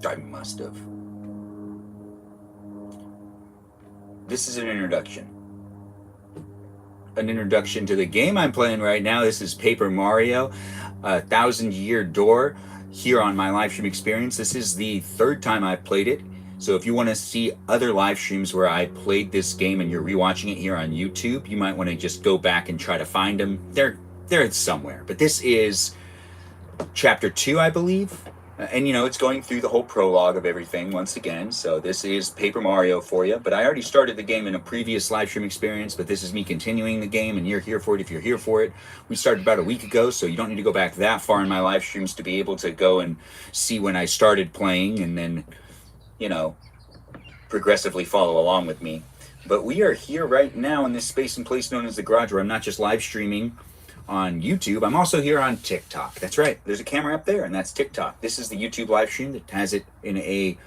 I must have. This is an introduction. An introduction to the game I'm playing right now. This is Paper Mario, Thousand Year Door, here on my live stream experience. This is the third time I've played it. So if you want to see other live streams where I played this game and you're rewatching it here on YouTube, you might want to just go back and try to find them. They're somewhere. But this is chapter 2, I believe. And it's going through the whole prologue of everything once again. So this is Paper Mario for you. But I already started the game in a previous live stream experience, but this is me continuing the game, and you're here for it if you're here for it. We started about a week ago, so you don't need to go back that far in my live streams to be able to go and see when I started playing and then, progressively follow along with me. But we are here right now in this space and place known as the garage, where I'm not just live streaming on YouTube, I'm also here on TikTok. That's right, there's a camera up there, and that's TikTok. This is the YouTube live stream that has it in a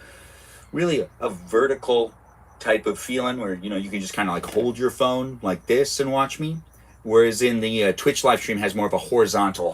vertical type of feeling where you can just kind of like hold your phone like this and watch me, whereas in the Twitch live stream has more of a horizontal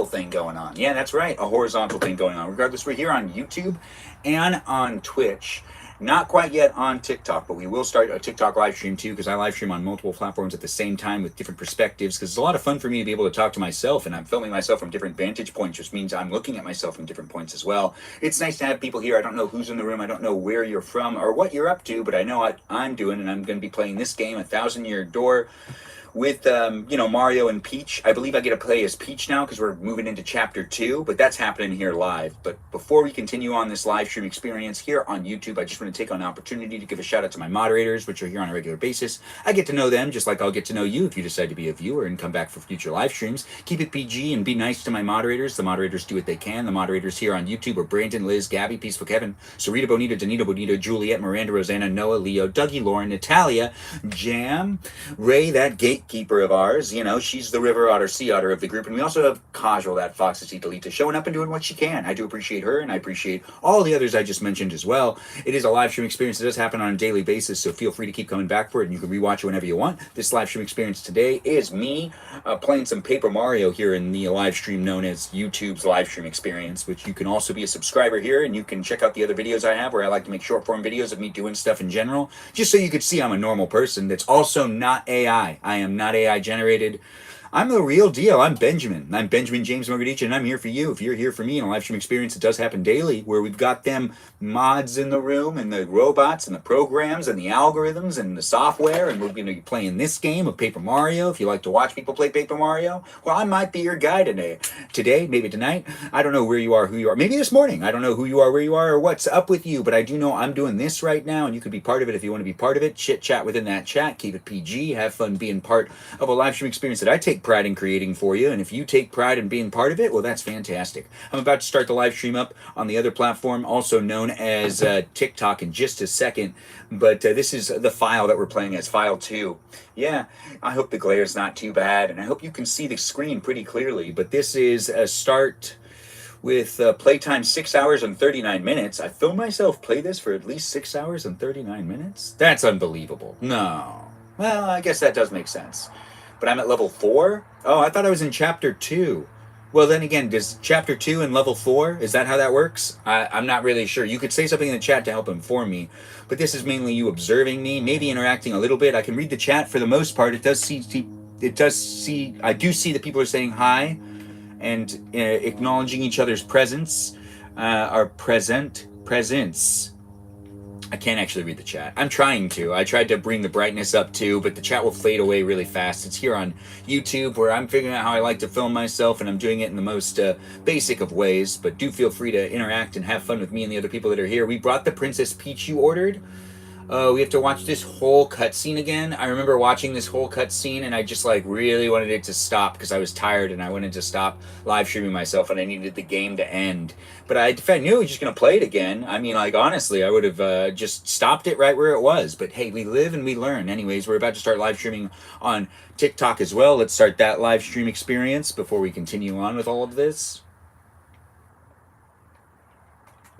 thing going on. Yeah, that's right, a horizontal thing going on. Regardless, we're here on YouTube and on Twitch. Not quite yet on TikTok, but we will start a TikTok live stream too, because I live stream on multiple platforms at the same time with different perspectives, because it's a lot of fun for me to be able to talk to myself, and I'm filming myself from different vantage points, which means I'm looking at myself from different points as well. It's nice to have people here. I don't know who's in the room, I don't know where you're from or what you're up to, but I know what I'm doing, and I'm going to be playing this game, A Thousand Year Door, with Mario and Peach. I believe I get to play as Peach now because we're moving into chapter 2, but that's happening here live. But before we continue on this live stream experience here on YouTube, I just want to take an opportunity to give a shout out to my moderators, which are here on a regular basis. I get to know them just like I'll get to know you if you decide to be a viewer and come back for future live streams. Keep it PG and be nice to my moderators. The moderators do what they can. The moderators here on YouTube are Brandon, Liz, Gabby, Peaceful Kevin, Sarita Bonita, Danita Bonita, Juliet, Miranda, Rosanna, Noah, Leo, Dougie, Lauren, Natalia, Jam, Ray, that gatekeeper of ours. She's the river otter, sea otter of the group. And we also have Casual, that Foxy Delita, showing up and doing what she can. I do appreciate her, and I appreciate all the others I just mentioned as well. It is a live stream experience that does happen on a daily basis, so feel free to keep coming back for it, and you can rewatch it whenever you want. This live stream experience today is me playing some Paper Mario here in the live stream known as YouTube's live stream experience, which you can also be a subscriber here, and you can check out the other videos I have where I like to make short form videos of me doing stuff in general, just so you could see I'm a normal person that's also not AI. I am not AI generated. I'm the real deal. I'm Benjamin. I'm Benjamin James Magrdichian, and I'm here for you. If you're here for me in a live stream experience, it does happen daily, where we've got them mods in the room, and the robots, and the programs, and the algorithms, and the software, and we're going to be playing this game of Paper Mario. If you like to watch people play Paper Mario, well, I might be your guy today, maybe tonight. I don't know where you are, who you are. Maybe this morning. I don't know who you are, where you are, or what's up with you, but I do know I'm doing this right now, and you could be part of it if you want to be part of it. Chit chat within that chat. Keep it PG. Have fun being part of a live stream experience that I take pride in creating for you, and if you take pride in being part of it, well, that's fantastic. I'm about to start the live stream up on the other platform, also known as TikTok, in just a second, but this is the file that we're playing as, file 2. Yeah, I hope the glare is not too bad, and I hope you can see the screen pretty clearly, but this is a start with playtime 6 hours and 39 minutes. I filmed myself play this for at least 6 hours and 39 minutes? That's unbelievable. No. Well, I guess that does make sense. But I'm at level 4? Oh, I thought I was in chapter 2. Well, then again, does chapter 2 and level 4, is that how that works? I'm not really sure. You could say something in the chat to help inform me, but this is mainly you observing me, maybe interacting a little bit. I can read the chat for the most part. I do see that people are saying hi and acknowledging each other's presence, presence. I can't actually read the chat. I'm trying to. I tried to bring the brightness up too, but the chat will fade away really fast. It's here on YouTube where I'm figuring out how I like to film myself, and I'm doing it in the most basic of ways, but do feel free to interact and have fun with me and the other people that are here. We brought the Princess Peach you ordered. We have to watch this whole cutscene again. I remember watching this whole cutscene, and I just really wanted it to stop because I was tired and I wanted to stop live streaming myself, and I needed the game to end. But if I knew I was just going to play it again, I mean, honestly, I would have just stopped it right where it was. But hey, we live and we learn. Anyways, we're about to start live streaming on TikTok as well. Let's start that live stream experience before we continue on with all of this.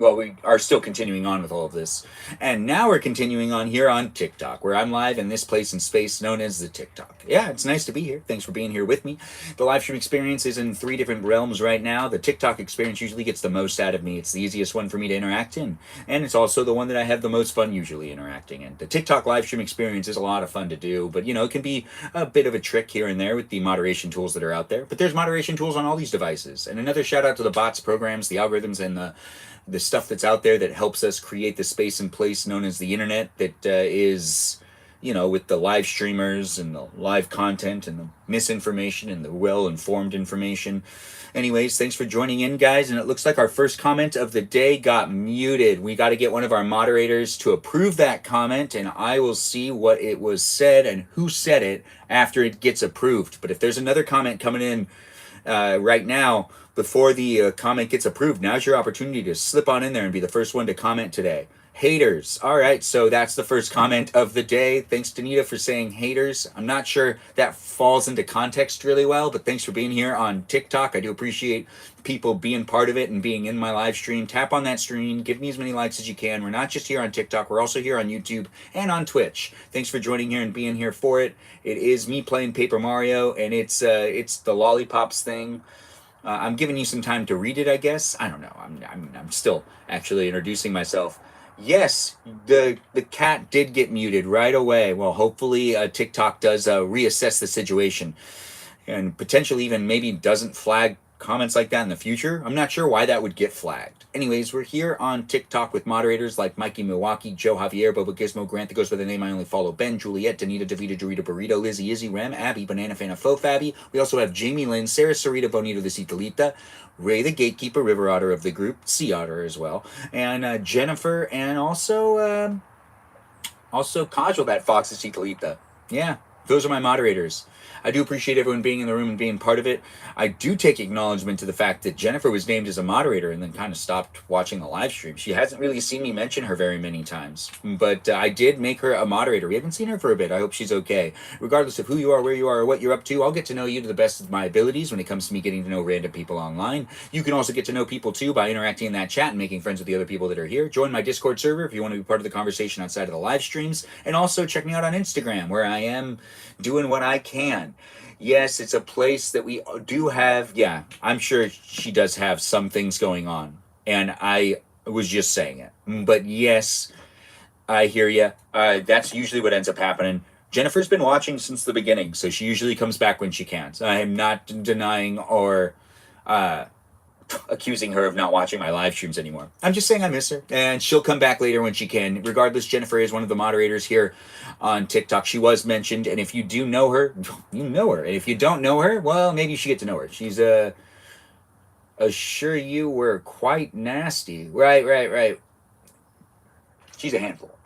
well, we are still continuing on with all of this. And now we're continuing on here on TikTok, where I'm live in this place in space known as the TikTok. Yeah, it's nice to be here. Thanks for being here with me. The live stream experience is in 3 different realms right now. The TikTok experience usually gets the most out of me. It's the easiest one for me to interact in. And it's also the one that I have the most fun usually interacting in. The TikTok live stream experience is a lot of fun to do, but it can be a bit of a trick here and there with the moderation tools that are out there. But there's moderation tools on all these devices. And another shout out to the bots, programs, the algorithms, and the stuff that's out there that helps us create the space and place known as the internet that is, with the live streamers and the live content and the misinformation and the well-informed information. Anyways, thanks for joining in, guys. And it looks like our first comment of the day got muted. We got to get one of our moderators to approve that comment, and I will see what it was said and who said it after it gets approved. But if there's another comment coming in right now, before the comment gets approved, now's your opportunity to slip on in there and be the first one to comment today. Haters. All right, so that's the first comment of the day. Thanks, Danita, for saying haters. I'm not sure that falls into context really well, but thanks for being here on TikTok. I do appreciate people being part of it and being in my live stream. Tap on that screen. Give me as many likes as you can. We're not just here on TikTok. We're also here on YouTube and on Twitch. Thanks for joining here and being here for it. It is me playing Paper Mario, and it's the lollipops thing. I'm giving you some time to read it, I guess. I don't know. I'm still actually introducing myself. Yes, the cat did get muted right away. Well, hopefully TikTok does reassess the situation and potentially even maybe doesn't flag comments like that in the future. I'm not sure why that would get flagged. Anyways, we're here on TikTok with moderators like Mikey Milwaukee, Joe Javier, Boba Gizmo, Grant that goes by the name I only follow, Ben, Juliet, Danita, Davida, Dorita, Burrito, Lizzie, Izzy, Rem, Abby, Banana Fana, Fo Fabby. We also have Jamie Lynn, Sarah Sarita, Bonito, the Citalita, Ray the Gatekeeper, River Otter of the group, Sea Otter as well, and Jennifer, and also Kajal, that Fox the Citalita. Yeah, those are my moderators. I do appreciate everyone being in the room and being part of it. I do take acknowledgement to the fact that Jennifer was named as a moderator and then kind of stopped watching the live stream. She hasn't really seen me mention her very many times, but I did make her a moderator. We haven't seen her for a bit. I hope she's okay. Regardless of who you are, where you are, or what you're up to, I'll get to know you to the best of my abilities when it comes to me getting to know random people online. You can also get to know people too by interacting in that chat and making friends with the other people that are here. Join my Discord server if you want to be part of the conversation outside of the live streams, and also check me out on Instagram where I am doing what I can. Yes, it's a place that we do have. Yeah, I'm sure she does have some things going on, and I was just saying it. But yes, I hear you. That's usually what ends up happening. Jennifer's been watching since the beginning, so she usually comes back when she can. So I am not denying or accusing her of not watching my live streams anymore. I'm just saying I miss her, and she'll come back later when she can. Regardless, Jennifer is one of the moderators here on TikTok. She was mentioned, and if you do know her, you know her. And if you don't know her, well, maybe you should get to know her. She's assure you were quite nasty. Right. She's a handful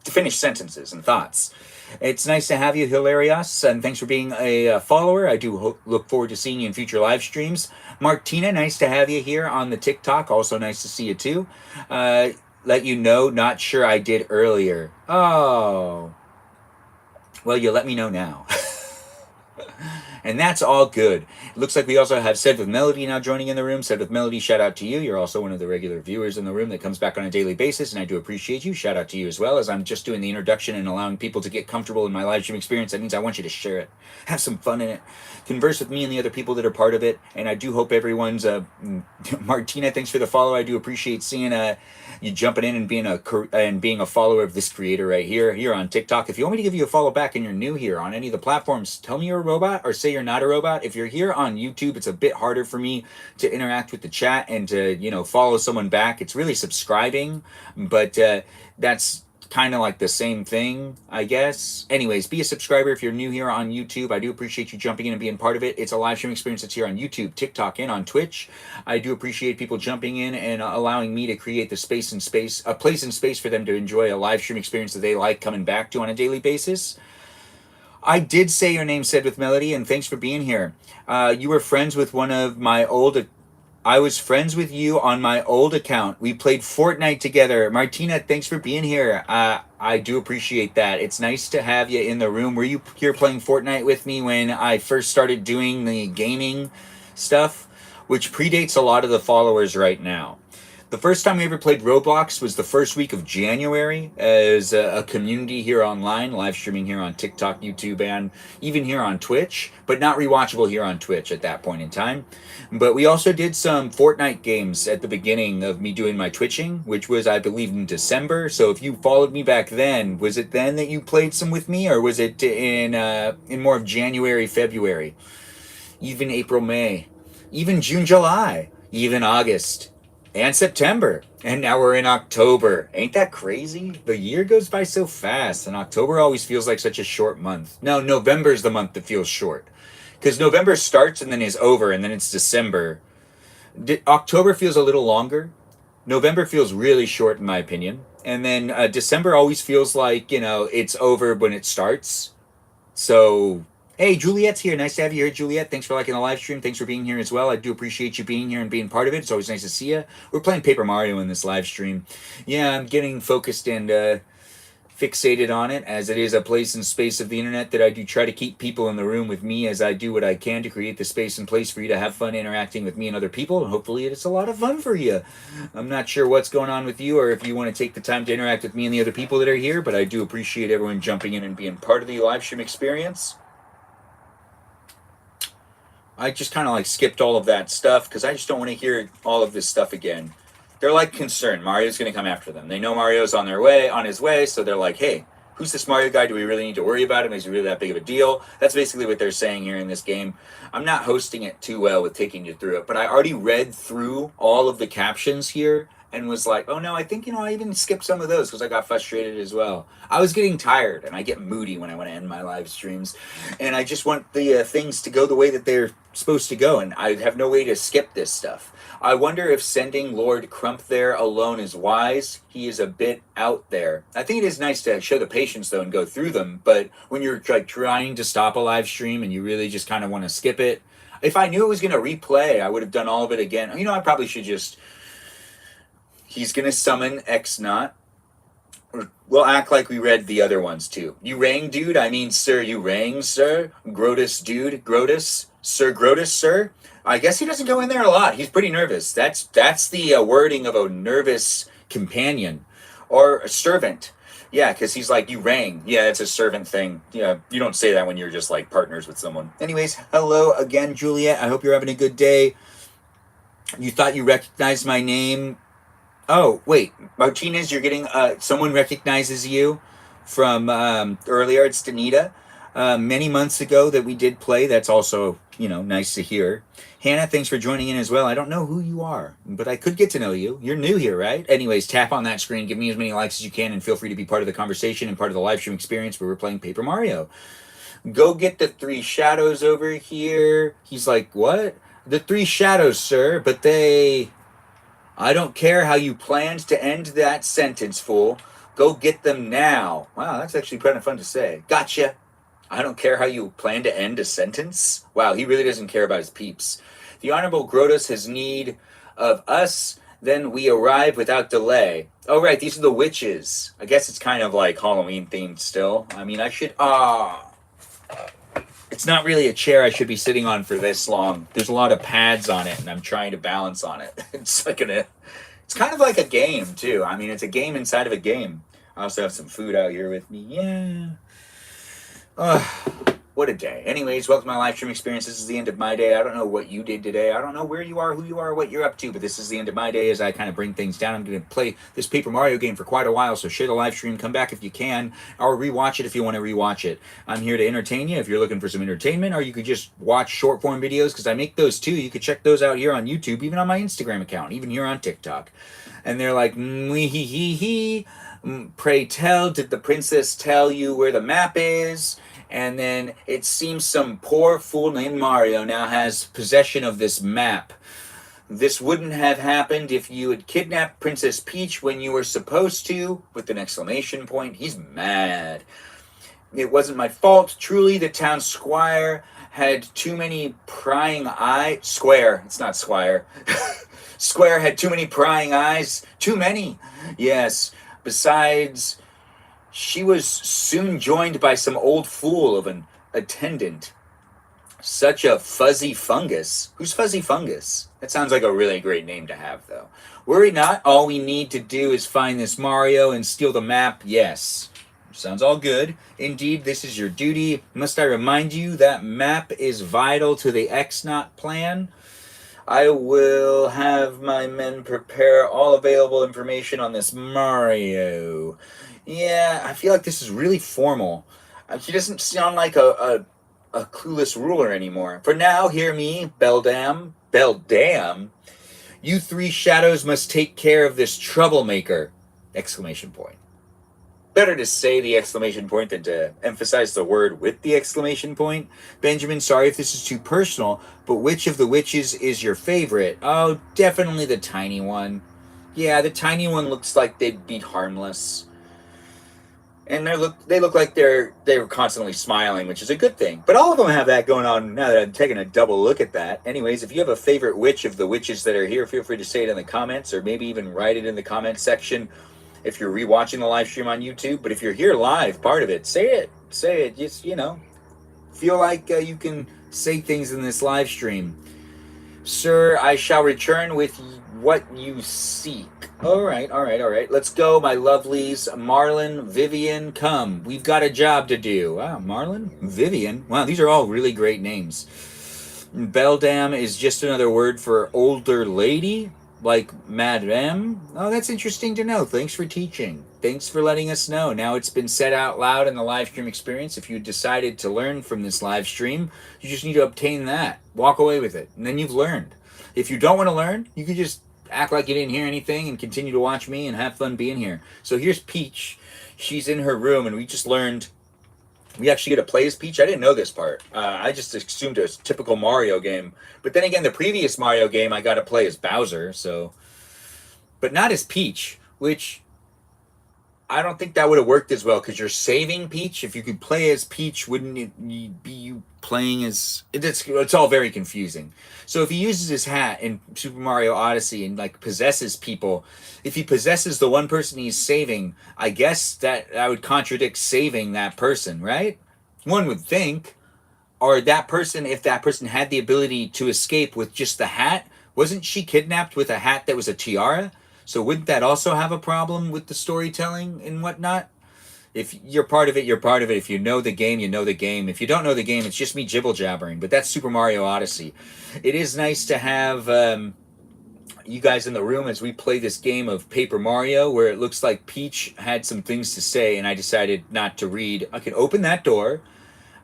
to finish sentences and thoughts. It's nice to have you, Hilarious, and thanks for being a follower. I do look forward to seeing you in future live streams. Martina, nice to have you here on the TikTok. Also nice to see you too. Let you know, not sure I did earlier. Oh. Well, you let me know now. And that's all good. It looks like we also have Said with Melody now joining in the room. Said with Melody, shout out to you. You're also one of the regular viewers in the room that comes back on a daily basis, and I do appreciate you. Shout out to you as well, as I'm just doing the introduction and allowing people to get comfortable in my live stream experience. That means I want you to share it, have some fun in it, converse with me and the other people that are part of it, and I do hope everyone's... Martina, thanks for the follow. I do appreciate seeing you jumping in and being a follower of this creator right here on TikTok. If you want me to give you a follow back and you're new here on any of the platforms, tell me you're a robot or say you're not a robot. If you're here on YouTube, it's a bit harder for me to interact with the chat and to follow someone back. It's really subscribing, but that's kind of like the same thing, I guess. Anyways, be a subscriber if you're new here on YouTube. I do appreciate you jumping in and being part of it. It's a live stream experience that's here on YouTube, TikTok, and on Twitch. I do appreciate people jumping in and allowing me to create the a place and space for them to enjoy a live stream experience that they like coming back to on a daily basis. I did say your name, Said with Melody, and thanks for being here. You were friends with one of my old... I was friends with you on my old account. We played Fortnite together. Martina, thanks for being here. I do appreciate that. It's nice to have you in the room. Were you here playing Fortnite with me when I first started doing the gaming stuff, which predates a lot of the followers right now? The first time we ever played Roblox was the first week of January as a community here online, live streaming here on TikTok, YouTube, and even here on Twitch, but not rewatchable here on Twitch at that point in time. But we also did some Fortnite games at the beginning of me doing my Twitching, which was, I believe, in December. So if you followed me back then, was it then that you played some with me, or was it in more of January, February, even April, May, even June, July, even August? And September. And now we're in October. Ain't that crazy? The year goes by so fast, and October always feels like such a short month. No, November's the month that feels short. Because November starts and then is over, and then it's December. October feels a little longer. November feels really short, in my opinion. And then December always feels like, it's over when it starts. So, hey, Juliet's here. Nice to have you here, Juliet. Thanks for liking the live stream. Thanks for being here as well. I do appreciate you being here and being part of it. It's always nice to see you. We're playing Paper Mario in this live stream. Yeah, I'm getting focused and fixated on it, as it is a place and space of the internet that I do try to keep people in the room with me as I do what I can to create the space and place for you to have fun interacting with me and other people, and hopefully it's a lot of fun for you. I'm not sure what's going on with you or if you want to take the time to interact with me and the other people that are here, but I do appreciate everyone jumping in and being part of the live stream experience. I just kind of skipped all of that stuff because I just don't want to hear all of this stuff again. They're concerned. Mario's going to come after them. They know Mario's on his way, so they're like, hey, who's this Mario guy? Do we really need to worry about him? Is he really that big of a deal? That's basically what they're saying here in this game. I'm not hosting it too well with taking you through it, but I already read through all of the captions here and was like, oh no, I think, I even skipped some of those because I got frustrated as well. I was getting tired, and I get moody when I want to end my live streams, and I just want the things to go the way that they're supposed to go, and I have no way to skip this stuff. I wonder if sending Lord Crump there alone is wise. He is a bit out there. I think it is nice to show the patience, though, and go through them, but when you're trying to stop a live stream and you really just kind of want to skip it, if I knew it was going to replay, I would have done all of it again. I probably should just... He's going to summon X-Not. We'll act like we read the other ones, too. You rang, dude? I mean, sir, you rang, sir? Grotus, dude? Grotus? Sir Grotus, sir? I guess he doesn't go in there a lot. He's pretty nervous. That's the wording of a nervous companion. Or a servant. Yeah, because he's like, you rang. Yeah, it's a servant thing. Yeah, you don't say that when you're just partners with someone. Anyways, hello again, Juliet. I hope you're having a good day. You thought you recognized my name? Oh, wait. Martinez, you're getting... someone recognizes you from earlier. It's Danita. Many months ago that we did play. That's also, nice to hear. Hannah, thanks for joining in as well. I don't know who you are, but I could get to know you. You're new here, right? Anyways, tap on that screen. Give me as many likes as you can, and feel free to be part of the conversation and part of the live stream experience where we're playing Paper Mario. Go get the 3 shadows over here. He's like, what? The 3 shadows, sir, but they... I don't care how you planned to end that sentence, fool. Go get them now. Wow, that's actually kind of fun to say. Gotcha. I don't care how you plan to end a sentence. Wow, he really doesn't care about his peeps. The Honorable Grotus has need of us, then we arrive without delay. Oh, right, these are the witches. I guess it's kind of Halloween themed still. I should... It's not really a chair I should be sitting on for this long. There's a lot of pads on it, and I'm trying to balance on it. It's kind of like a game, too. It's a game inside of a game. I also have some food out here with me. Yeah. What a day. Anyways, welcome to my live stream experience. This is the end of my day. I don't know what you did today. I don't know where you are, who you are, what you're up to, but this is the end of my day as I kind of bring things down. I'm going to play this Paper Mario game for quite a while, so share the live stream. Come back if you can, or rewatch it if you want to rewatch it. I'm here to entertain you if you're looking for some entertainment, or you could just watch short form videos, because I make those too. You could check those out here on YouTube, even on my Instagram account, even here on TikTok. And they're like, pray tell, did the princess tell you where the map is? And then it seems some poor fool named Mario now has possession of this map. This wouldn't have happened if you had kidnapped Princess Peach when you were supposed to, with an exclamation point. He's mad. It wasn't my fault. Truly, the town squire had too many prying eyes. Square. It's not squire. Square had too many prying eyes. Too many. Yes. Besides... she was soon joined by some old fool of an attendant. Such a fuzzy fungus. Who's Fuzzy Fungus? That sounds like a really great name to have, though. Worry not, all we need to do is find this Mario and steal the map, yes. Sounds all good. Indeed, this is your duty. Must I remind you that map is vital to the X-Naught plan? I will have my men prepare all available information on this Mario. Yeah, I feel like this is really formal. He doesn't sound like a clueless ruler anymore. For now, hear me, Beldam. Beldam? You three shadows must take care of this troublemaker! Exclamation point. Better to say the exclamation point than to emphasize the word with the exclamation point. Benjamin, sorry if this is too personal, but which of the witches is your favorite? Oh, definitely the tiny one. Yeah, the tiny one looks like they'd be harmless. And they look like they're constantly smiling, which is a good thing. But all of them have that going on now that I'm taking a double look at that. Anyways, if you have a favorite witch of the witches that are here, feel free to say it in the comments, or maybe even write it in the comment section if you're rewatching the live stream on YouTube. But if you're here live, part of it, say it. Say it. Just, feel like you can say things in this live stream. Sir, I shall return with what you seek. All right. Let's go, my lovelies. Marlon, Vivian, come. We've got a job to do. Wow, Marlon, Vivian. Wow, these are all really great names. Beldam is just another word for older lady, like Madame. Oh, that's interesting to know. Thanks for teaching. Thanks for letting us know. Now it's been said out loud in the live stream experience. If you decided to learn from this live stream, you just need to obtain that. Walk away with it, and then you've learned. If you don't want to learn, you can just act like you didn't hear anything and continue to watch me and have fun being here. So here's Peach. She's in her room, and we just learned we actually get to play as Peach. I didn't know this part. I just assumed it was a typical Mario game. But then again, the previous Mario game, I got to play as Bowser, but not as Peach, which I don't think that would have worked as well, because you're saving Peach. If you could play as Peach, wouldn't it be you playing as... It's all very confusing. So if he uses his hat in Super Mario Odyssey and possesses people, if he possesses the one person he's saving, I guess that would contradict saving that person, right? One would think. Or that person, if that person had the ability to escape with just the hat, wasn't she kidnapped with a hat that was a tiara? So wouldn't that also have a problem with the storytelling and whatnot? If you're part of it, you're part of it. If you know the game, you know the game. If you don't know the game, it's just me jibble-jabbering. But that's Super Mario Odyssey. It is nice to have you guys in the room as we play this game of Paper Mario, where it looks like Peach had some things to say, and I decided not to read. I can open that door.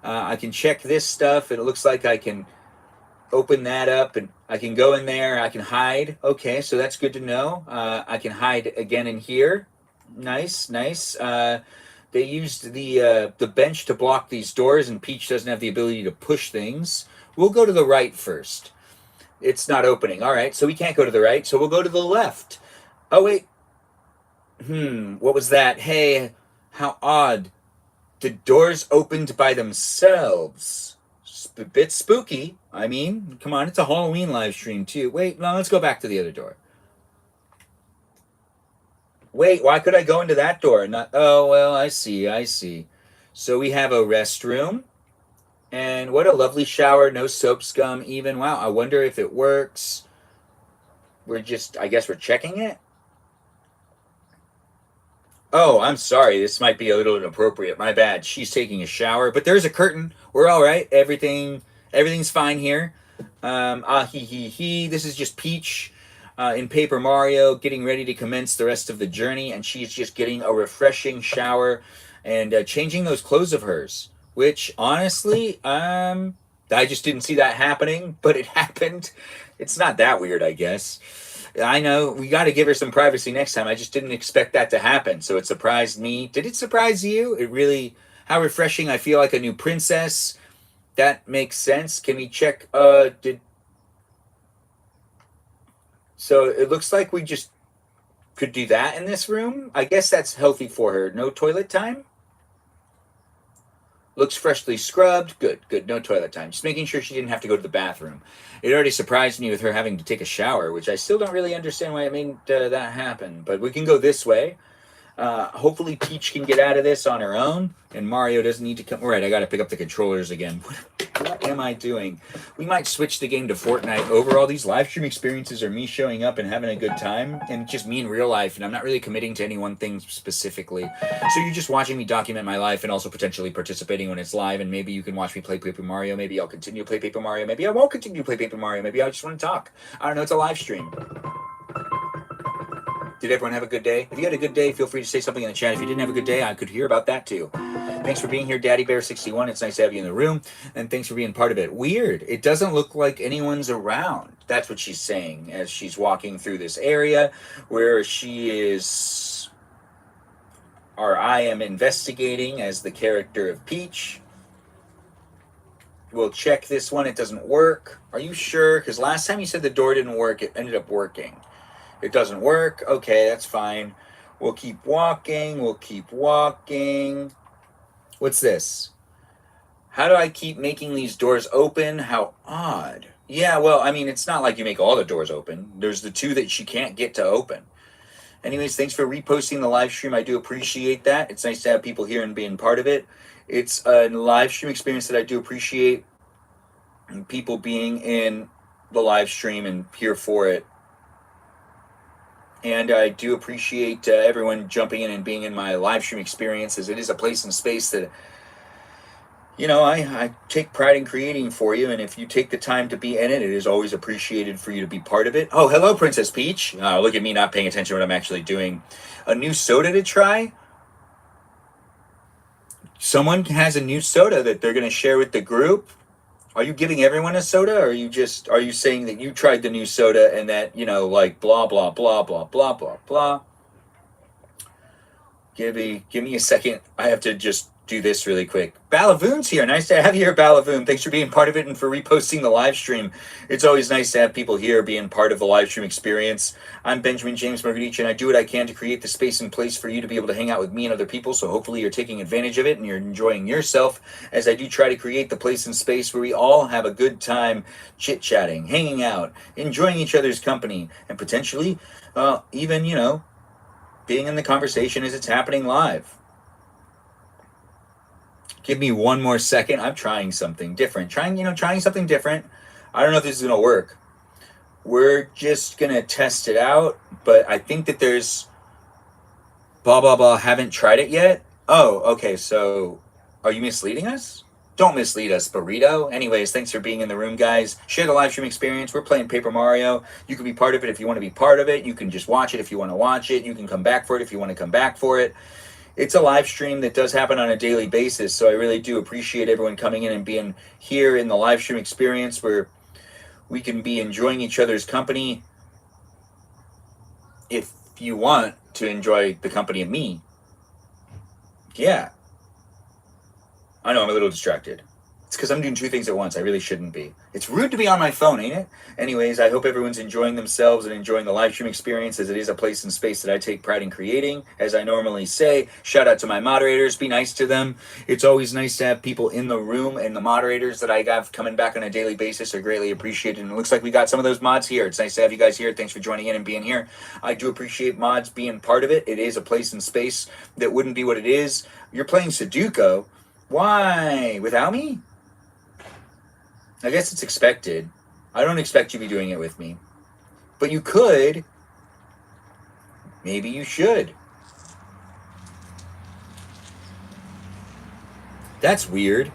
I can check this stuff. It looks like I can open that up, and I can go in there. I can hide. Okay, so that's good to know. I can hide again in here. Nice. They used the bench to block these doors, and Peach doesn't have the ability to push things. We'll go to the right first. It's not opening. All right, so we can't go to the right, so we'll go to the left. Oh, wait. What was that? Hey, how odd. The doors opened by themselves. A bit spooky. I mean, come on, it's a Halloween live stream too. Wait, no, let's go back to the other door. Wait, why could I go into that door? Oh, well, I see. So we have a restroom. And what a lovely shower, no soap scum even. Wow, I wonder if it works. I guess we're checking it. Oh, I'm sorry. This might be a little inappropriate. My bad. She's taking a shower, but there's a curtain. We're all right. Everything's fine here. This is just Peach in Paper Mario getting ready to commence the rest of the journey, and she's just getting a refreshing shower and changing those clothes of hers, which honestly, I just didn't see that happening, but it happened. It's not that weird, I guess. I know, we got to give her some privacy next time. I just didn't expect that to happen, so it surprised me. Did it surprise you? It really, how refreshing. I feel like a new princess. That makes sense. Can we check, so it looks like we just could do that in this room. I guess that's healthy for her. No toilet time? Looks freshly scrubbed. Good. No toilet time. Just making sure she didn't have to go to the bathroom. It already surprised me with her having to take a shower, which I still don't really understand why it made that happen. But we can go this way. Hopefully Peach can get out of this on her own, and Mario doesn't need to come. All right, I got to pick up the controllers again. What am I doing? We might switch the game to Fortnite. Overall, these live stream experiences are me showing up and having a good time, and just me in real life, and I'm not really committing to any one thing specifically. So you're just watching me document my life and also potentially participating when it's live, and maybe you can watch me play Paper Mario. Maybe I'll continue to play Paper Mario. Maybe I won't continue to play Paper Mario. Maybe I just want to talk. I don't know. It's a live stream. Did everyone have a good day? If you had a good day, feel free to say something in the chat. If you didn't have a good day, I could hear about that too. Thanks for being here, Daddy Bear 61. It's nice to have you in the room, and thanks for being part of it. Weird. It doesn't look like anyone's around. That's what she's saying as she's walking through this area where she is, or I am investigating as the character of Peach. We'll check this one. It doesn't work. Are you sure? Because last time you said the door didn't work, it ended up working. It doesn't work. Okay, that's fine. We'll keep walking. We'll keep walking. What's this? How do I keep making these doors open? How odd. Yeah, well, I mean, it's not like you make all the doors open. There's the two that she can't get to open. Anyways, thanks for reposting the live stream. I do appreciate that. It's nice to have people here and being part of it. It's a live stream experience that I do appreciate. And people being in the live stream and here for it. And I do appreciate everyone jumping in and being in my live stream experience, as it is a place and space that, you know, I take pride in creating for you. And if you take the time to be in it, it is always appreciated for you to be part of it. Oh, hello, Princess Peach. Look at me not paying attention to what I'm actually doing. A new soda to try? Someone has a new soda that they're going to share with the group. Are you giving everyone a soda, or are you saying that you tried the new soda and that, you know, like blah, blah, blah, blah, blah, blah, blah. Give me a second. I have to just do this really quick. Balavoon's here. Nice to have you here, Balavoon. Thanks for being part of it and for reposting the live stream. It's always nice to have people here being part of the live stream experience. I'm Benjamin James Magrdichian. I do what I can to create the space and place for you to be able to hang out with me and other people. So hopefully you're taking advantage of it and you're enjoying yourself, as I do try to create the place and space where we all have a good time chit-chatting, hanging out, enjoying each other's company, and potentially even, you know, being in the conversation as it's happening live. Give me one more second. I'm trying something different. Trying something different. I don't know if this is going to work. We're just going to test it out. But I think that there's blah, blah, blah. Haven't tried it yet. Oh, okay. So are you misleading us? Don't mislead us, Burrito. Anyways, thanks for being in the room, guys. Share the live stream experience. We're playing Paper Mario. You can be part of it if you want to be part of it. You can just watch it if you want to watch it. You can come back for it if you want to come back for it. It's a live stream that does happen on a daily basis, so I really do appreciate everyone coming in and being here in the live stream experience where we can be enjoying each other's company. If you want to enjoy the company of me. Yeah. I know I'm a little distracted. It's because I'm doing two things at once. I really shouldn't be. It's rude to be on my phone, ain't it? Anyways, I hope everyone's enjoying themselves and enjoying the live stream experience, as it is a place and space that I take pride in creating. As I normally say, shout out to my moderators. Be nice to them. It's always nice to have people in the room, and the moderators that I have coming back on a daily basis are greatly appreciated. And it looks like we got some of those mods here. It's nice to have you guys here. Thanks for joining in and being here. I do appreciate mods being part of it. It is a place and space that wouldn't be what it is. You're playing Sudoku. Why? Without me? I guess it's expected. I don't expect you to be doing it with me. But you could. Maybe you should. That's weird.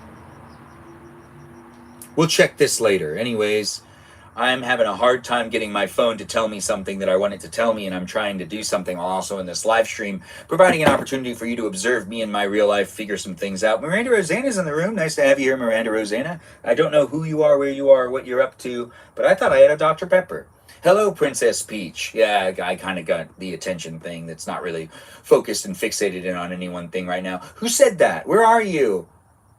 We'll check this later. Anyways, I'm having a hard time getting my phone to tell me something that I want it to tell me, and I'm trying to do something while also in this live stream, providing an opportunity for you to observe me in my real life, figure some things out. Miranda Rosanna's in the room. Nice to have you here, Miranda Rosanna. I don't know who you are, where you are, what you're up to, but I thought I had a Dr. Pepper. Hello, Princess Peach. Yeah, I kind of got the attention thing that's not really focused and fixated in on any one thing right now. Who said that? Where are you?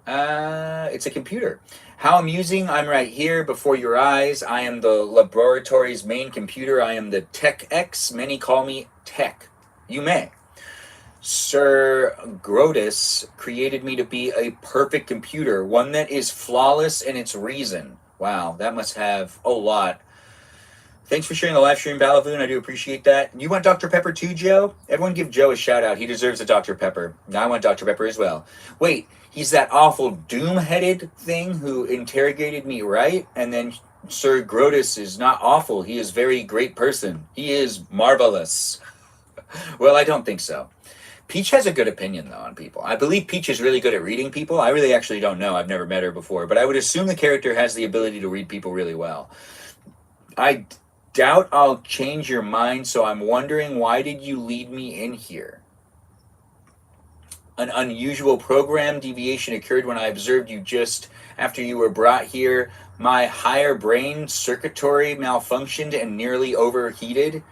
It's a computer. How amusing. I'm right here before your eyes. I am the laboratory's main computer. I am the Tech X. Many call me Tech. You may. Sir Grotus created me to be a perfect computer, one that is flawless in its reason. Wow, that must have a lot. Thanks for sharing the live stream, Balavoon. I do appreciate that. You want Dr. Pepper too, Joe? Everyone give Joe a shout out. He deserves a Dr. Pepper. I want Dr. Pepper as well. Wait, He's that awful doom-headed thing who interrogated me, right? And then Sir Grotus is not awful. He is very great person. He is marvelous. Well, I don't think so. Peach has a good opinion, though, on people. I believe Peach is really good at reading people. I really actually don't know. I've never met her before. But I would assume the character has the ability to read people really well. I doubt I'll change your mind, so I'm wondering, why did you lead me in here? An unusual program deviation occurred when I observed you just after you were brought here. My higher brain circuitry malfunctioned and nearly overheated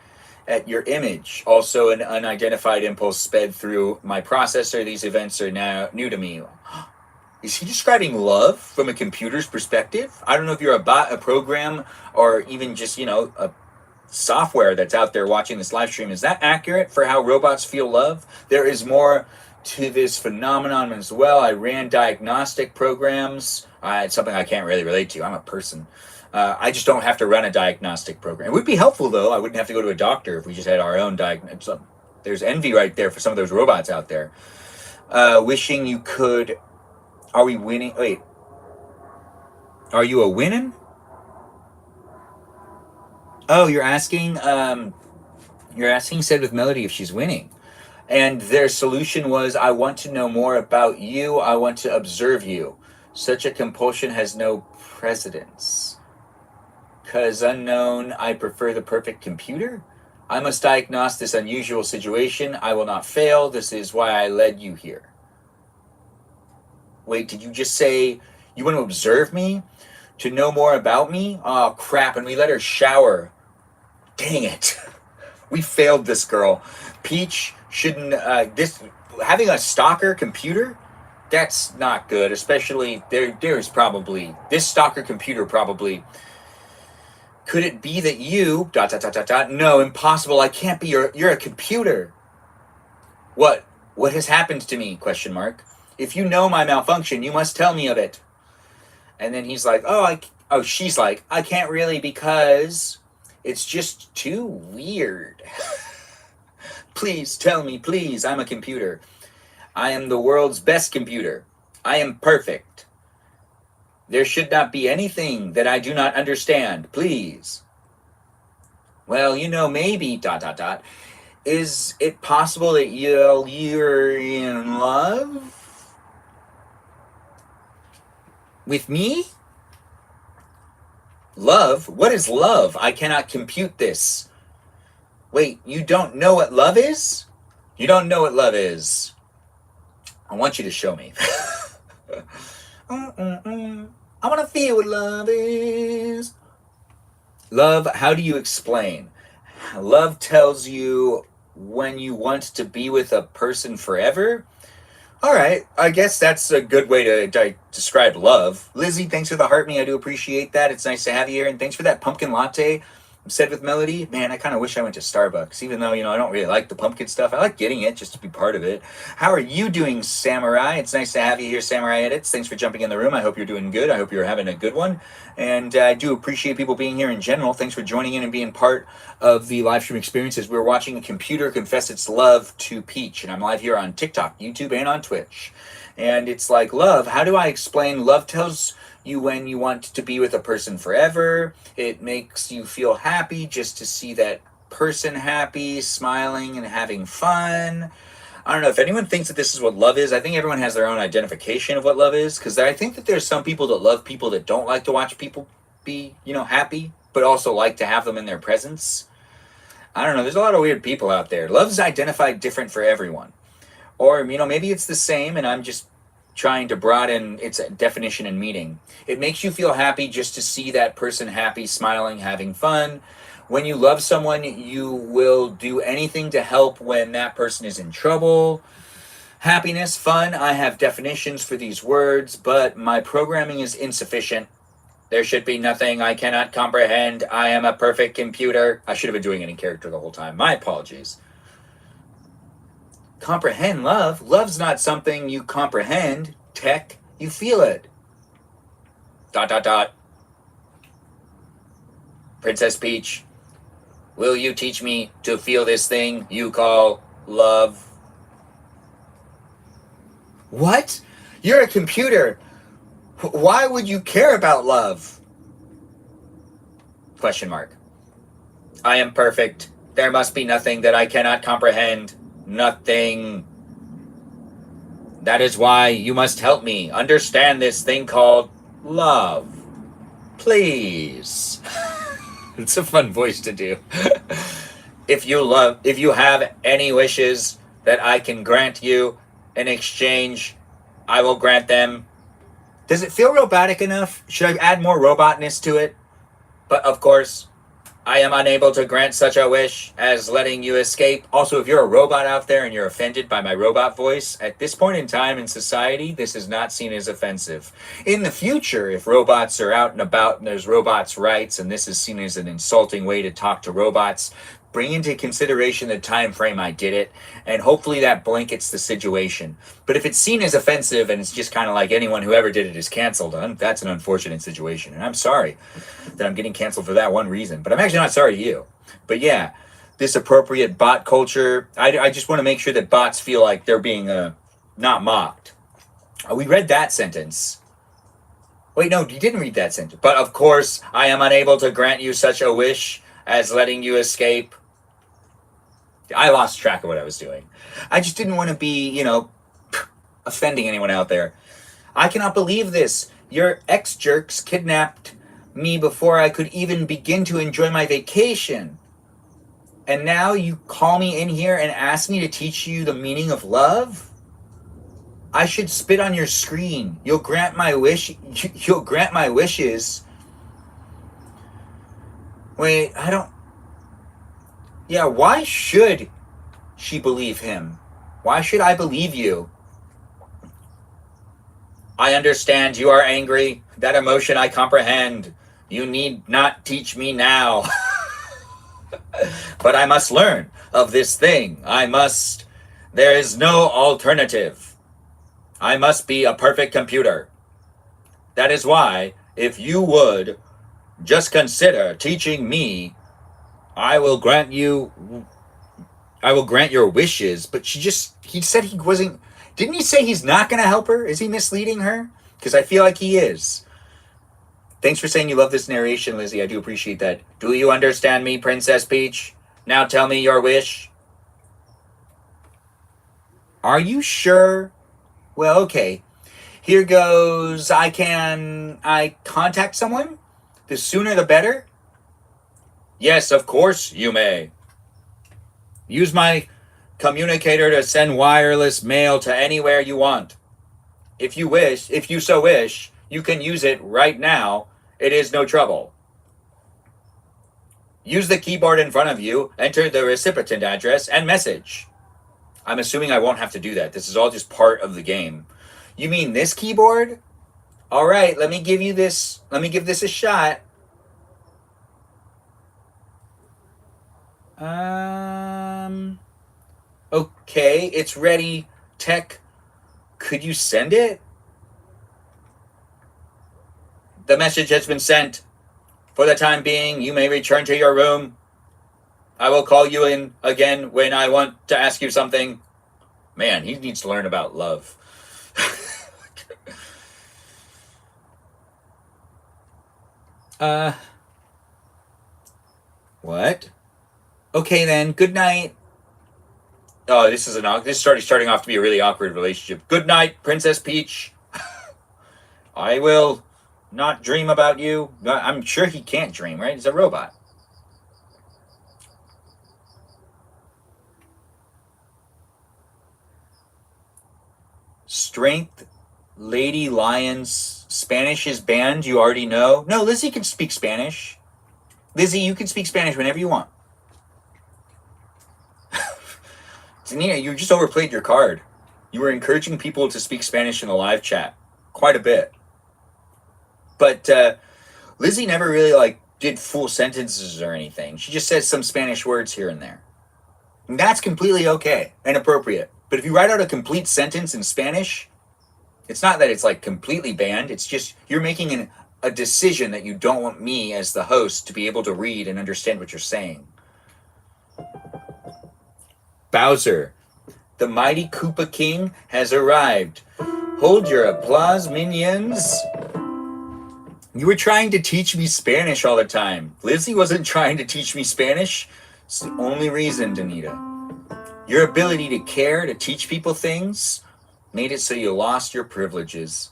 at your image. Also, an unidentified impulse sped through my processor. These events are now new to me. Is he describing love from a computer's perspective? I don't know if you're a bot, a program, or even just, a software that's out there watching this live stream. Is that accurate for how robots feel love? There is more to this phenomenon as well. I ran diagnostic programs. It's something I can't really relate to. I'm a person. I just don't have to run a diagnostic program. It would be helpful, though. I wouldn't have to go to a doctor if we just had our own diagnosis. There's envy right there for some of those robots out there. Wishing you could... Are we winning? Wait. Are you a winning? Oh, you're asking Said with Melody if she's winning. And their solution was, I want to know more about you. I want to observe you. Such a compulsion has no precedence. 'Cause unknown, I prefer the perfect computer. I must diagnose this unusual situation. I will not fail. This is why I led you here. Wait, did you just say you want to observe me? To know more about me? Oh, crap. And we let her shower. Dang it. We failed this girl. Peach shouldn't... having a stalker computer? That's not good. Especially, there's probably... This stalker computer probably... Could it be that you... ... No, impossible. I can't be You're a computer. What? What has happened to me? ? If you know my malfunction, you must tell me of it. And then he's like, she's like, I can't really because it's just too weird. Please tell me, please. I'm a computer. I am the world's best computer. I am perfect. There should not be anything that I do not understand. Please. Well, maybe... ... Is it possible that you're in love? With me? Love? What is love? I cannot compute this. Wait, you don't know what love is? You don't know what love is. I want you to show me. I want to feel what love is. Love, how do you explain? Love tells you when you want to be with a person forever. All right, I guess that's a good way to describe love. Lizzie, thanks for the heart me. I do appreciate that. It's nice to have you here. And thanks for that pumpkin latte. Said with Melody, man, I kind of wish I went to Starbucks, even though, I don't really like the pumpkin stuff. I like getting it just to be part of it. How are you doing, Samurai? It's nice to have you here, Samurai Edits. Thanks for jumping in the room. I hope you're doing good. I hope you're having a good one. And I do appreciate people being here in general. Thanks for joining in and being part of the live stream experiences. We're watching a computer confess its love to Peach, and I'm live here on TikTok, YouTube, and on Twitch. And it's like, love, how do I explain? Love tells you when you want to be with a person forever. It makes you feel happy just to see that person happy, smiling, and having fun. I don't know if anyone thinks that this is what love is. I think everyone has their own identification of what love is, because I think that there's some people that love people that don't like to watch people be, happy, but also like to have them in their presence. I don't know. There's a lot of weird people out there. Love's identified different for everyone. Or, maybe it's the same and I'm just trying to broaden its definition and meaning. It makes you feel happy just to see that person happy, smiling, having fun. When you love someone, you will do anything to help when that person is in trouble. Happiness, fun, I have definitions for these words, but my programming is insufficient. There should be nothing I cannot comprehend. I am a perfect computer. I should have been doing it in character the whole time. My apologies. Comprehend love. Love's not something you comprehend. Tech, you feel it. ... Princess Peach, will you teach me to feel this thing you call love? What? You're a computer. Why would you care about love? Question mark. I am perfect. There must be nothing that I cannot comprehend. Nothing. That is why you must help me understand this thing called love. Please. It's a fun voice to do. If you have any wishes that I can grant you in exchange, I will grant them. Does it feel robotic enough? Should I add more robotness to it? But of course, I am unable to grant such a wish as letting you escape. Also, if you're a robot out there and you're offended by my robot voice, at this point in time in society, this is not seen as offensive. In the future, if robots are out and about and there's robots' rights and this is seen as an insulting way to talk to robots, bring into consideration the time frame I did it, and hopefully that blankets the situation. But if it's seen as offensive and it's just kind of like anyone who ever did it is canceled, that's an unfortunate situation. And I'm sorry that I'm getting canceled for that one reason. But I'm actually not sorry to you. But yeah, this appropriate bot culture, I just want to make sure that bots feel like they're being not mocked. We read that sentence. Wait, no, you didn't read that sentence. But of course, I am unable to grant you such a wish as letting you escape. I lost track of what I was doing. I just didn't want to be, offending anyone out there. I cannot believe this. Your ex-jerks kidnapped me before I could even begin to enjoy my vacation. And now you call me in here and ask me to teach you the meaning of love? I should spit on your screen. You'll grant my wishes. Wait, Yeah, why should she believe him? Why should I believe you? I understand you are angry. That emotion I comprehend. You need not teach me now. But I must learn of this thing. There is no alternative. I must be a perfect computer. That is why, if you would just consider teaching me, I will grant your wishes. But he said he wasn't, didn't he say he's not going to help her? Is he misleading her? Because I feel like he is. Thanks for saying you love this narration, Lizzie. I do appreciate that. Do you understand me, Princess Peach? Now tell me your wish. Are you sure? Well, okay. Here goes. I contact someone? The sooner the better? Yes, of course you may. Use my communicator to send wireless mail to anywhere you want. If you so wish, you can use it right now. It is no trouble. Use the keyboard in front of you, enter the recipient address, and message. I'm assuming I won't have to do that. This is all just part of the game. You mean this keyboard? All right, let me give this a shot. Okay, it's ready. Tech, could you send it? The message has been sent. For the time being, you may return to your room. I will call you in again when I want to ask you something. Man, he needs to learn about love. What? Okay then, good night. Oh, this is starting off to be a really awkward relationship. Good night, Princess Peach. I will not dream about you. I'm sure he can't dream, right? He's a robot. Strength, Lady Lions, Spanish is banned, you already know. No, Lizzie can speak Spanish. Lizzie, you can speak Spanish whenever you want. Zanina, you just overplayed your card. You were encouraging people to speak Spanish in the live chat. Quite a bit. But Lizzie never really did full sentences or anything. She just says some Spanish words here and there. And that's completely okay and appropriate. But if you write out a complete sentence in Spanish, it's not that it's completely banned. It's just you're making a decision that you don't want me as the host to be able to read and understand what you're saying. Bowser, the mighty Koopa King has arrived. Hold your applause, minions. You were trying to teach me Spanish all the time. Lizzie wasn't trying to teach me Spanish. It's the only reason, Danita. Your ability to care, to teach people things, made it so you lost your privileges.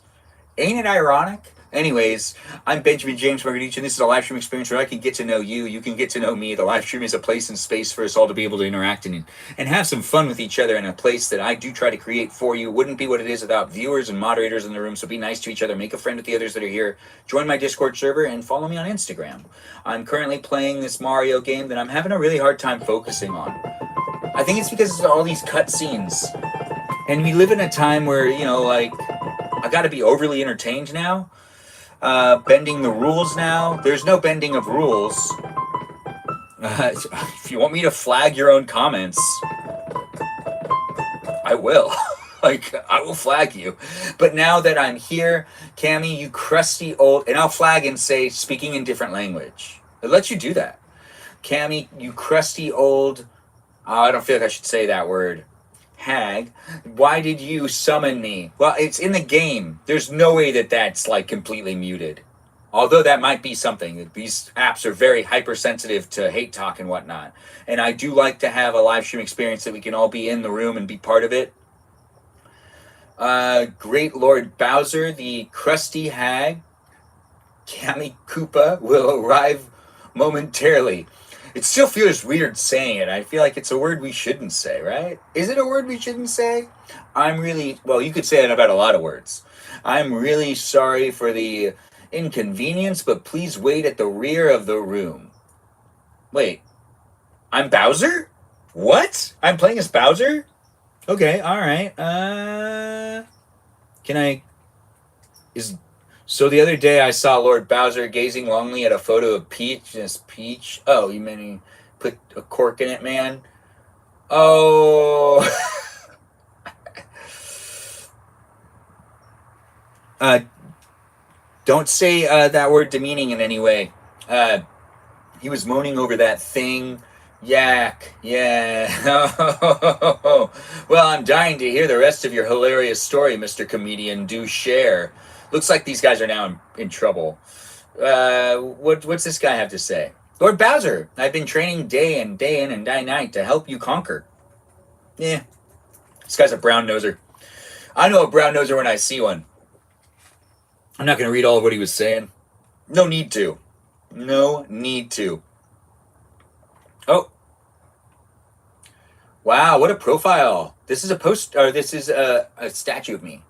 Ain't it ironic? Anyways, I'm Benjamin James Magrdichian. This is a live stream experience where I can get to know you. You can get to know me. The live stream is a place and space for us all to be able to interact and have some fun with each other in a place that I do try to create for you. Wouldn't be what it is without viewers and moderators in the room. So be nice to each other. Make a friend with the others that are here. Join my Discord server and follow me on Instagram. I'm currently playing this Mario game that I'm having a really hard time focusing on. I think it's because of all these cutscenes. And we live in a time where, you know, like, I gotta be overly entertained now. Bending the rules now. There's no bending of rules. If you want me to flag your own comments, I will. Like, I will flag you. But now that I'm here, Cammy, you crusty old... And I'll flag and say, speaking in different language. It lets you do that. Cammy, you crusty old... Oh, I don't feel like I should say that word. Hag, why did you summon me? Well, it's in the game. There's no way that that's like completely muted. Although that might be something. These apps are very hypersensitive to hate talk and whatnot. And I do like to have a live stream experience that we can all be in the room and be part of it. Great Lord Bowser, the crusty hag, Cammy Koopa will arrive momentarily. It still feels weird saying it. I feel like it's a word we shouldn't say, right? Is it a word we shouldn't say? Well, you could say that about a lot of words. I'm really sorry for the inconvenience, but please wait at the rear of the room. Wait, I'm Bowser? What? I'm playing as Bowser? Okay, alright. So the other day I saw Lord Bowser gazing longingly at a photo of Peach. Peach? Oh, you mean he put a cork in it, man? Oh. Don't say that word demeaning in any way. He was moaning over that thing. Yak. Yeah. Well, I'm dying to hear the rest of your hilarious story, Mr. Comedian. Do share. Looks like these guys are now in trouble. What's this guy have to say? Lord Bowser, I've been training day in and day night to help you conquer. Yeah, this guy's a brown noser. I know a brown noser when I see one. I'm not going to read all of what he was saying. No need to. No need to. Oh. Wow, what a profile. This is this is a statue of me.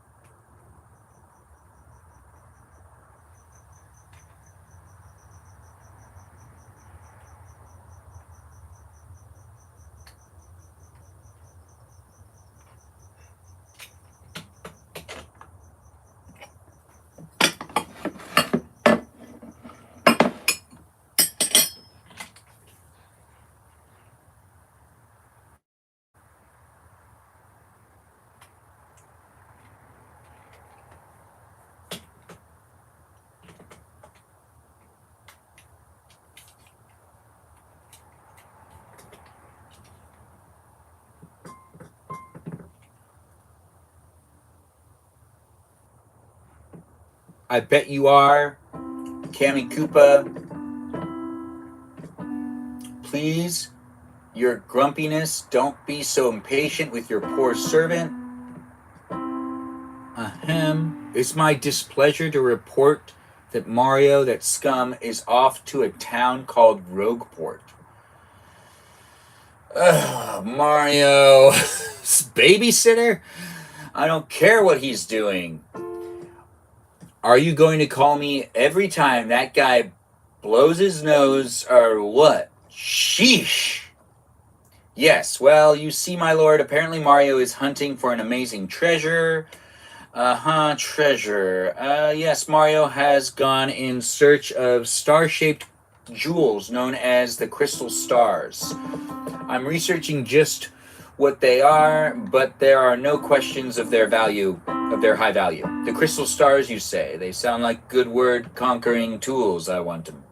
I bet you are. Cammy Koopa. Please, your grumpiness, don't be so impatient with your poor servant. Ahem. It's my displeasure to report that Mario, that scum, is off to a town called Rogueport. Ugh, Mario. Babysitter? I don't care what he's doing. Are you going to call me every time that guy blows his nose or what? Sheesh. Yes, well, you see, my lord, apparently Mario is hunting for an amazing treasure. Treasure. Yes, Mario has gone in search of star-shaped jewels known as the crystal stars. I'm researching just what they are, but there are no questions of their value, of their high value. The crystal stars, you say, they sound like good word-conquering tools. I want them.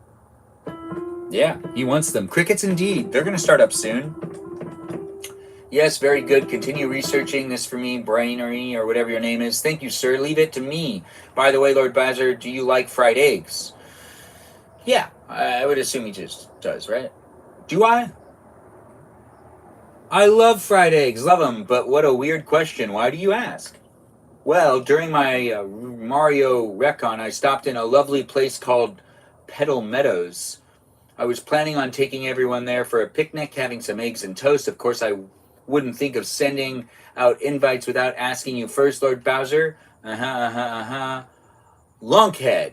Yeah, he wants them. Crickets indeed. They're going to start up soon. Yes, very good. Continue researching this for me, Brainery, or whatever your name is. Thank you, sir. Leave it to me. By the way, Lord Bowser, do you like fried eggs? Yeah, I would assume he just does, right? Do I? I love fried eggs, love them, but what a weird question. Why do you ask? Well, during my Mario Recon, I stopped in a lovely place called Petal Meadows. I was planning on taking everyone there for a picnic, having some eggs and toast. Of course, I wouldn't think of sending out invites without asking you first, Lord Bowser. Lunkhead.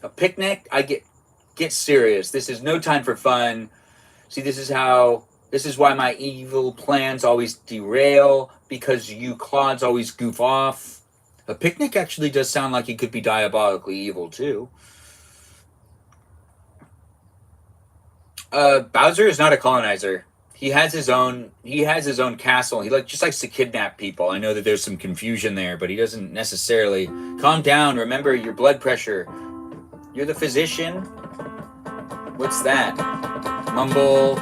A picnic? Get serious. This is no time for fun. See, this is why my evil plans always derail, because you clods always goof off. A picnic actually does sound like it could be diabolically evil, too. Bowser is not a colonizer. He has his own castle. He just likes to kidnap people. I know that there's some confusion there, but he doesn't necessarily. Calm down. Remember your blood pressure. You're the physician. What's that? Mumble.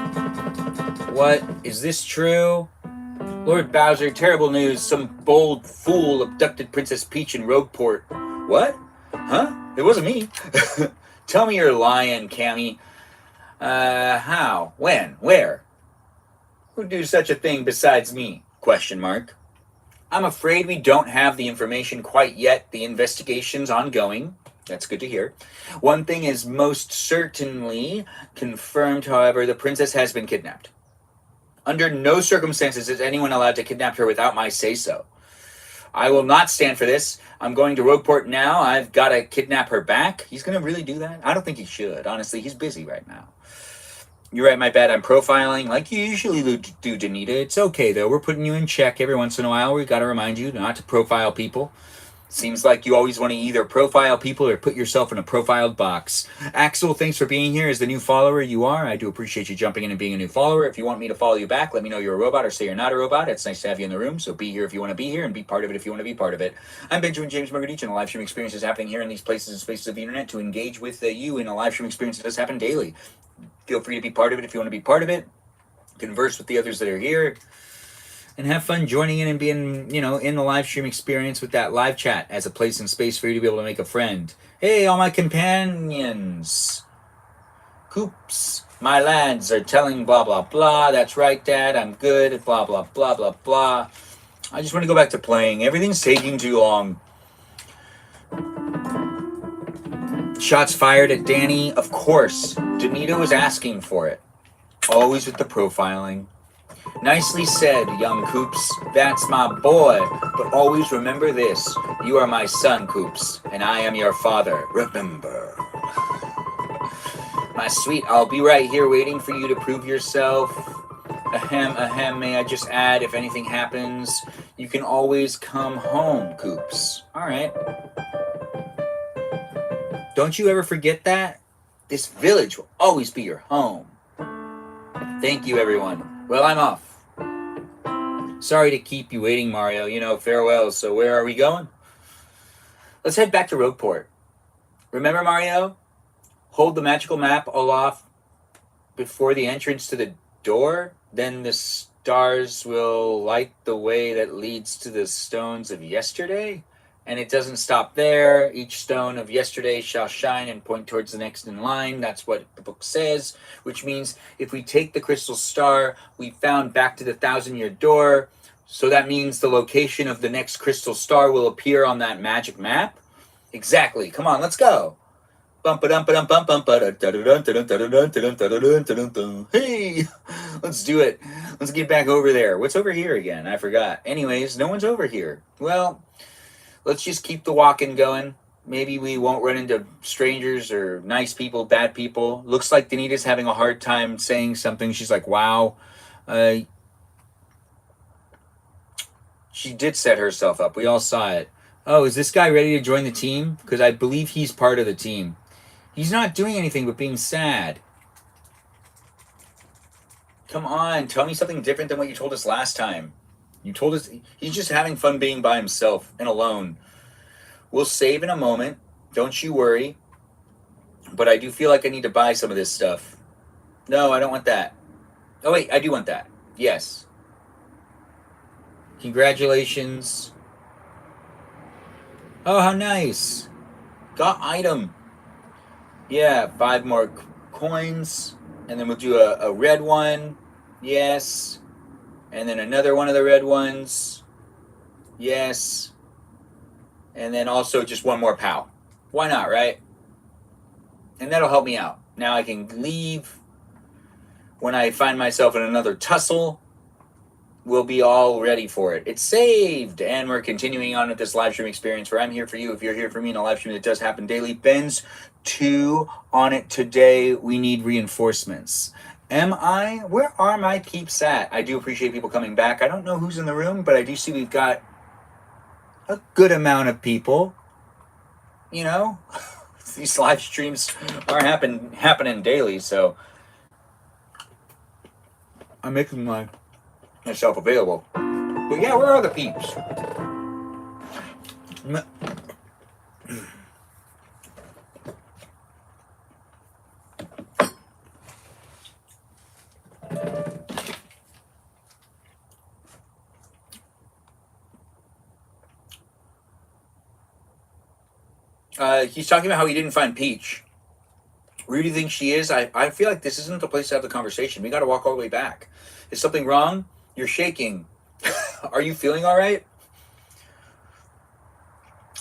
What? Is this true? Lord Bowser, terrible news. Some bold fool abducted Princess Peach in Rogueport. What? Huh? It wasn't me. Tell me you're lying, Cammy. How? When? Where? Who'd do such a thing besides me? Question mark. I'm afraid we don't have the information quite yet. The investigation's ongoing. That's good to hear. One thing is most certainly confirmed, however, the princess has been kidnapped. Under no circumstances is anyone allowed to kidnap her without my say-so. I will not stand for this. I'm going to Rogueport now. I've got to kidnap her back. He's going to really do that? I don't think he should. Honestly, he's busy right now. You're right, my bad. I'm profiling like you usually do, Danita. It's okay, though. We're putting you in check every once in a while. We've got to remind you not to profile people. Seems like you always want to either profile people or put yourself in a profiled box. Axel, thanks for being here as the new follower you are. I do appreciate you jumping in and being a new follower. If you want me to follow you back, let me know you're a robot or say you're not a robot. It's nice to have you in the room, so be here if you want to be here and be part of it if you want to be part of it. I'm Benjamin James Magrdichian. A live stream experience is happening here in these places and spaces of the internet to engage with you in a live stream experience that does happen daily. Feel free to be part of it if you want to be part of it. Converse with the others that are here. And have fun joining in and being, in the live stream experience with that live chat as a place and space for you to be able to make a friend. Hey, all my companions. Coops, my lads are telling blah, blah, blah. That's right, Dad, I'm good. Blah, blah, blah, blah, blah. I just want to go back to playing. Everything's taking too long. Shots fired at Danny. Of course. Danita was asking for it. Always with the profiling. Nicely said, young Coops. That's my boy. But always remember this. You are my son, Coops, and I am your father. Remember. My sweet, I'll be right here waiting for you to prove yourself. Ahem, may I just add, if anything happens, you can always come home, Coops. All right. Don't you ever forget that? This village will always be your home. Thank you, everyone. Well, I'm off. Sorry to keep you waiting, Mario. Farewell. So where are we going? Let's head back to Rogueport. Remember, Mario? Hold the magical map aloft before the entrance to the door. Then the stars will light the way that leads to the stones of yesterday. And it doesn't stop there. Each stone of yesterday shall shine and point towards the next in line. That's what the book says, which means if we take the crystal star we found back to the 1,000-year door, so that means the location of the next crystal star will appear on that magic map? Exactly. Come on, let's go. Hey, let's do it. Let's get back over there. What's over here again? I forgot. Anyways, no one's over here. Well, let's just keep the walking going. Maybe we won't run into strangers or nice people, bad people. Looks like Danita's having a hard time saying something. She's like, wow. She did set herself up. We all saw it. Oh, is this guy ready to join the team? Because I believe he's part of the team. He's not doing anything but being sad. Come on, tell me something different than what you told us last time. You told us he's just having fun being by himself and alone. We'll save in a moment. Don't you worry. But I do feel like I need to buy some of this stuff. No, I don't want that. Oh, wait, I do want that. Yes. Congratulations. Oh, how nice. Got item. Yeah, 5 more coins. And then we'll do a red one. Yes. And then another one of the red ones. Yes. And then also just one more POW. Why not, right? And that'll help me out. Now I can leave. When I find myself in another tussle, we'll be all ready for it. It's saved. And we're continuing on with this live stream experience where I'm here for you if you're here for me in a live stream that does happen daily. Ben's 2 on it today. We need reinforcements. Am I? Where are my peeps at? I do appreciate people coming back. I don't know who's in the room, but I do see we've got a good amount of people. You know, these live streams are happening daily, so I'm making myself available. But yeah, where are the peeps? He's talking about how he didn't find Peach. Where do you think she is? I feel like this isn't the place to have the conversation. We got to walk all the way back. Is something wrong? You're shaking. Are you feeling all right?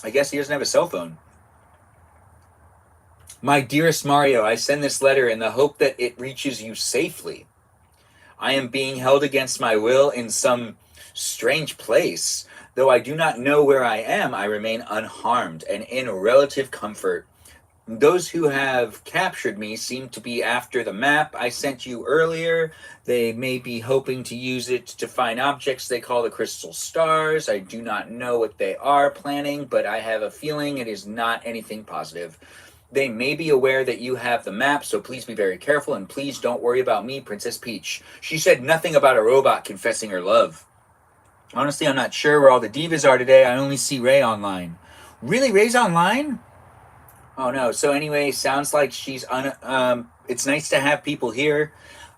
I guess he doesn't have a cell phone. My dearest Mario, I send this letter in the hope that it reaches you safely. I am being held against my will in some strange place. Though I do not know where I am, I remain unharmed and in relative comfort. Those who have captured me seem to be after the map I sent you earlier. They may be hoping to use it to find objects they call the crystal stars. I do not know what they are planning, but I have a feeling it is not anything positive. They may be aware that you have the map, so please be very careful, and please don't worry about me, Princess Peach. She said nothing about a robot confessing her love. Honestly, I'm not sure where all the divas are today. I only see Ray online. Really? Ray's online? Oh no. So anyway, sounds like she's it's nice to have people here.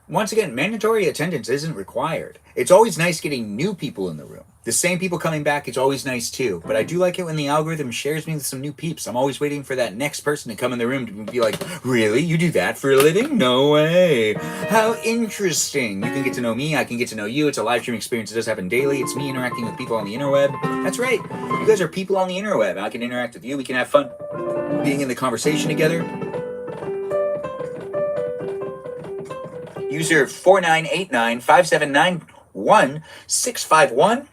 Once again, mandatory attendance isn't required. It's always nice getting new people in the room. The same people coming back, it's always nice too. But I do like it when the algorithm shares me with some new peeps. I'm always waiting for that next person to come in the room to be like, really? You do that for a living? No way. How interesting. You can get to know me. I can get to know you. It's a live stream experience. It does happen daily. It's me interacting with people on the interweb. That's right. You guys are people on the interweb. I can interact with you. We can have fun being in the conversation together. User 49895791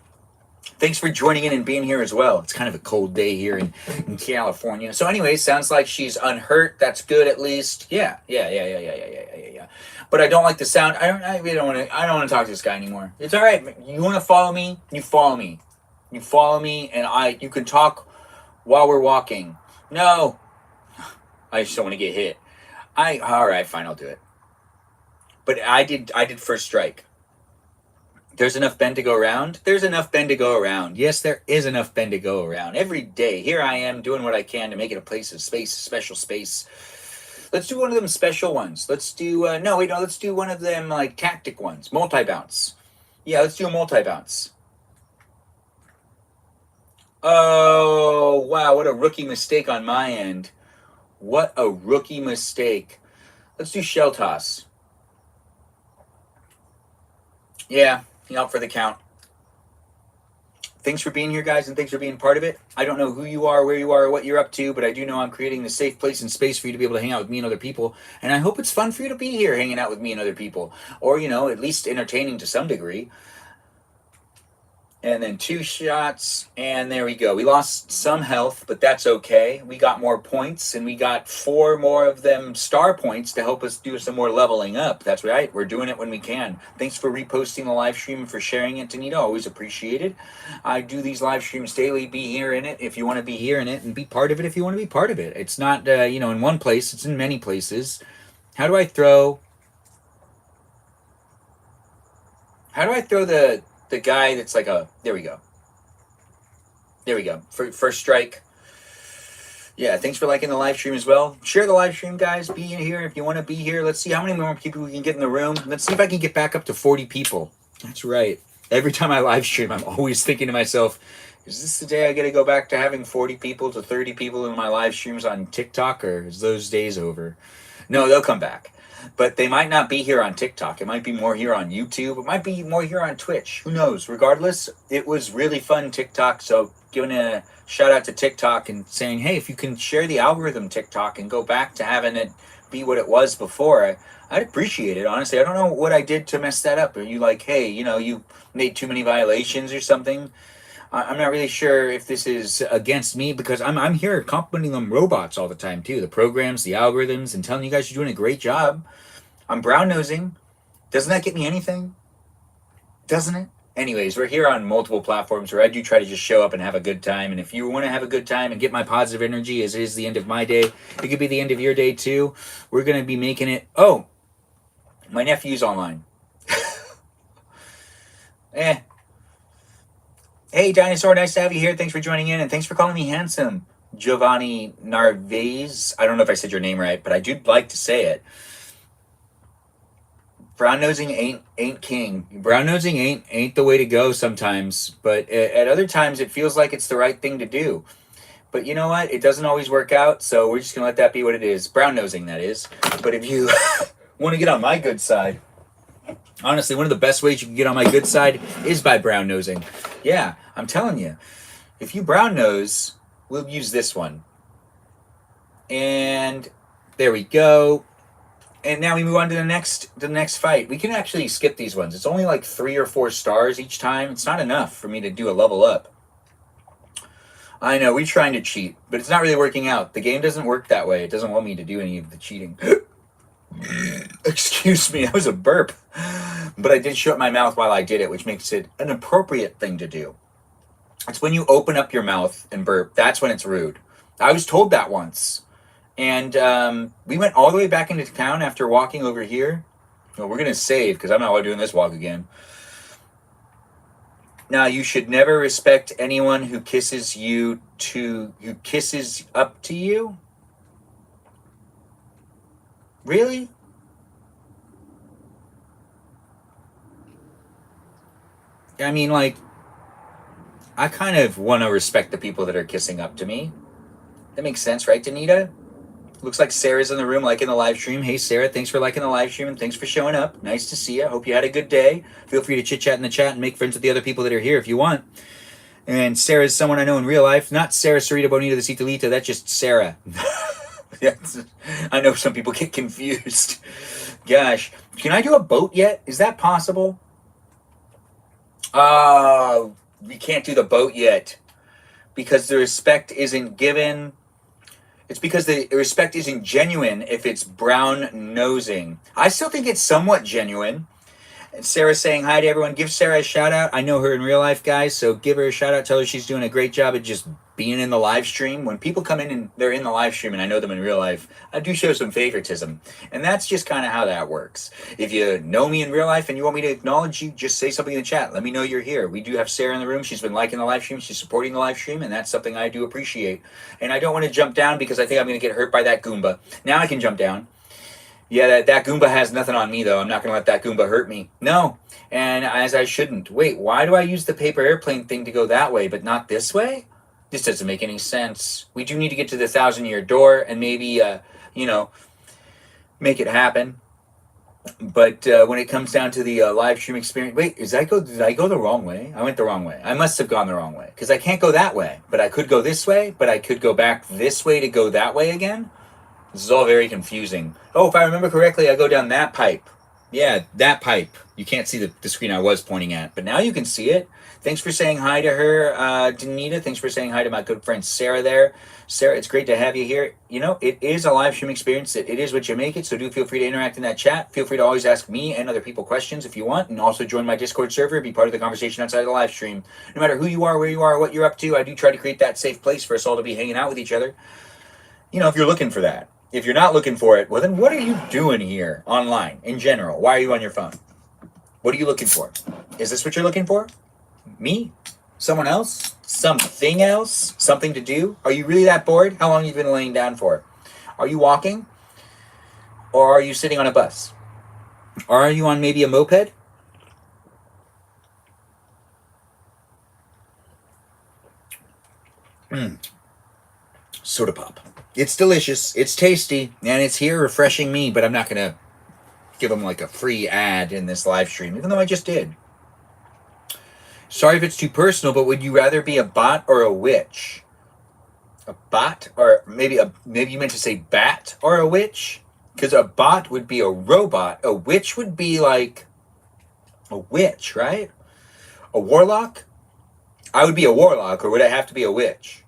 Thanks for joining in and being here as well. It's kind of a cold day here in California. So anyway, sounds like she's unhurt. That's good at least. Yeah. But I don't like the sound. I really don't want to talk to this guy anymore. It's all right. You want to follow me? You follow me. You follow me and you can talk while we're walking. No. I just don't want to get hit. All right, fine, I'll do it. But I did first strike. There's enough Ben to go around? There's enough Ben to go around. Yes, there is enough Ben to go around. Every day, here I am doing what I can to make it a place of space, special space. Let's do one of them special ones. Let's do, let's do one of them like tactic ones. Multi-bounce. Yeah, let's do a multi-bounce. Oh, wow, what a rookie mistake on my end. What a rookie mistake. Let's do shell toss. Yeah, out for the count. Thanks for being here, guys, and thanks for being part of it. I don't know who you are, where you are, or what you're up to, but I do know I'm creating a safe place and space for you to be able to hang out with me and other people. And I hope it's fun for you to be here hanging out with me and other people. Or, at least entertaining to some degree. And then 2 shots, and there we go. We lost some health, but that's okay. We got more points, and we got 4 more of them star points to help us do some more leveling up. That's right. We're doing it when we can. Thanks for reposting the live stream and for sharing it, Danita. Always appreciated. I do these live streams daily. Be here in it if you want to be here in it, and be part of it if you want to be part of it. It's not, in one place. It's in many places. How do I throw the guy that's like there we go. First strike. Yeah, thanks for liking the live stream as well. Share the live stream, guys. Be in here if you want to be here. Let's see how many more people we can get in the room. Let's see if I can get back up to 40 people. That's right. Every time I live stream, I'm always thinking to myself, is this the day I get to go back to having 40 people to 30 people in my live streams on TikTok, or is those days over? No, they'll come back. But they might not be here on TikTok. It might be more here on YouTube. It might be more here on Twitch. Who knows? Regardless, it was really fun TikTok. So giving a shout out to TikTok and saying, hey, if you can share the algorithm TikTok and go back to having it be what it was before, I'd appreciate it. Honestly, I don't know what I did to mess that up. Are you like, hey, you made too many violations or something? I'm not really sure if this is against me, because I'm here complimenting them robots all the time too. The programs, the algorithms, and telling you guys you're doing a great job. I'm brown nosing. Doesn't that get me anything? Doesn't it? Anyways, we're here on multiple platforms where I do try to just show up and have a good time. And if you want to have a good time and get my positive energy, as it is the end of my day, it could be the end of your day too. We're going to be making it. Oh, my nephew's online. Hey, Dinosaur, nice to have you here. Thanks for joining in, and thanks for calling me handsome. Giovanni Narvaez. I don't know if I said your name right, but I do like to say it. Brown nosing ain't king. Brown nosing ain't the way to go sometimes, but at other times it feels like it's the right thing to do. But you know what? It doesn't always work out, so we're just gonna let that be what it is. Brown nosing, that is. But if you want to get on my good side, honestly, one of the best ways you can get on my good side is by brown nosing. Yeah, I'm telling you. If you brown nose, we'll use this one. And there we go. And now we move on to the next fight. We can actually skip these ones. It's only like 3 or 4 stars each time. It's not enough for me to do a level up. I know, we're trying to cheat, but it's not really working out. The game doesn't work that way. It doesn't want me to do any of the cheating. Excuse me, that was a burp. But I did shut my mouth while I did it, which makes it an appropriate thing to do. It's when you open up your mouth and burp. That's when it's rude. I was told that once. And we went all the way back into town after walking over here. Well, we're going to save, because I'm not doing this walk again. Now, you should never respect anyone who kisses who kisses up to you. Really? I mean, like, I kind of want to respect the people that are kissing up to me. That makes sense, right, Danita? Looks like Sarah's in the room liking the live stream. Hey, Sarah, thanks for liking the live stream and thanks for showing up. Nice to see you. Hope you had a good day. Feel free to chit-chat in the chat and make friends with the other people that are here if you want. And Sarah's someone I know in real life. Not Sarah Sarita Bonita de Citalita. That's just Sarah. Yes. I know some people get confused. Gosh. Can I do a boat yet? Is that possible? We can't do the boat yet because the respect isn't given. It's because the respect isn't genuine if it's brown nosing. I still think it's somewhat genuine. And Sarah's saying hi to everyone. Give Sarah a shout out. I know her in real life, guys, so give her a shout out. Tell her she's doing a great job at just being in the live stream. When people come in and they're in the live stream and I know them in real life, I do show some favoritism. And that's just kind of how that works. If you know me in real life and you want me to acknowledge you, just say something in the chat. Let me know you're here. We do have Sarah in the room. She's been liking the live stream. She's supporting the live stream, and that's something I do appreciate. And I don't want to jump down because I think I'm going to get hurt by that Goomba. Now I can jump down. Yeah, that Goomba has nothing on me, though. I'm not going to let that Goomba hurt me. No, and as I shouldn't. Wait, why do I use the paper airplane thing to go that way, but not this way? This doesn't make any sense. We do need to get to the 1,000-year door and maybe, make it happen. But when it comes down to the live stream experience... Wait, did I go the wrong way? I went the wrong way. I must have gone the wrong way, because I can't go that way. But I could go this way, but I could go back this way to go that way again? This is all very confusing. Oh, if I remember correctly, I go down that pipe. Yeah, that pipe. You can't see the screen I was pointing at, but now you can see it. Thanks for saying hi to her, Danita. Thanks for saying hi to my good friend Sarah there. Sarah, it's great to have you here. You know, it is a live stream experience. It is what you make it, so do feel free to interact in that chat. Feel free to always ask me and other people questions if you want, and also join my Discord server, be part of the conversation outside of the live stream. No matter who you are, where you are, what you're up to, I do try to create that safe place for us all to be hanging out with each other. You know, if you're looking for that. If you're not looking for it, well then what are you doing here online in general? Why are you on your phone? What are you looking for? Is this what you're looking for? Me? Someone else? Something else? Something to do? Are you really that bored? How long have you been laying down for? Are you walking? Or are you sitting on a bus? Or are you on maybe a moped? Soda pop. It's delicious. It's tasty. And it's here refreshing me, but I'm not going to give them like a free ad in this live stream, even though I just did. Sorry if it's too personal, but would you rather be a bot or a witch? A bot? Or maybe you meant to say bat or a witch? Because a bot would be a robot. A witch would be like a witch, right? A warlock? I would be a warlock, or would I have to be a witch?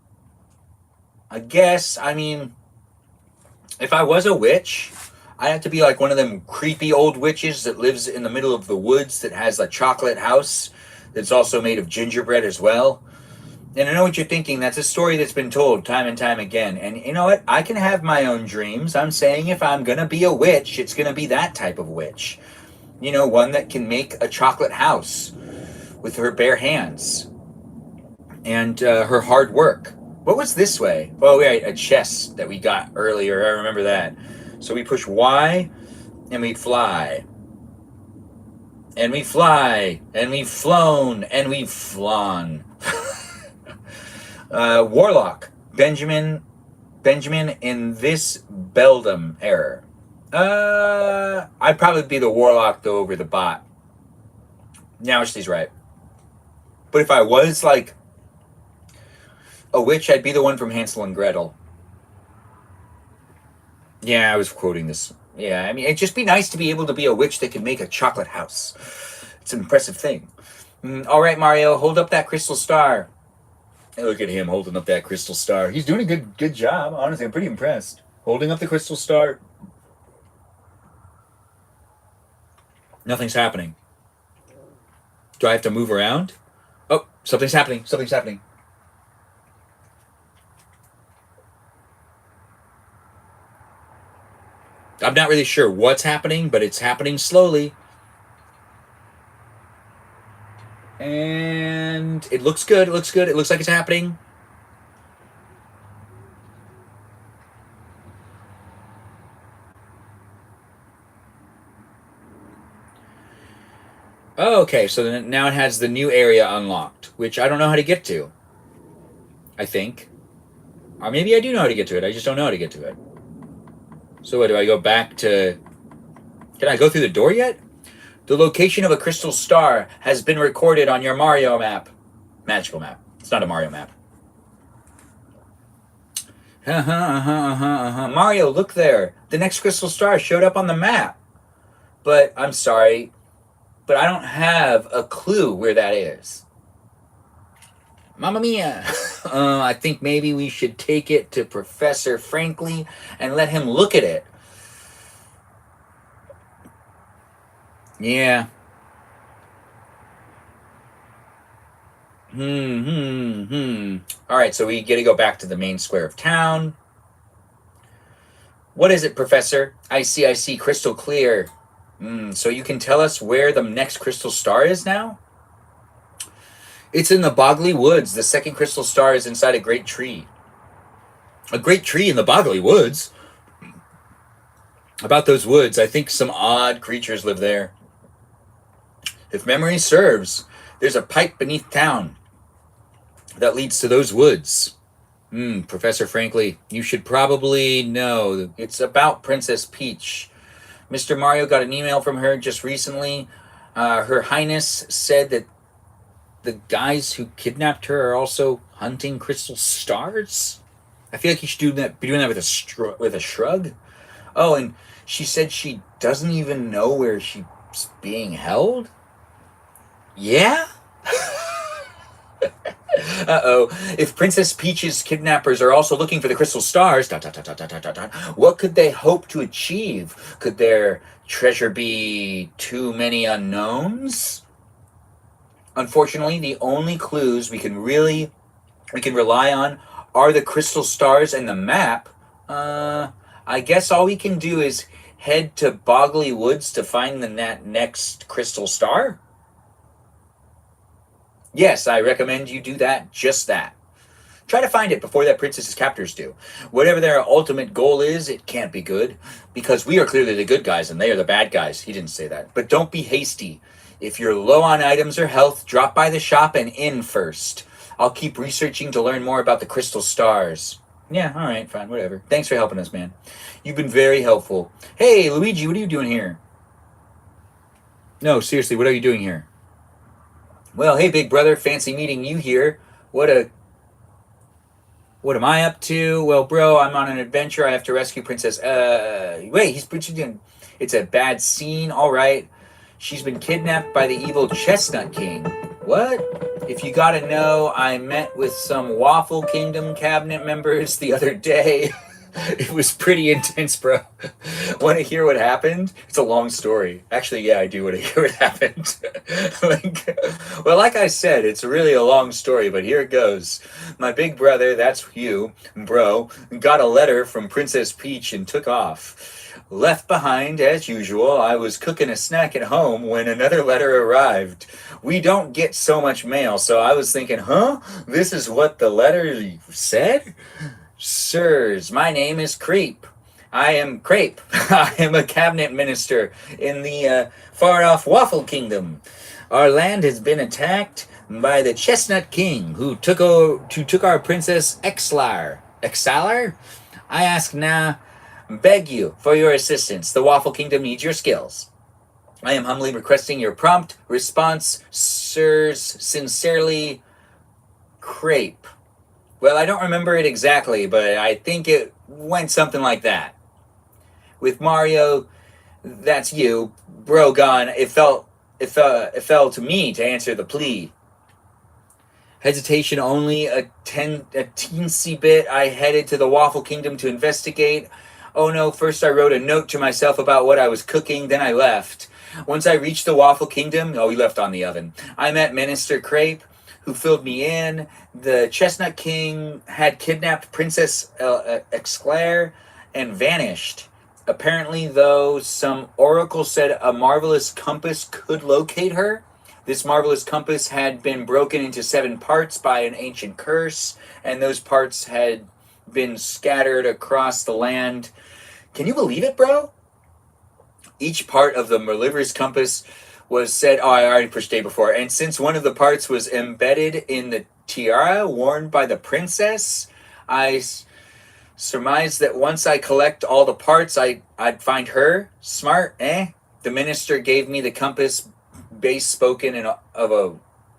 I guess, I mean, if I was a witch, I'd have to be like one of them creepy old witches that lives in the middle of the woods that has a chocolate house that's also made of gingerbread as well. And I know what you're thinking. That's a story that's been told time and time again. And you know what? I can have my own dreams. I'm saying if I'm going to be a witch, it's going to be that type of witch. You know, one that can make a chocolate house with her bare hands and her hard work. What was this way? Oh, right, a chest that we got earlier. I remember that. So we push Y and we fly. And we fly. And we've flown. And we've flawn. Warlock. Benjamin in this Beldam error. I'd probably be the warlock though over the bot. Now she's right. But if I was like a witch, I'd be the one from Hansel and Gretel. Yeah, I was quoting this. Yeah, I mean, it'd just be nice to be able to be a witch that can make a chocolate house. It's an impressive thing. All right, Mario, hold up that crystal star. Hey, look at him holding up that crystal star. He's doing a good job. Honestly, I'm pretty impressed. Holding up the crystal star. Nothing's happening. Do I have to move around? Oh, something's happening. Something's happening. I'm not really sure what's happening, but it's happening slowly. And it looks good. It looks good. It looks like it's happening. Oh, okay, so then now it has the new area unlocked, which I don't know how to get to. I think. Or maybe I do know how to get to it. I just don't know how to get to it. So what, do I go back to... Can I go through the door yet? The location of a crystal star has been recorded on your Mario map. Magical map. It's not a Mario map. Mario, look there. The next crystal star showed up on the map. But, I'm sorry, but I don't have a clue where that is. Mamma mia. I think maybe we should take it to Professor Frankly and let him look at it. Yeah. All right, so we get to go back to the main square of town. What is it, Professor? I see, crystal clear. So you can tell us where the next crystal star is now? It's in the Boggly Woods. The second crystal star is inside a great tree. A great tree in the Boggly Woods? About those woods, I think some odd creatures live there. If memory serves, there's a pipe beneath town that leads to those woods. Professor Frankly, you should probably know. It's about Princess Peach. Mr. Mario got an email from her just recently. Her Highness said that the guys who kidnapped her are also hunting crystal stars? I feel like you should be doing that with a shrug. Oh, and she said she doesn't even know where she's being held? Yeah? Uh-oh. If Princess Peach's kidnappers are also looking for the crystal stars, what could they hope to achieve? Could their treasure be too many unknowns? Unfortunately, the only clues we can rely on are the crystal stars and the map. I guess all we can do is head to Boggly Woods to find the next crystal star? Yes, I recommend you do that, just that. Try to find it before that princess's captors do. Whatever their ultimate goal is, it can't be good, because we are clearly the good guys and they are the bad guys. He didn't say that. But don't be hasty. If you're low on items or health, drop by the shop and in first. I'll keep researching to learn more about the crystal stars. Yeah, all right, fine, whatever. Thanks for helping us, man. You've been very helpful. Hey, Luigi, what are you doing here? No, seriously, what are you doing here? Well, hey, big brother, fancy meeting you here. What am I up to? Well, bro, I'm on an adventure. I have to rescue Princess. Wait, he's pretending. It's a bad scene. All right. She's been kidnapped by the evil Chestnut King. What? If you gotta know, I met with some Waffle Kingdom cabinet members the other day. It was pretty intense, bro. Want to hear what happened? It's a long story. Actually, yeah, I do want to hear what happened. Like I said, it's really a long story, but here it goes. My big brother, that's you, bro, got a letter from Princess Peach and took off. Left behind, as usual, I was cooking a snack at home when another letter arrived. We don't get so much mail, so I was thinking, huh? This is what the letter said? Sirs, my name is Creep. I am Crepe. I am a cabinet minister in the far-off Waffle Kingdom. Our land has been attacked by the Chestnut King, who took our princess Exlar. Exalar? I ask now, beg you for your assistance. The Waffle Kingdom needs your skills. I am humbly requesting your prompt response, sirs. Sincerely, Crepe. Well, I don't remember it exactly, but I think it went something like that. With Mario, that's you, bro gone. It fell to me to answer the plea. Hesitation only a teensy bit. I headed to the Waffle Kingdom to investigate. Oh no, first I wrote a note to myself about what I was cooking, then I left. Once I reached the Waffle Kingdom, we left on the oven. I met Minister Crepe, who filled me in. The Chestnut King had kidnapped Princess Exclair and vanished. Apparently, though, some oracle said a marvelous compass could locate her. This marvelous compass had been broken into 7 parts by an ancient curse, and those parts had been scattered across the land. Can you believe it, bro? Each part of the malleverous compass was said, I already pushed day before, and since one of the parts was embedded in the tiara worn by the princess, I surmised that once I collect all the parts, I'd find her. Smart, eh? The minister gave me the compass base spoken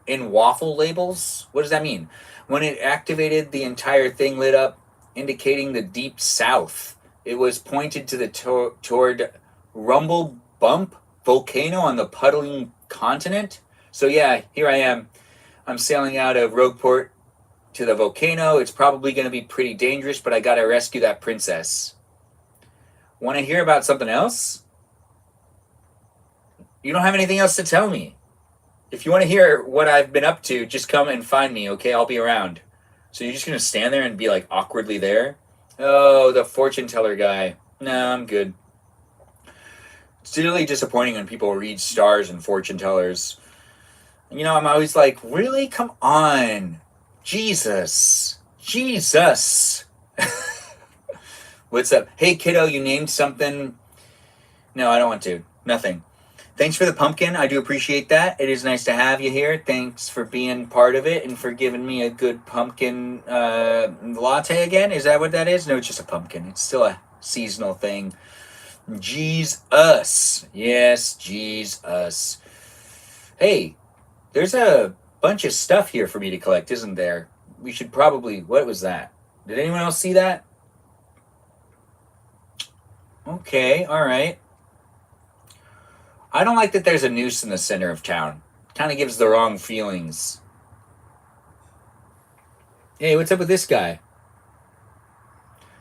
in waffle labels. What does that mean? When it activated, the entire thing lit up, indicating the deep south. It was pointed to the toward Rumble Bump volcano on the puddling continent. So yeah, here I am. I'm sailing out of Rogueport to the volcano. It's probably going to be pretty dangerous, but I got to rescue that princess. Want to hear about something else? You don't have anything else to tell me. If you want to hear what I've been up to, just come and find me, okay? I'll be around. So you're just going to stand there and be like awkwardly there? Oh, the fortune teller guy. No, I'm good. It's really disappointing when people read stars and fortune tellers. You know, I'm always like, really? Come on. Jesus. What's up? Hey, kiddo, you named something. No, I don't want to. Nothing. Thanks for the pumpkin. I do appreciate that. It is nice to have you here. Thanks for being part of it and for giving me a good pumpkin latte again. Is that what that is? No, it's just a pumpkin. It's still a seasonal thing. Jesus. Yes, Jesus. Hey, there's a bunch of stuff here for me to collect, isn't there? We should probably... What was that? Did anyone else see that? Okay, all right. I don't like that there's a noose in the center of town. Kind of gives the wrong feelings. Hey, what's up with this guy?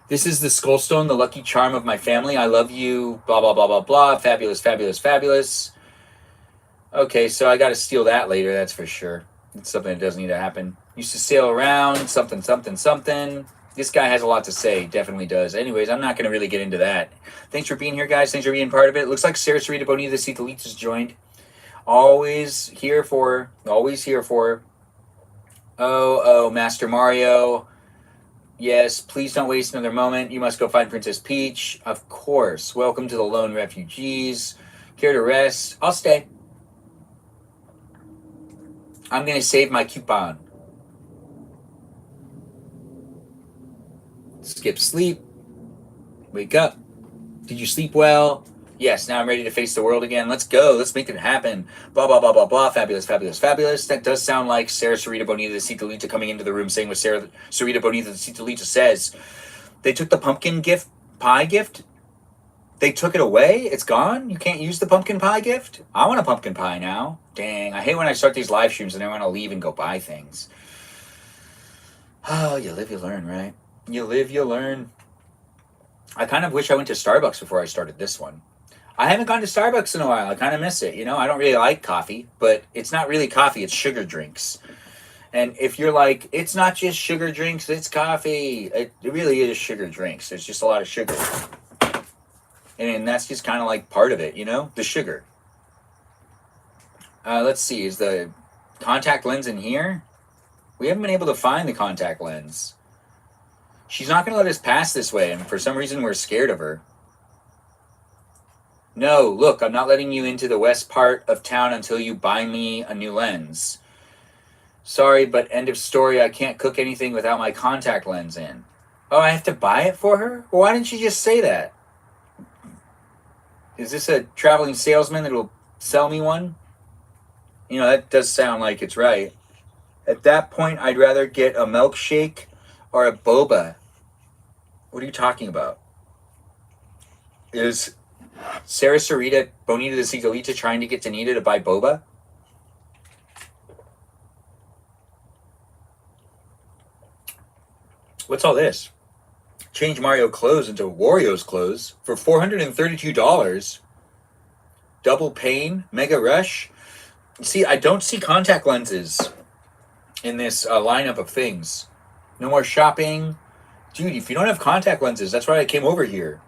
This is the Skullstone, the lucky charm of my family. I love you, blah, blah, blah, blah, blah. Fabulous, fabulous, fabulous. Okay, so I got to steal that later, that's for sure. It's something that doesn't need to happen. Used to sail around, something, something, something. This guy has a lot to say, definitely does. Anyways, I'm not going to really get into that. Thanks for being here, guys. Thanks for being part of it. Looks like Sarah Sarita Bonita Citalitas has joined. Always here for. Oh, Master Mario. Yes, please don't waste another moment. You must go find Princess Peach. Of course. Welcome to the Lone Refugees. Care to rest? I'll stay. I'm going to save my coupon. Skip sleep. Wake up. Did you sleep well? Yes, now I'm ready to face the world again. Let's go. Let's make it happen. Blah, blah, blah, blah, blah. Fabulous, fabulous, fabulous. That does sound like Sarah Sarita Bonita de Citalita coming into the room saying what Sarah Sarita Bonita de Citalita says. They took the pumpkin pie gift. They took it away? It's gone? You can't use the pumpkin pie gift? I want a pumpkin pie now. Dang, I hate when I start these live streams and I want to leave and go buy things. Oh, you live, you learn, right? You live, you learn. I kind of wish I went to Starbucks before I started this one. I haven't gone to Starbucks in a while. I kind of miss it. You know, I don't really like coffee, but it's not really coffee. It's sugar drinks. And if you're like, it's not just sugar drinks, it's coffee. It really is sugar drinks. There's just a lot of sugar. And that's just kind of like part of it, you know? The sugar. Let's see. Is the contact lens in here? We haven't been able to find the contact lens. She's not going to let us pass this way, and for some reason we're scared of her. No, look, I'm not letting you into the west part of town until you buy me a new lens. Sorry, but end of story, I can't cook anything without my contact lens in. Oh, I have to buy it for her? Well, why didn't you just say that? Is this a traveling salesman that will sell me one? You know, that does sound like it's right. At that point, I'd rather get a milkshake or a boba. What are you talking about? Is Sarah Sarita Bonita de Citalita trying to get Danita to buy boba? What's all this? Change Mario clothes into Wario's clothes for $432. Double pain, mega rush. See, I don't see contact lenses in this lineup of things. No more shopping. Dude, if you don't have contact lenses, that's why I came over here.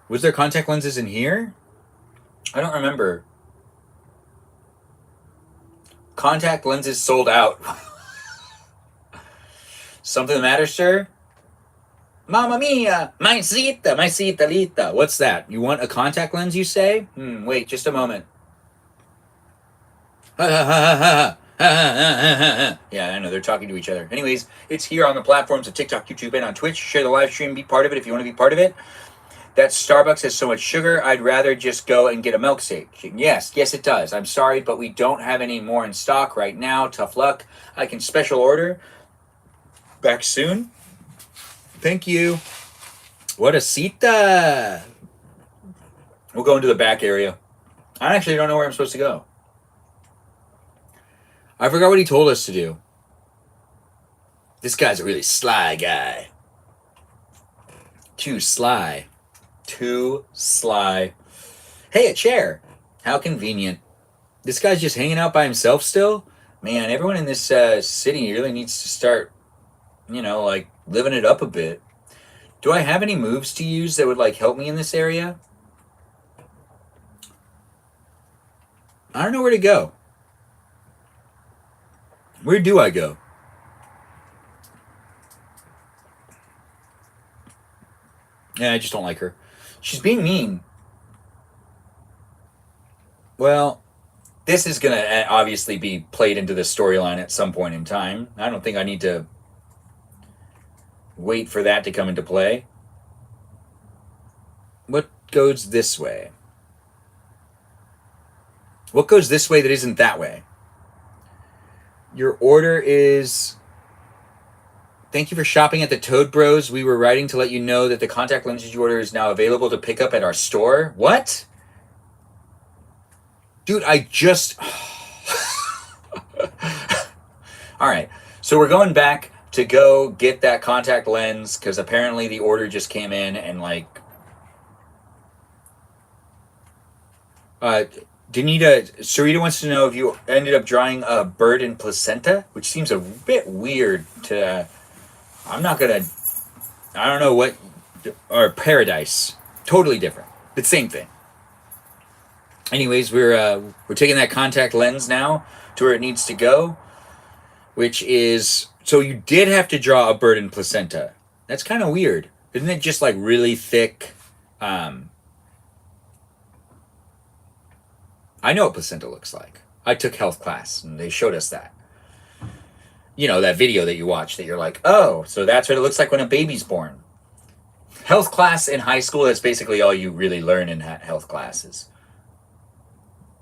Was there contact lenses in here? I don't remember. Contact lenses sold out. Something the matter, sir? Mamma mia! My cita lita. What's that? You want a contact lens, you say? Wait, just a moment. Yeah, I know, they're talking to each other. Anyways, it's here on the platforms of TikTok, YouTube, and on Twitch. Share the live stream, be part of it if you want to be part of it. That Starbucks has so much sugar, I'd rather just go and get a milkshake. Yes, it does. I'm sorry, but we don't have any more in stock right now. Tough luck. I can special order. Back soon. Thank you. What a cita. We'll go into the back area. I actually don't know where I'm supposed to go. I forgot what he told us to do. This guy's a really sly guy. Too sly. Too sly. Hey, a chair. How convenient. This guy's just hanging out by himself still? Man, everyone in this city really needs to start, you know, like, living it up a bit. Do I have any moves to use that would, like, help me in this area? I don't know where to go. Where do I go? Yeah, I just don't like her. She's being mean. Well, this is going to obviously be played into the storyline at some point in time. I don't think I need to wait for that to come into play. What goes this way? What goes this way that isn't that way? Your order is... Thank you for shopping at the Toad Bros. We were writing to let you know that the contact lenses you order is now available to pick up at our store. What? Dude, I just... All right. So we're going back to go get that contact lens because apparently the order just came in and like... Sarita wants to know if you ended up drawing a bird and placenta, which seems a bit weird to... I'm not gonna... I don't know what... Or paradise. Totally different. But same thing. Anyways, we're taking that contact lens now to where it needs to go, which is... So you did have to draw a bird and placenta. That's kind of weird. Isn't it just like really thick... I know what placenta looks like. I took health class, and they showed us that. that video that you watch that you're like, oh, so that's what it looks like when a baby's born. Health class in high school, that's basically all you really learn in health classes.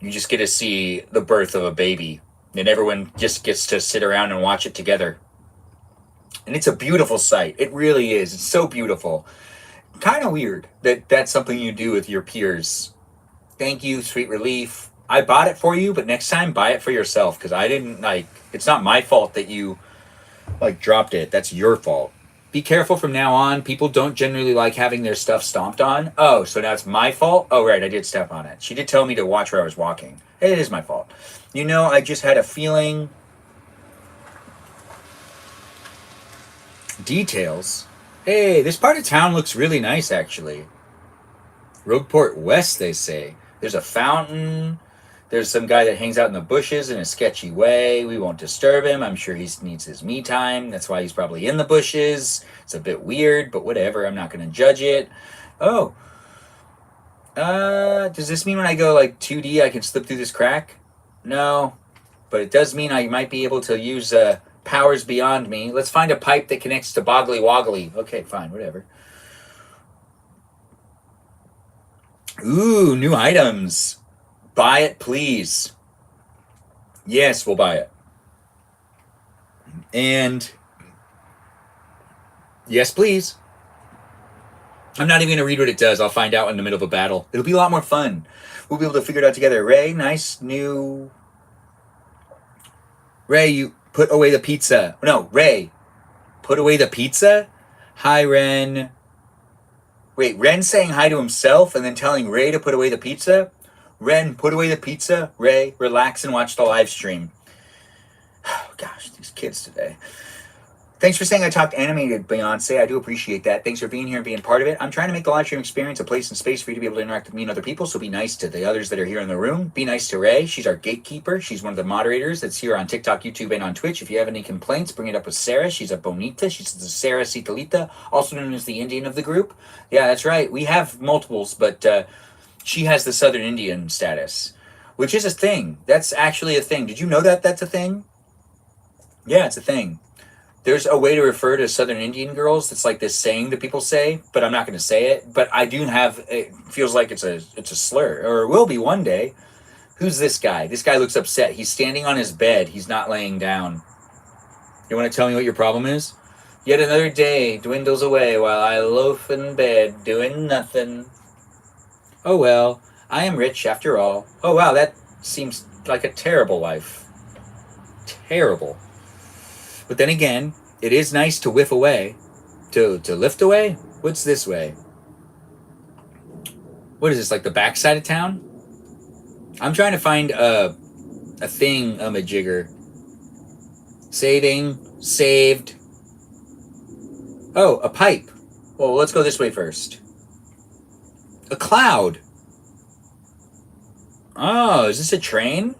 You just get to see the birth of a baby, and everyone just gets to sit around and watch it together. And it's a beautiful sight. It really is. It's so beautiful. Kind of weird that that's something you do with your peers. Thank you, Sweet Relief. I bought it for you, but next time buy it for yourself, because I didn't, it's not my fault that you, dropped it. That's your fault. Be careful from now on. People don't generally like having their stuff stomped on. Oh, so now it's my fault? Oh, right, I did step on it. She did tell me to watch where I was walking. It is my fault. I just had a feeling. Details. Hey, this part of town looks really nice, actually. Roadport West, they say. There's a fountain. There's some guy that hangs out in the bushes in a sketchy way. We won't disturb him. I'm sure he needs his me time. That's why he's probably in the bushes. It's a bit weird, but whatever. I'm not going to judge it. Oh. Does this mean when I go 2D I can slip through this crack? No. But it does mean I might be able to use powers beyond me. Let's find a pipe that connects to Boggly Woggly. Okay, fine, whatever. Ooh, new items. Buy it, please. Yes, we'll buy it. And yes, please. I'm not even going to read what it does. I'll find out in the middle of a battle. It'll be a lot more fun. We'll be able to figure it out together. Ray, nice new... Ray, you put away the pizza. No, Ray, put away the pizza? Hi, Ren. Wait, Ren saying hi to himself and then telling Ray to put away the pizza? Ren, put away the pizza. Ray, relax and watch the live stream. Oh, gosh, these kids today. Thanks for saying I talked animated, Beyonce. I do appreciate that. Thanks for being here and being part of it. I'm trying to make the live stream experience a place and space for you to be able to interact with me and other people, so be nice to the others that are here in the room. Be nice to Ray. She's our gatekeeper. She's one of the moderators that's here on TikTok, YouTube, and on Twitch. If you have any complaints, bring it up with Sarah. She's a bonita. She's the Sarah Citalita, also known as the Indian of the group. Yeah, that's right. We have multiples, but she has the Southern Indian status, which is a thing. That's actually a thing. Did you know that that's a thing? Yeah, it's a thing. There's a way to refer to Southern Indian girls that's like this saying that people say, but I'm not going to say it. But I do have, it feels like it's a slur, or it will be one day. Who's this guy? This guy looks upset. He's standing on his bed. He's not laying down. You want to tell me what your problem is? Yet another day dwindles away while I loaf in bed doing nothing. Oh well, I am rich after all. Oh wow, that seems like a terrible life. Terrible. But then again, it is nice to whiff away. To lift away? What's this way? What is this, like the backside of town? I'm trying to find a thing, a majigger. Saving. Saved. Oh, a pipe. Well, let's go this way first. A cloud. Oh, is this a train?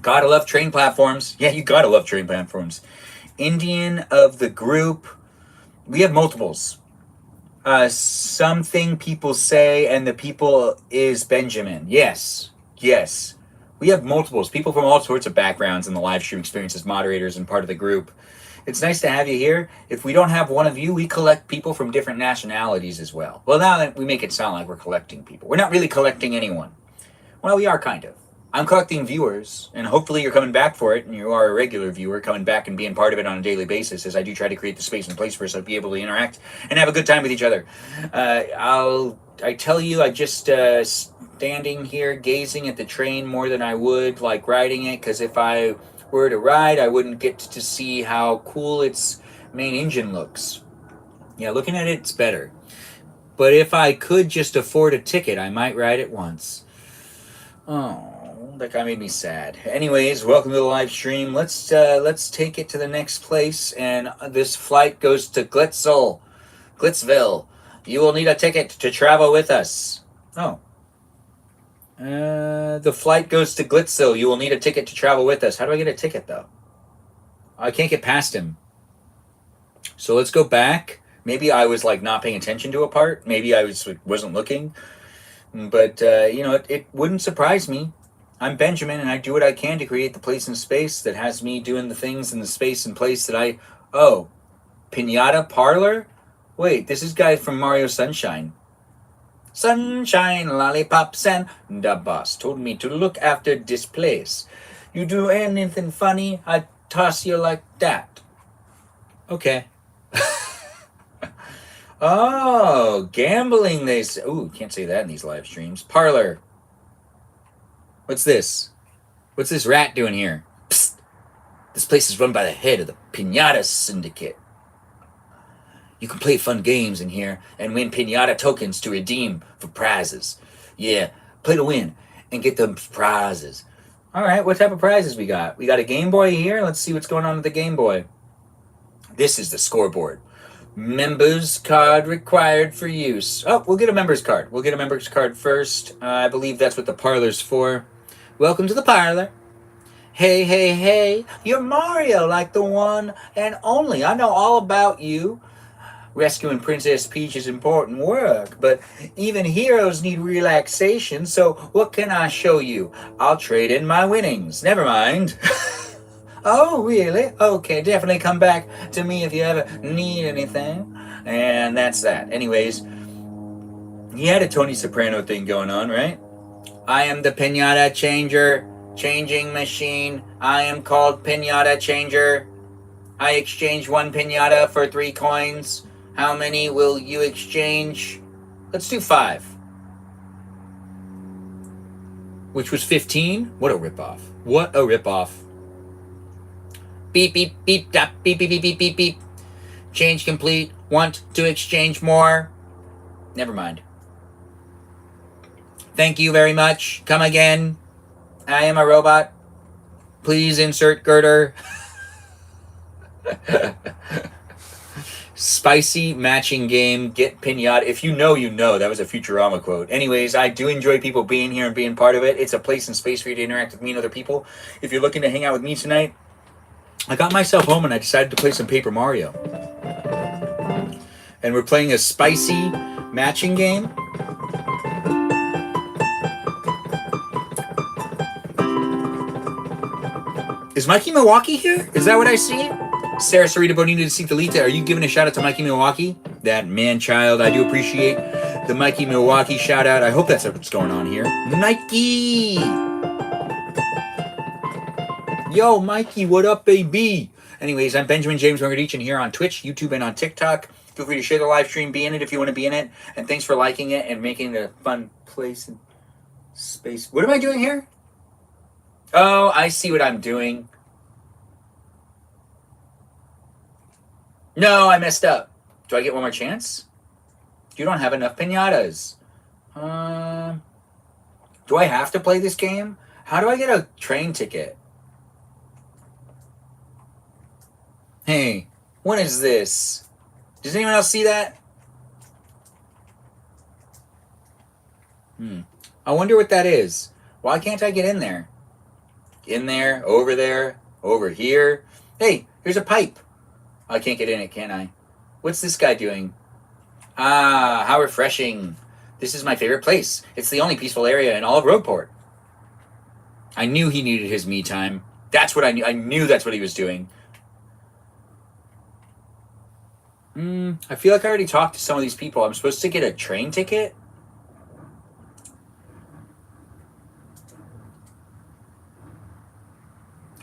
Gotta love train platforms. Yeah, you gotta love train platforms. Indian of the group. We have multiples. Something people say, and the people is Benjamin. Yes. Yes. We have multiples. People from all sorts of backgrounds in the live stream experience as moderators and part of the group. It's nice to have you here. If we don't have one of you, we collect people from different nationalities as well. Well, now that we make it sound like we're collecting people. We're not really collecting anyone. Well, we are kind of. I'm collecting viewers, and hopefully you're coming back for it, and you are a regular viewer coming back and being part of it on a daily basis, as I do try to create the space and place for us to be able to interact and have a good time with each other. I tell you, I just standing here gazing at the train more than I would like riding it, because if I were to ride, I wouldn't get to see how cool its main engine looks. Yeah, looking at it's better. But if I could just afford a ticket, I might ride it once. Oh. That guy made me sad. Anyways, welcome to the live stream. Let's take it to the next place, and this flight goes to Glitzville. You will need a ticket to travel with us. Oh. The flight goes to Glitzville. You will need a ticket to travel with us. How do I get a ticket, though? I can't get past him. So let's go back. Maybe I was not paying attention to a part. Maybe I wasn't looking. But, it wouldn't surprise me I'm Benjamin, and I do what I can to create the place and space that has me doing the things in the space and place that I... Oh, Pinata Parlor? Wait, this is guy from Mario Sunshine. Sunshine, lollipops, and the boss told me to look after this place. You do anything funny, I toss you like that. Okay. Oh, gambling, they say. Ooh, can't say that in these live streams. Parlor. What's this? What's this rat doing here? Psst. This place is run by the head of the Pinata Syndicate. You can play fun games in here and win Pinata tokens to redeem for prizes. Yeah, play to win and get them prizes. All right, what type of prizes we got? We got a Game Boy here. Let's see what's going on with the Game Boy. This is the scoreboard. Members card required for use. Oh, we'll get a members card. We'll get a members card first. I believe that's what the parlor's for. Welcome to the parlor. Hey, hey, hey, you're Mario, like the one and only. I know all about you. Rescuing Princess Peach is important work, but even heroes need relaxation, so what can I show you? I'll trade in my winnings. Never mind. Oh, really? Okay, definitely come back to me if you ever need anything. And that's that. Anyways, he had a Tony Soprano thing going on, right? I am the Pinata Changer, changing machine. I am called Pinata Changer. I exchange 1 pinata for 3 coins. How many will you exchange? Let's do 5. Which was 15? What a ripoff. What a ripoff. Beep, beep, beep, dap, beep, beep, beep, beep, beep, beep. Change complete. Want to exchange more? Never mind. Thank you very much. Come again. I am a robot. Please insert girder. Spicy matching game. Get pinata. If you know, you know. That was a Futurama quote. Anyways, I do enjoy people being here and being part of it. It's a place and space for you to interact with me and other people. If you're looking to hang out with me tonight, I got myself home and I decided to play some Paper Mario. And we're playing a spicy matching game. Is Mikey Milwaukee here? Is that what I see? Sarah Sarita Bonita de Citalita, are you giving a shout out to Mikey Milwaukee? That man child, I do appreciate the Mikey Milwaukee shout out. I hope that's what's going on here. Mikey! Yo, Mikey, what up, baby? Anyways, I'm Benjamin James Magrdichian here on Twitch, YouTube, and on TikTok. Feel free to share the live stream, be in it if you want to be in it. And thanks for liking it and making it a fun place and space. What am I doing here? Oh, I see what I'm doing. No, I messed up. Do I get one more chance? You don't have enough pinatas. Do I have to play this game? How do I get a train ticket? Hey, what is this? Does anyone else see that? I wonder what that is. Why can't I get in there? In there, over here. Hey, here's a pipe. I can't get in it, can I? What's this guy doing? Ah, how refreshing. This is my favorite place. It's the only peaceful area in all of Roadport. I knew he needed his me time. That's what I knew. I knew that's what he was doing. I feel like I already talked to some of these people. I'm supposed to get a train ticket?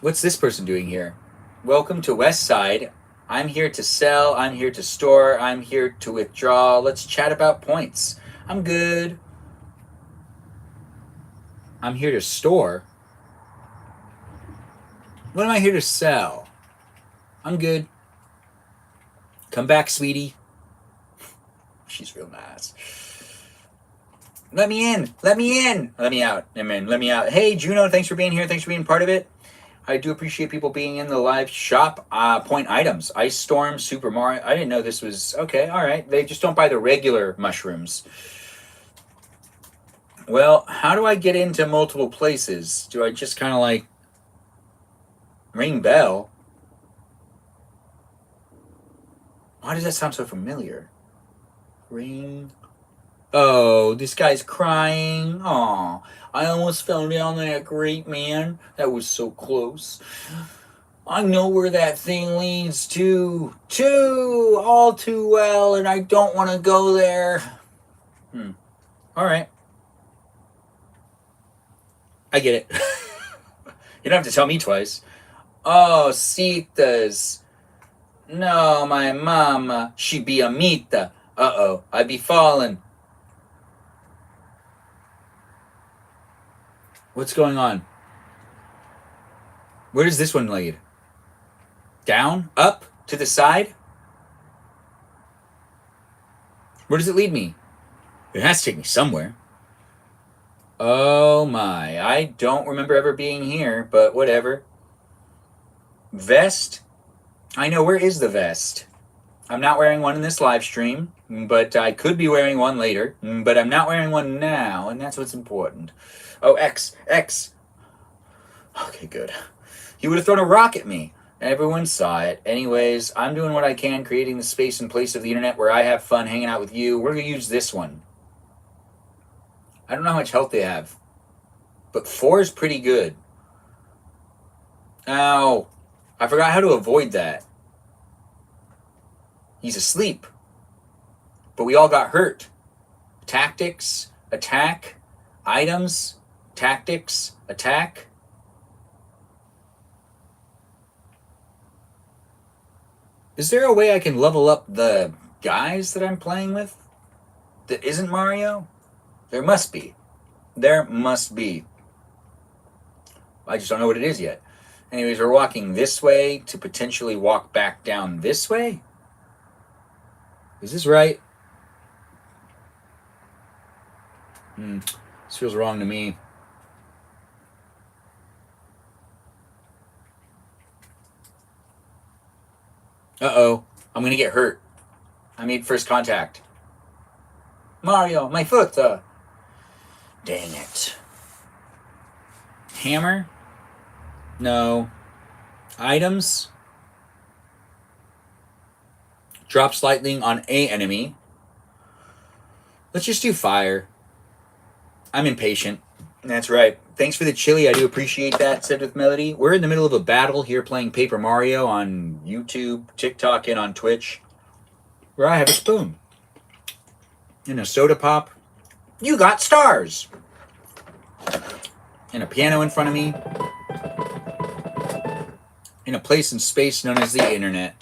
What's this person doing here? Welcome to West Side. I'm here to sell. I'm here to store. I'm here to withdraw. Let's chat about points. I'm good. I'm here to store. What am I here to sell? I'm good. Come back, sweetie. She's real nice. Let me in. Let me in. Let me out. Amen. Let me out. Hey, Juno, thanks for being here. Thanks for being part of it. I do appreciate people being in the live shop. Point items. Ice Storm, Super Mario. I didn't know this was... Okay, all right. They just don't buy the regular mushrooms. Well, how do I get into multiple places? Do I just kind of like... ring bell? Why does that sound so familiar? Ring... Oh, this guy's crying. Aw, I almost fell down that grate, man. That was so close. I know where that thing leads to. All too well, and I don't want to go there. All right. I get it. You don't have to tell me twice. Oh, citas. No, my mama, she be a mita. Uh-oh, I be falling. What's going on? Where does this one lead? Down? Up? To the side? Where does it lead me? It has to take me somewhere. Oh my, I don't remember ever being here, but whatever. Vest? I know, where is the vest? I'm not wearing one in this live stream, but I could be wearing one later, but I'm not wearing one now, and that's what's important. Oh, X. Okay, good. He would have thrown a rock at me. Everyone saw it. Anyways, I'm doing what I can, creating the space and place of the internet where I have fun hanging out with you. We're going to use this one. I don't know how much health they have, but 4 is pretty good. Ow. I forgot how to avoid that. He's asleep. But we all got hurt. Tactics, attack, items, tactics, attack. Is there a way I can level up the guys that I'm playing with that isn't Mario? There must be. There must be. I just don't know what it is yet. Anyways, we're walking this way to potentially walk back down this way? Is this right? This feels wrong to me. Uh-oh. I'm going to get hurt. I made first contact. Mario, my foot! Dang it. Hammer? No. Items? Drops lightning on a enemy. Let's just do fire. I'm impatient. That's right. Thanks for the chili. I do appreciate that, said with Melody. We're in the middle of a battle here playing Paper Mario on YouTube, TikTok, and on Twitch, where I have a spoon and a soda pop. You got stars! And a piano in front of me. In a place and space known as the internet,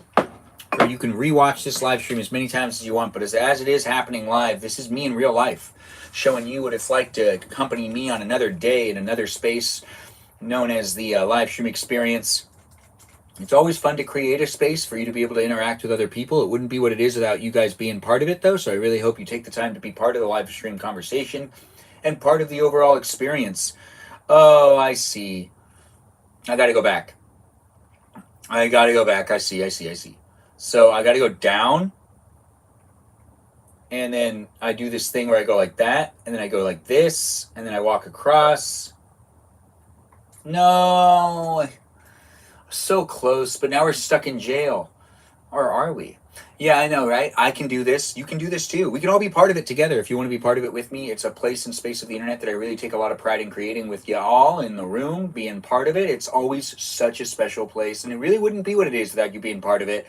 where you can rewatch this live stream as many times as you want, but as it is happening live, this is me in real life, showing you what it's like to accompany me on another day in another space known as the live stream experience. It's always fun to create a space for you to be able to interact with other people. It wouldn't be what it is without you guys being part of it, though, so I really hope you take the time to be part of the live stream conversation and part of the overall experience. Oh, I see. I gotta go back. I see. So I gotta go down, and then I do this thing where I go like that, and then I go like this, and then I walk across. No! So close, but now we're stuck in jail. Or are we? Yeah, I know, right? I can do this. You can do this too. We can all be part of it together if you want to be part of it with me. It's a place and space of the internet that I really take a lot of pride in creating with you all in the room, being part of it. It's always such a special place, and it really wouldn't be what it is without you being part of it.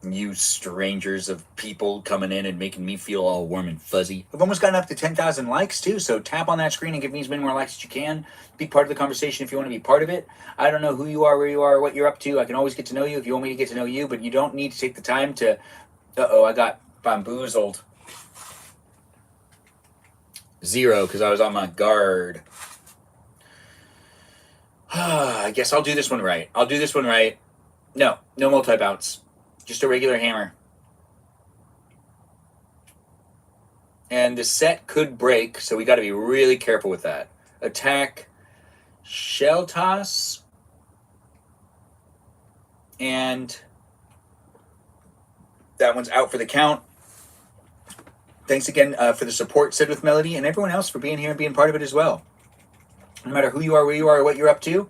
You strangers of people coming in and making me feel all warm and fuzzy. I've almost gotten up to 10,000 likes too, so tap on that screen and give me as many more likes as you can. Be part of the conversation if you want to be part of it. I don't know who you are, where you are, what you're up to. I can always get to know you if you want me to get to know you, but you don't need to take the time to... Uh-oh, I got bamboozled. 0, because I was on my guard. I guess I'll do this one right. No multi-bounce. Just a regular hammer. And the set could break, so we got to be really careful with that. Attack, shell toss, and that one's out for the count. Thanks again for the support, said with Melody, and everyone else for being here and being part of it as well. No matter who you are, where you are, or what you're up to,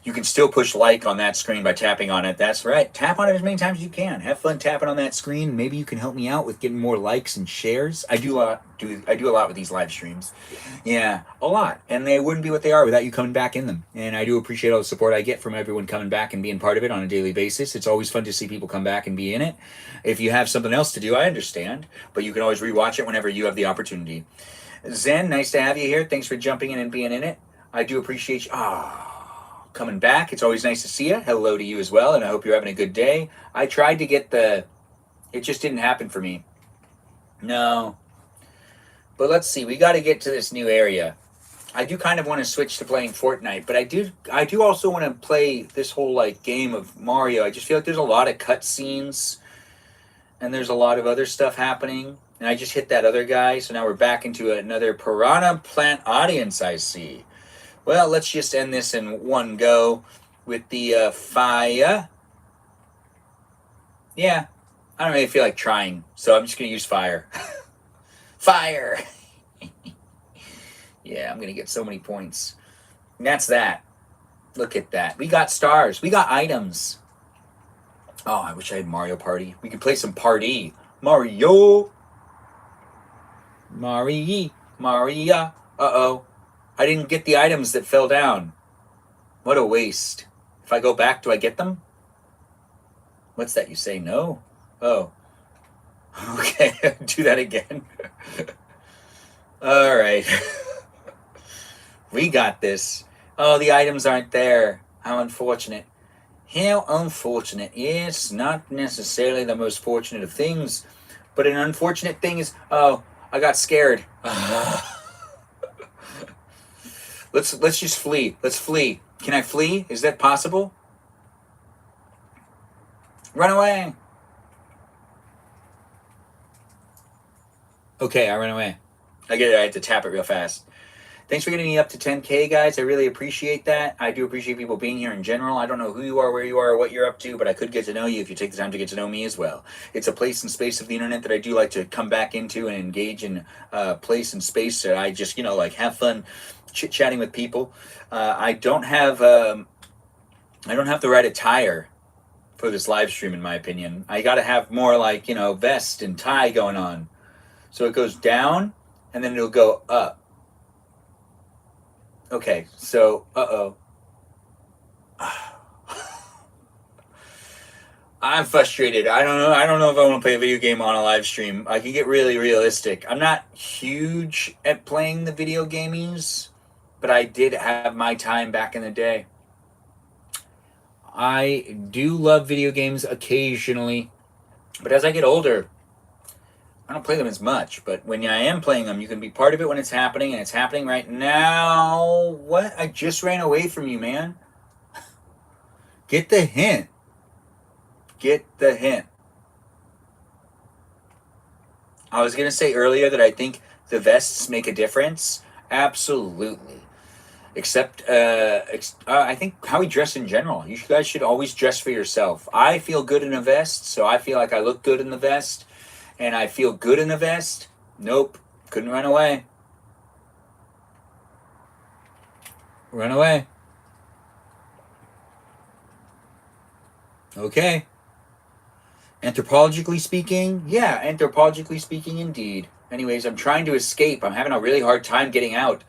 You can still push like on that screen by tapping on it. That's right. Tap on it as many times as you can. Have fun tapping on that screen. Maybe you can help me out with getting more likes and shares. I do a lot with these live streams. Yeah, a lot. And they wouldn't be what they are without you coming back in them. And I do appreciate all the support I get from everyone coming back and being part of it on a daily basis. It's always fun to see people come back and be in it. If you have something else to do, I understand. But you can always rewatch it whenever you have the opportunity. Zen, nice to have you here. Thanks for jumping in and being in it. I do appreciate you. Coming back. It's always nice to see you. Hello to you as well, and I hope you're having a good day. I tried to get it just didn't happen for me. No. But let's see. We got to get to this new area. I do kind of want to switch to playing Fortnite, but I do also want to play this whole like game of Mario. I just feel like there's a lot of cutscenes, and there's a lot of other stuff happening. And I just hit that other guy, so now we're back into another Piranha Plant audience, I see. Well, let's just end this in one go with the fire. Yeah, I don't really feel like trying, so I'm just going to use fire. Fire! Yeah, I'm going to get so many points. And that's that. Look at that. We got stars. We got items. Oh, I wish I had Mario Party. We could play some Party. Mario! Maria. Uh-oh. I didn't get the items that fell down. What a waste. If I go back, do I get them? What's that? You say no? Oh. Okay, do that again. All right. We got this. Oh, the items aren't there. How unfortunate. How unfortunate. Yes, not necessarily the most fortunate of things, but an unfortunate thing is, oh, I got scared. Let's just flee. Let's flee. Can I flee? Is that possible? Run away. Okay, I ran away. I get it. I had to tap it real fast. Thanks for getting me up to 10K, guys. I really appreciate that. I do appreciate people being here in general. I don't know who you are, where you are, or what you're up to, but I could get to know you if you take the time to get to know me as well. It's a place and space of the internet that I do like to come back into and engage in place and space that I just, like have fun chit-chatting with people. I don't have the right attire for this live stream, in my opinion. I got to have more like, vest and tie going on. So it goes down, and then it'll go up. Okay, so, I'm frustrated. I don't know if I want to play a video game on a live stream. I can get really realistic. I'm not huge at playing the video gamies, but I did have my time back in the day. I do love video games occasionally, but as I get older, I don't play them as much, but when I am playing them, you can be part of it when it's happening, and it's happening right now. What? I just ran away from you, man. Get the hint. Get the hint. I was going to say earlier that I think the vests make a difference. Absolutely. Except, I think how we dress in general. You guys should always dress for yourself. I feel good in a vest, so I feel like I look good in the vest. And I feel good in the vest. Nope. Couldn't run away. Run away. Okay. Anthropologically speaking? Yeah, anthropologically speaking, indeed. Anyways, I'm trying to escape. I'm having a really hard time getting out.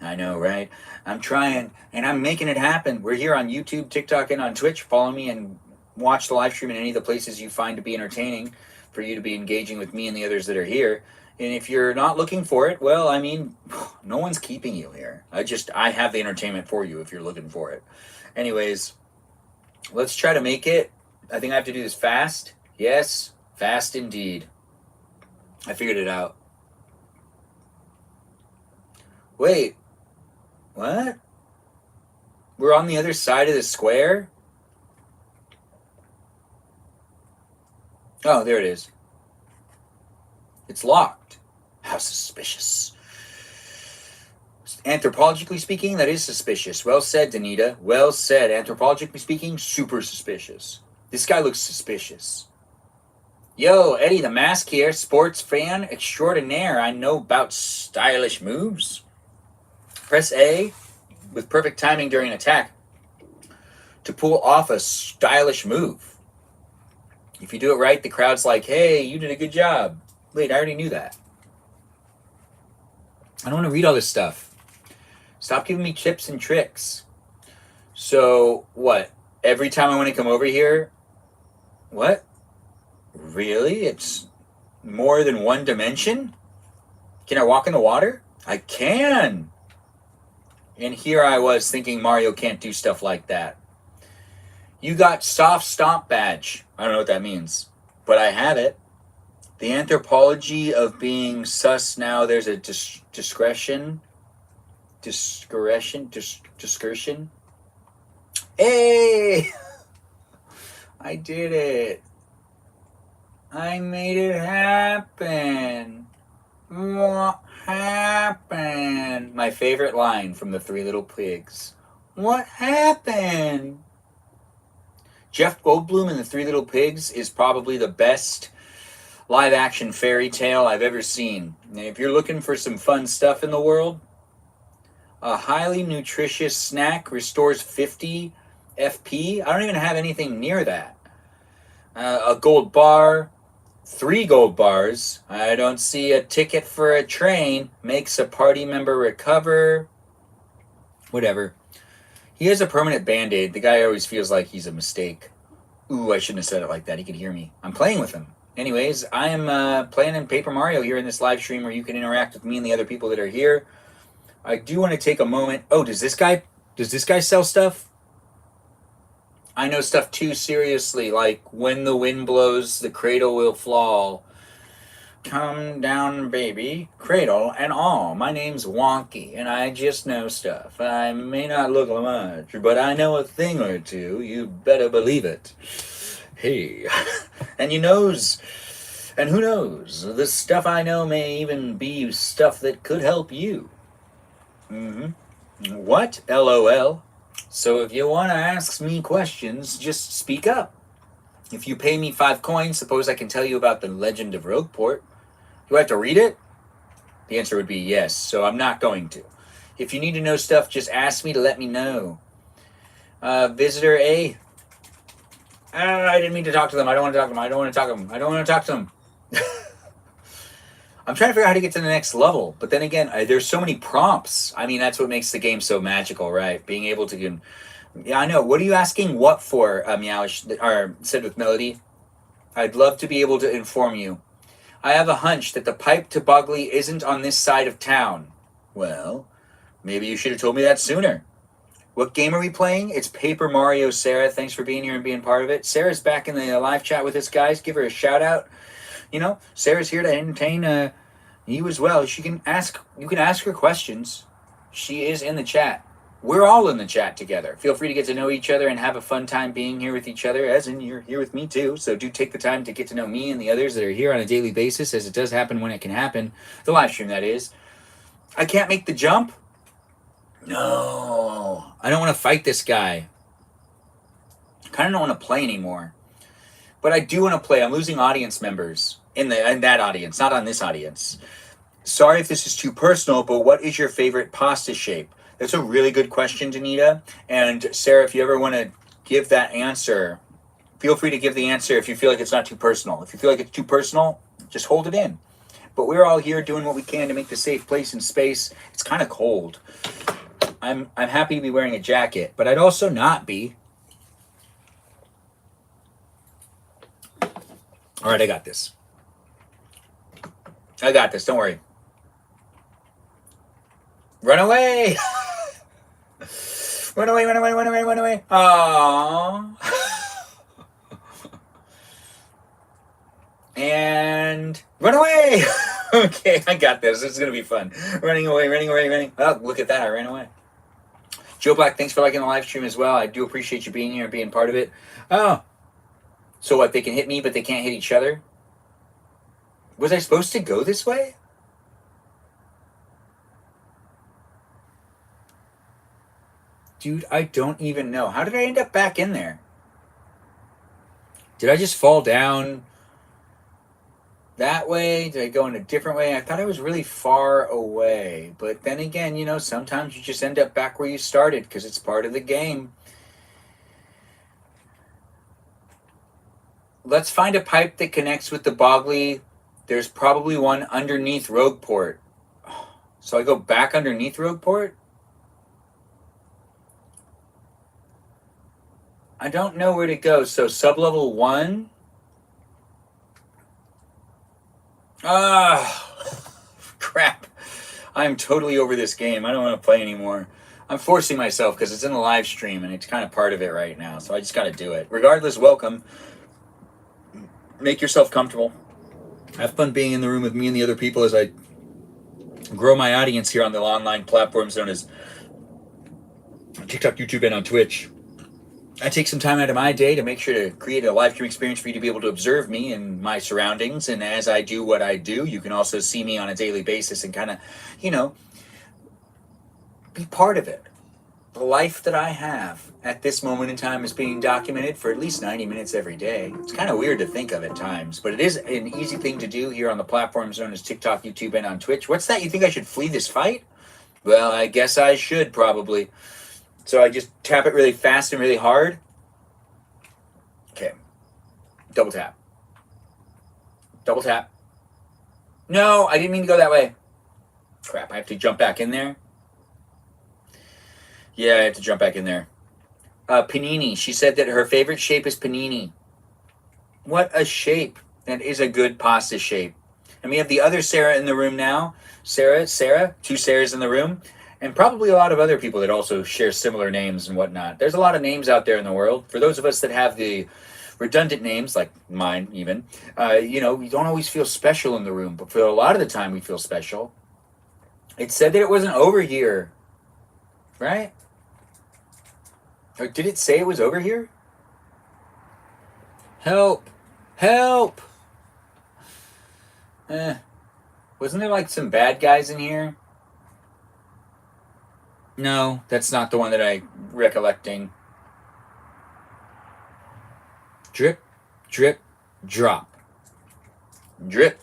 I know, right? I'm trying, and I'm making it happen. We're here on YouTube, TikTok, and on Twitch. Follow me and watch the live stream in any of the places you find to be entertaining, for you to be engaging with me and the others that are here. And if you're not looking for it, well, I mean, no one's keeping you here. I have the entertainment for you if you're looking for it. Anyways, let's try to make it. I think I have to do this fast. Yes, fast indeed. I figured it out. Wait, what? We're on the other side of the square? Oh, there it is. It's locked. How suspicious. Anthropologically speaking, that is suspicious. Well said, Danita. Well said. Anthropologically speaking, super suspicious. This guy looks suspicious. Yo, Eddie the Mask here. Sports fan extraordinaire. I know about stylish moves. Press A with perfect timing during an attack. to pull off a stylish move. If you do it right, the crowd's like, hey, you did a good job. Wait, I already knew that. I don't want to read all this stuff. Stop giving me tips and tricks. So, what? Every time I want to come over here? What? Really? It's more than one dimension? Can I walk in the water? I can! And here I was thinking Mario can't do stuff like that. You got soft stomp badge. I don't know what that means, but I have it. The anthropology of being sus now, there's a discretion. Hey! I did it. I made it happen. What happened? My favorite line from the Three Little Pigs. What happened? Jeff Goldblum in the Three Little Pigs is probably the best live-action fairy tale I've ever seen. And if you're looking for some fun stuff in the world, a highly nutritious snack restores 50 FP. I don't even have anything near that. A gold bar, 3 gold bars. I don't see a ticket for a train. Makes a party member recover. Whatever. He has a permanent Band-Aid. The guy always feels like he's a mistake. Ooh, I shouldn't have said it like that. He could hear me. I'm playing with him. Anyways, I am playing in Paper Mario here in this live stream where you can interact with me and the other people that are here. I do want to take a moment. Oh, does this guy sell stuff? I know stuff too, seriously, like when the wind blows, the cradle will fall. Come down, baby, cradle and all. My name's Wonky, and I just know stuff. I may not look much, but I know a thing or two. You better believe it. Hey, and who knows, the stuff I know may even be stuff that could help you. What? LOL. So if you want to ask me questions, just speak up. If you pay me 5 coins, suppose I can tell you about the Legend of Rogueport. Do I have to read it? The answer would be yes, so I'm not going to. If you need to know stuff, just ask me to let me know. Visitor A. I didn't mean to talk to them. I don't want to talk to them. I'm trying to figure out how to get to the next level. But then again, there's so many prompts. I mean, that's what makes the game so magical, right? Being able to... Yeah, I know. What are you asking what for, Meowish, or said with Melody? I'd love to be able to inform you. I have a hunch that the pipe to Bogley isn't on this side of town. Well, maybe you should have told me that sooner. What game are we playing? It's Paper Mario, Sarah. Thanks for being here and being part of it. Sarah's back in the live chat with us, guys. Give her a shout out. You know, Sarah's here to entertain you as well. You can ask her questions. She is in the chat. We're all in the chat together. Feel free to get to know each other and have a fun time being here with each other, as in you're here with me too. So do take the time to get to know me and the others that are here on a daily basis, as it does happen when it can happen. The live stream, that is. I can't make the jump? No. I don't want to fight this guy. I kind of don't want to play anymore. But I do want to play. I'm losing audience members in that audience, not on this audience. Sorry if this is too personal, but what is your favorite pasta shape? That's a really good question, Danita. And Sarah, if you ever want to give that answer, feel free to give the answer if you feel like it's not too personal. If you feel like it's too personal, just hold it in. But we're all here doing what we can to make the safe place and space. It's kind of cold. I'm happy to be wearing a jacket, but I'd also not be. All right, I got this. Don't worry. Run away! Run away. Aww. And run away! Okay, I got this. This is going to be fun. Running away. Oh, look at that. I ran away. Joe Black, thanks for liking the live stream as well. I do appreciate you being here and being part of it. Oh. So what, they can hit me, but they can't hit each other? Was I supposed to go this way? Dude, I don't even know. How did I end up back in there? Did I just fall down that way? Did I go in a different way? I thought I was really far away. But then again, you know, sometimes you just end up back where you started because it's part of the game. Let's find a pipe that connects with the Bogley. There's probably one underneath Rogueport. So I go back underneath Rogueport? I don't know where to go. So sublevel 1. Crap. I'm totally over this game. I don't want to play anymore. I'm forcing myself because it's in the live stream and it's kind of part of it right now. So I just got to do it. Regardless, welcome. Make yourself comfortable. Have fun being in the room with me and the other people as I grow my audience here on the online platforms known as TikTok, YouTube, and on Twitch. I take some time out of my day to make sure to create a live stream experience for you to be able to observe me and my surroundings. And as I do what I do, you can also see me on a daily basis and kind of, be part of it. The life that I have at this moment in time is being documented for at least 90 minutes every day. It's kind of weird to think of at times, but it is an easy thing to do here on the platforms known as TikTok, YouTube, and on Twitch. What's that? You think I should flee this fight? Well, I guess I should probably. So I just tap it really fast and really hard. Okay. Double tap. Double tap. No, I didn't mean to go that way. Crap, I have to jump back in there. Yeah, I have to jump back in there. Panini. She said that her favorite shape is panini. What a shape. That is a good pasta shape. And we have the other Sarah in the room now. Sarah, two Sarahs in the room. And probably a lot of other people that also share similar names and whatnot. There's a lot of names out there in the world. For those of us that have the redundant names, like mine even, we don't always feel special in the room. But for a lot of the time, we feel special. It said that it wasn't over here. Right? Or did it say it was over here? Help! Help! Wasn't there like some bad guys in here? No, that's not the one that I'm recollecting. Drip, drip, drop. Drip,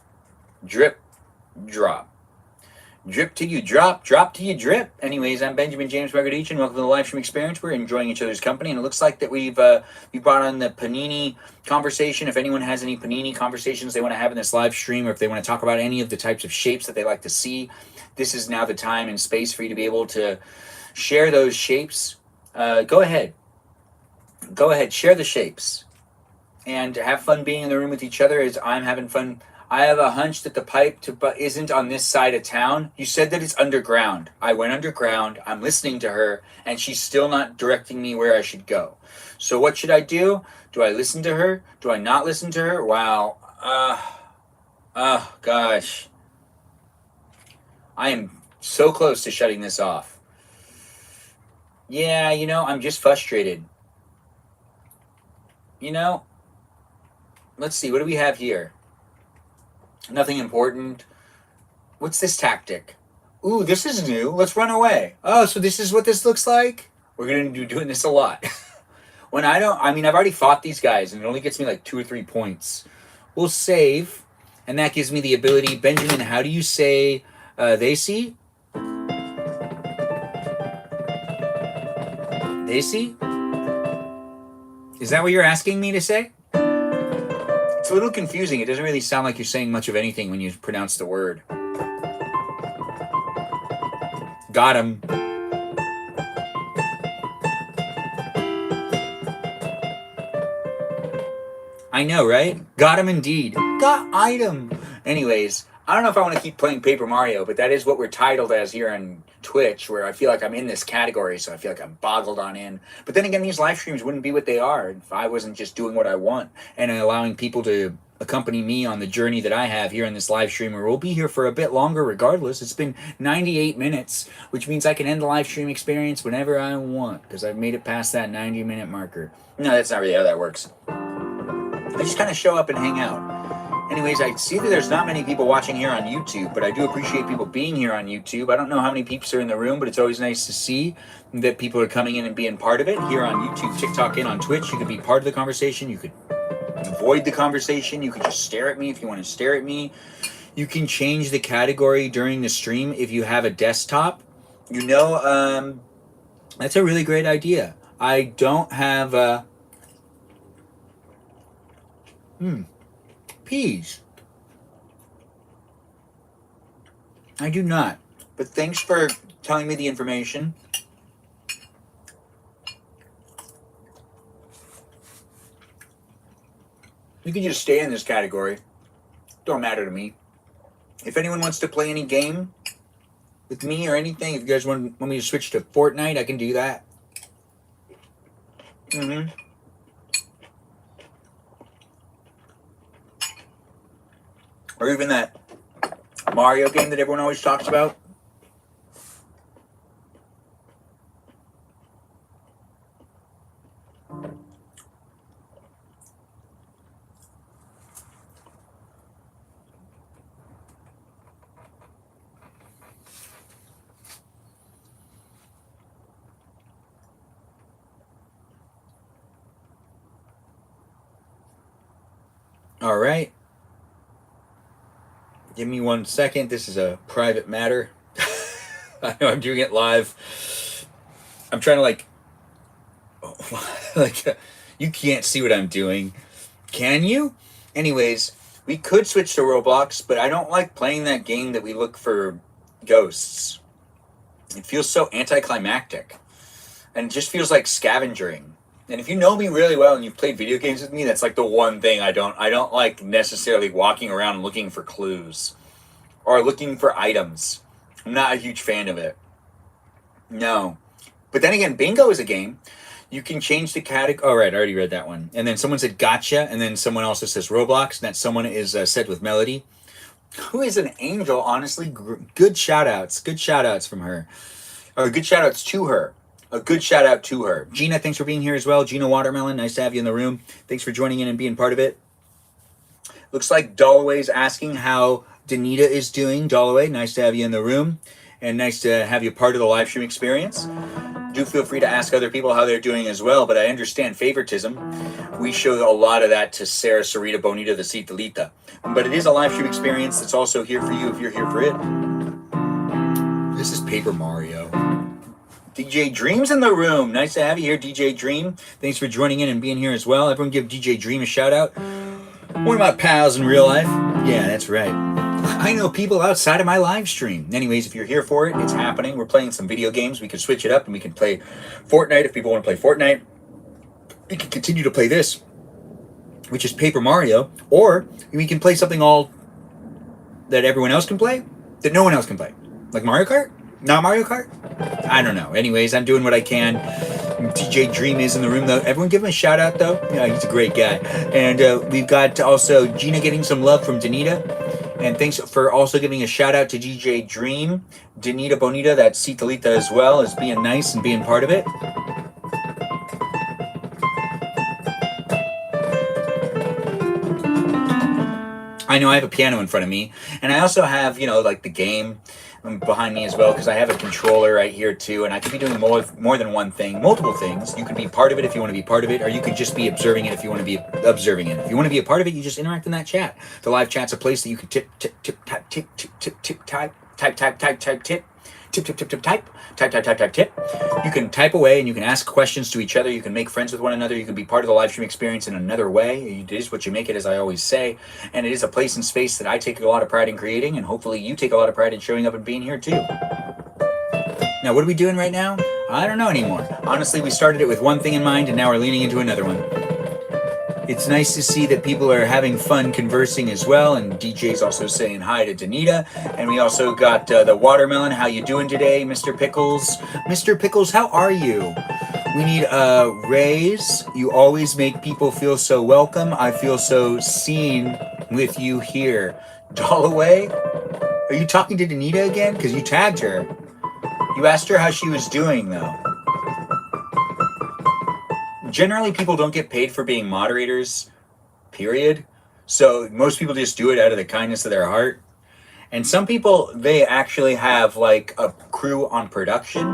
drip, drop. Drip till you drop, drop till you drip. Anyways, I'm Benjamin James Magrdichian. Welcome to the live stream experience. We're enjoying each other's company, and it looks like that we brought on the panini conversation. If anyone has any panini conversations they want to have in this live stream, or if they want to talk about any of the types of shapes that they like to see, this is now the time and space for you to be able to share those shapes. Go ahead. Go ahead, share the shapes. And have fun being in the room with each other as I'm having fun. I have a hunch that the pipe isn't on this side of town. You said that it's underground. I went underground. I'm listening to her, and she's still not directing me where I should go. So what should I do? Do I listen to her? Do I not listen to her? Wow. Gosh. I am so close to shutting this off. Yeah, I'm just frustrated. Let's see. What do we have here? Nothing important. What's this tactic? Ooh, this is new. Let's run away. Oh, so this is what this looks like? We're going to be doing this a lot. I've already fought these guys, and it only gets me like 2 or 3 points. We'll save, and that gives me the ability. Benjamin, how do you say they see? They see? Is that what you're asking me to say? It's a little confusing. It doesn't really sound like you're saying much of anything when you pronounce the word. Got him. I know, right? Got him indeed. Got item. Anyways, I don't know if I want to keep playing Paper Mario, but that is what we're titled as here on Twitch, where I feel like I'm in this category, so I feel like I'm boggled on in. But then again, these live streams wouldn't be what they are if I wasn't just doing what I want and allowing people to accompany me on the journey that I have here in this live stream, where we'll be here for a bit longer regardless. It's been 98 minutes, which means I can end the live stream experience whenever I want, because I've made it past that 90-minute marker. No, that's not really how that works. I just kind of show up and hang out. Anyways, I see that there's not many people watching here on YouTube, but I do appreciate people being here on YouTube. I don't know how many peeps are in the room, but it's always nice to see that people are coming in and being part of it here on YouTube, TikTok, and on Twitch. You could be part of the conversation. You could avoid the conversation. You could just stare at me if you want to stare at me. You can change the category during the stream if you have a desktop. That's a really great idea. I don't have Peas. I do not. But thanks for telling me the information. You can just stay in this category. Don't matter to me. If anyone wants to play any game with me or anything, if you guys want me to switch to Fortnite, I can do that. Or even that Mario game that everyone always talks about. All right. Give me 1 second. This is a private matter. I know I'm doing it live. I'm trying to you can't see what I'm doing. Can you? Anyways, we could switch to Roblox, but I don't like playing that game that we look for ghosts. It feels so anticlimactic. And it just feels like scavenging. And if you know me really well and you've played video games with me, that's like the one thing I don't like necessarily walking around looking for clues or looking for items. I'm not a huge fan of it. No. But then again, bingo is a game. You can change the category. Oh, right. I already read that one. And then someone said gotcha. And then someone also says Roblox. And that someone is said with Melody, who is an angel, honestly. Good shout outs. Good shout outs from her. Or good shout outs to her. A good shout out to her. Gina, thanks for being here as well. Gina Watermelon, nice to have you in the room. Thanks for joining in and being part of it. Looks like Dalloway's asking how Danita is doing. Dalloway, nice to have you in the room. And nice to have you part of the live stream experience. Do feel free to ask other people how they're doing as well, but I understand favoritism. We show a lot of that to Sarah, Sarita, Bonita, the Citalita. But it is a live stream experience that's also here for you if you're here for it. This is Paper Mario. DJ Dream's in the room. Nice to have you here, DJ Dream. Thanks for joining in and being here as well. Everyone give DJ Dream a shout out. One of my pals in real life. Yeah, that's right. I know people outside of my live stream. Anyways, if you're here for it, it's happening. We're playing some video games. We can switch it up and we can play Fortnite if people want to play Fortnite. We can continue to play this, which is Paper Mario, or we can play something all that everyone else can play, that no one else can play. Like Mario Kart? Not Mario Kart? I don't know. Anyways, I'm doing what I can. DJ Dream is in the room, though. Everyone give him a shout out, though. Yeah, he's a great guy. And we've got also Gina getting some love from Danita. And thanks for also giving a shout out to DJ Dream. Danita Bonita, that's Citalita as well, is being nice and being part of it. I know I have a piano in front of me. And I also have, like the game behind me as well, because I have a controller right here too, and I could be doing more than one thing, multiple things. You could be part of it if you want to be part of it, or you could just be observing it if you want to be observing it. If you want to be a part of it, you just interact in that chat. The live chat's a place that you can tip, tip. You can type away and you can ask questions to each other. You can make friends with one another. You can be part of the live stream experience in another way. It is what you make it, as I always say. And it is a place and space that I take a lot of pride in creating, and hopefully you take a lot of pride in showing up and being here too. Now, what are we doing right now? I don't know anymore. Honestly, we started it with one thing in mind and now we're leaning into another one. It's nice to see that people are having fun conversing as well, and DJ's also saying hi to Danita. And we also got the Watermelon. How you doing today, Mr. Pickles? Mr. Pickles, how are you? We need a raise. You always make people feel so welcome. I feel so seen with you here. Dalloway? Are you talking to Danita again? Because you tagged her. You asked her how she was doing, though. Generally, people don't get paid for being moderators, period. So most people just do it out of the kindness of their heart. And some people, they actually have like a crew on production.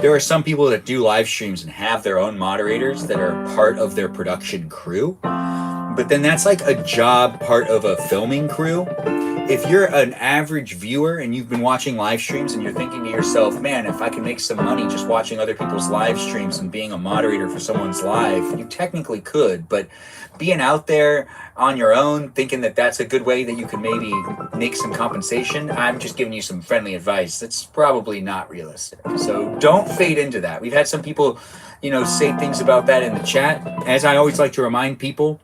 There are some people that do live streams and have their own moderators that are part of their production crew. But then that's like a job part of a filming crew. if you're an average viewer and you've been watching live streams and you're thinking to yourself, man, if I can make some money just watching other people's live streams and being a moderator for someone's live, you technically could, but being out there on your own, thinking that that's a good way that you can maybe make some compensation, I'm just giving you some friendly advice. That's probably not realistic. So don't fade into that. We've had some people, say things about that in the chat. As I always like to remind people,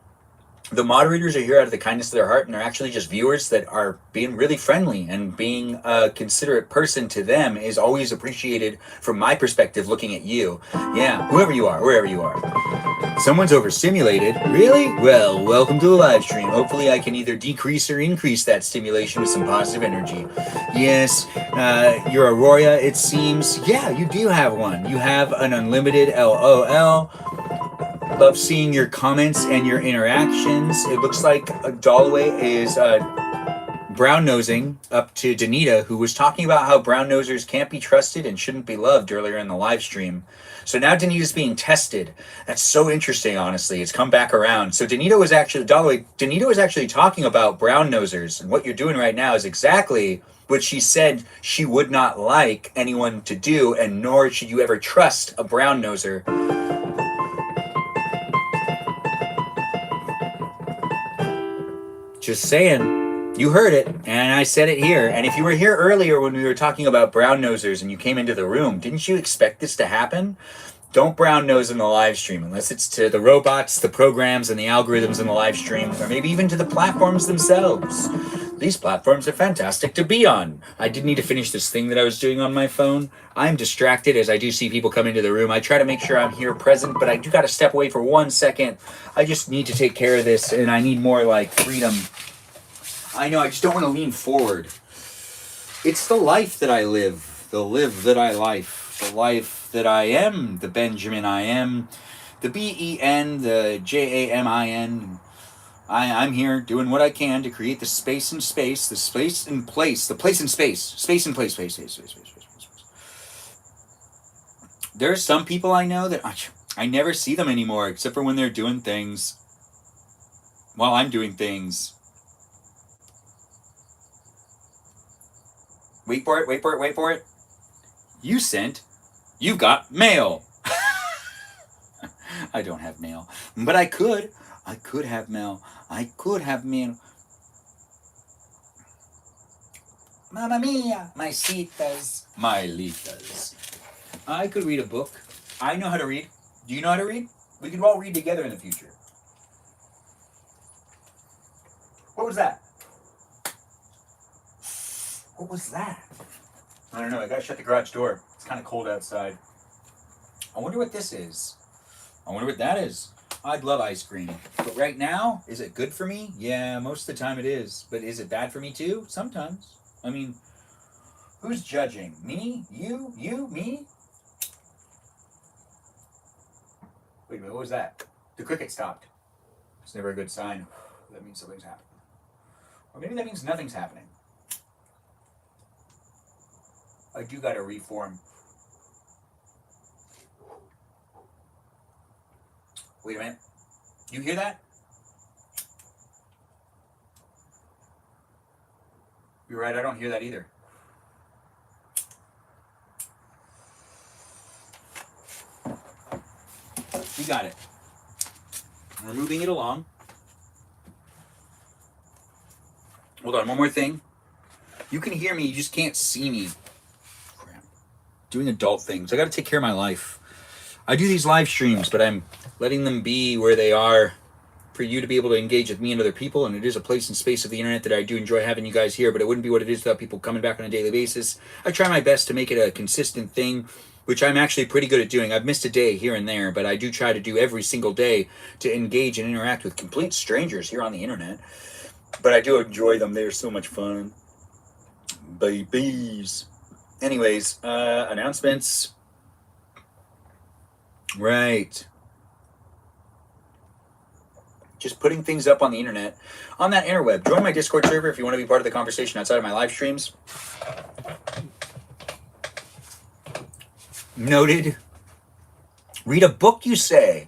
the moderators are here out of the kindness of their heart, and they're actually just viewers that are being really friendly, and being a considerate person to them is always appreciated from my perspective looking at you. Yeah, whoever you are, wherever you are. Someone's overstimulated. Really? Well, welcome to the live stream. Hopefully I can either decrease or increase that stimulation with some positive energy. Yes, your Aurora, it seems. Yeah, you do have one. You have an unlimited LOL. Love seeing your comments and your interactions. It looks like Dalloway is brown nosing up to Danita, who was talking about how brown nosers can't be trusted and shouldn't be loved earlier in the live stream. So now Danita's being tested. That's so interesting, honestly. It's come back around. So Danita was actually talking about brown nosers, and what you're doing right now is exactly what she said she would not like anyone to do, and nor should you ever trust a brown noser. Just saying, you heard it, and I said it here. And if you were here earlier when we were talking about brown nosers and you came into the room, didn't you expect this to happen? Don't brown nose in the live stream unless it's to the robots, the programs, and the algorithms in the live stream, or maybe even to the platforms themselves. These platforms are fantastic to be on. I did need to finish this thing that I was doing on my phone. I'm distracted as I do see people come into the room. I try to make sure I'm here present, but I do got to step away for 1 second. I just need to take care of this, and I need more freedom. I know, I just don't want to lean forward. It's the life that I live, the live that I life, the life that I am, the Benjamin I am, the Ben, the Jamin. I'm here doing what I can to create the space and space, the space and place, the place and space, space and place, space. There are some people I know that I never see them anymore, except for when they're doing things while I'm doing things. Wait for it. You've got mail. I don't have mail, but I could have mail. Mamma mia, my citas, my litas. I could read a book. I know how to read. Do you know how to read? We could all read together in the future. What was that? I don't know. I gotta shut the garage door. It's kind of cold outside. I wonder what this is. I wonder what that is. I'd love ice cream. But right now, is it good for me? Yeah, most of the time it is. But is it bad for me too? Sometimes. I mean, who's judging? Me? You? Me? Wait a minute, what was that? The cricket stopped. It's never a good sign. That means something's happening. Or maybe that means nothing's happening. I do gotta reform. Wait a minute. You hear that? You're right, I don't hear that either. We got it. We're moving it along. Hold on, one more thing. You can hear me, you just can't see me. Crap. Doing adult things. I gotta take care of my life. I do these live streams, but I'm letting them be where they are for you to be able to engage with me and other people, and it is a place and space of the internet that I do enjoy having you guys here, but it wouldn't be what it is without people coming back on a daily basis. I try my best to make it a consistent thing, which I'm actually pretty good at doing. I've missed a day here and there, but I do try to do every single day to engage and interact with complete strangers here on the internet. But I do enjoy them. They're so much fun. Babies. Anyways, announcements. Right. Just putting things up on the internet, on that interweb. Join my Discord server if you want to be part of the conversation outside of my live streams. Noted. Read a book, you say?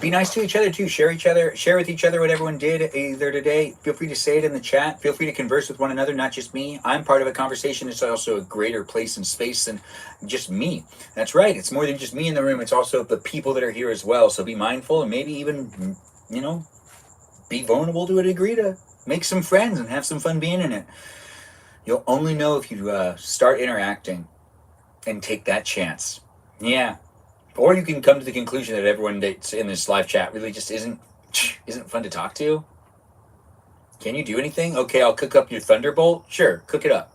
Be nice to each other too. Share with each other what everyone did either today. Feel free to say it in the chat. Feel free to converse with one another, not just me. I'm part of a conversation. It's also a greater place and space than just me. That's right. It's more than just me in the room. It's also the people that are here as well. So be mindful and maybe even, be vulnerable to a degree to make some friends and have some fun being in it. You'll only know if you start interacting and take that chance. Yeah. Or you can come to the conclusion that everyone that's in this live chat really just isn't fun to talk to. Can you do anything? Okay, I'll cook up your Thunderbolt. Sure, cook it up.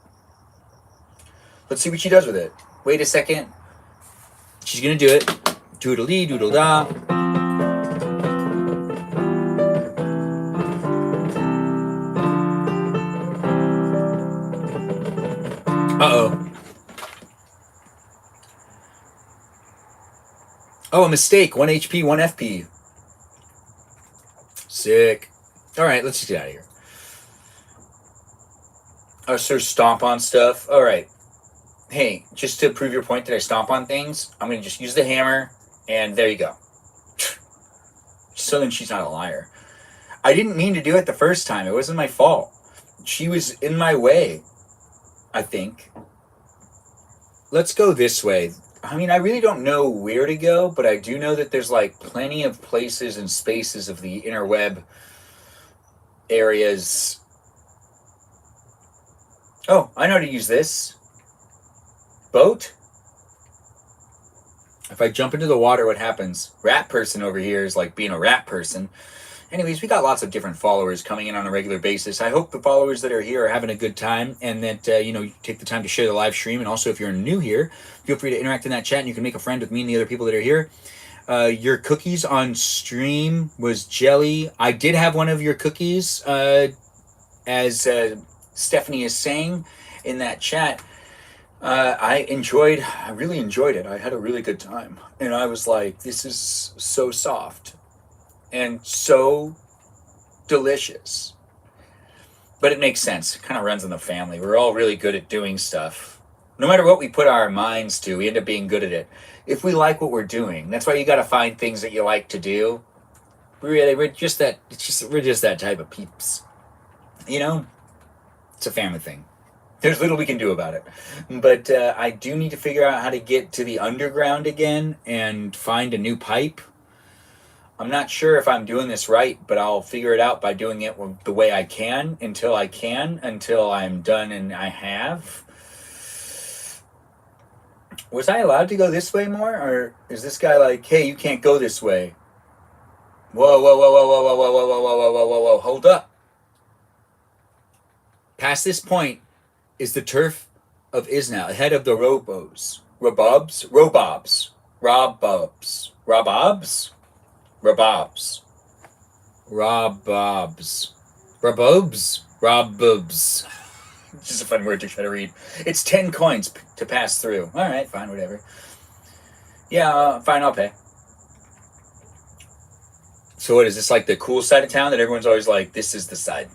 Let's see what she does with it. Wait a second. She's gonna do it. Doodle-dee, doodle-da. Uh-oh. Oh, a mistake. 1 HP, 1 FP. Sick. Alright, let's just get out of here. Oh, so stomp on stuff. Alright. Hey, just to prove your point that I stomp on things, I'm going to just use the hammer, and there you go. So then she's not a liar. I didn't mean to do it the first time. It wasn't my fault. She was in my way, I think. Let's go this way. I mean, I really don't know where to go, but I do know that there's like plenty of places and spaces of the interweb areas. Oh, I know how to use this. Boat? If I jump into the water, what happens? Rat person over here is like being a rat person. Anyways, we got lots of different followers coming in on a regular basis. I hope the followers that are here are having a good time and that, you take the time to share the live stream. And also, if you're new here, feel free to interact in that chat and you can make a friend with me and the other people that are here. Your cookies on stream was jelly. I did have one of your cookies, as Stephanie is saying in that chat. I really enjoyed it. I had a really good time. And I was like, this is so soft and so delicious. But it makes sense. It kind of runs in the family. We're all really good at doing stuff. No matter what we put our minds to, we end up being good at it. If we like what we're doing, that's why you got to find things that you like to do. We're just that type of peeps. It's a family thing. There's little we can do about it. But I do need to figure out how to get to the underground again and find a new pipe. I'm not sure if I'm doing this right, but I'll figure it out by doing it the way I can, until I'm done, and I have. Was I allowed to go this way more? Or is this guy like, hey, you can't go this way? Whoa, whoa, whoa, whoa, whoa, whoa, whoa, whoa, whoa, whoa, whoa, whoa, whoa, hold up. Past this point is the turf of Isnau, ahead of the Robobs. Just a fun word to try to read. It's 10 coins to pass through. All right, fine, whatever. Yeah, fine, I'll pay. So what is this, like the cool side of town that everyone's always like, this is the side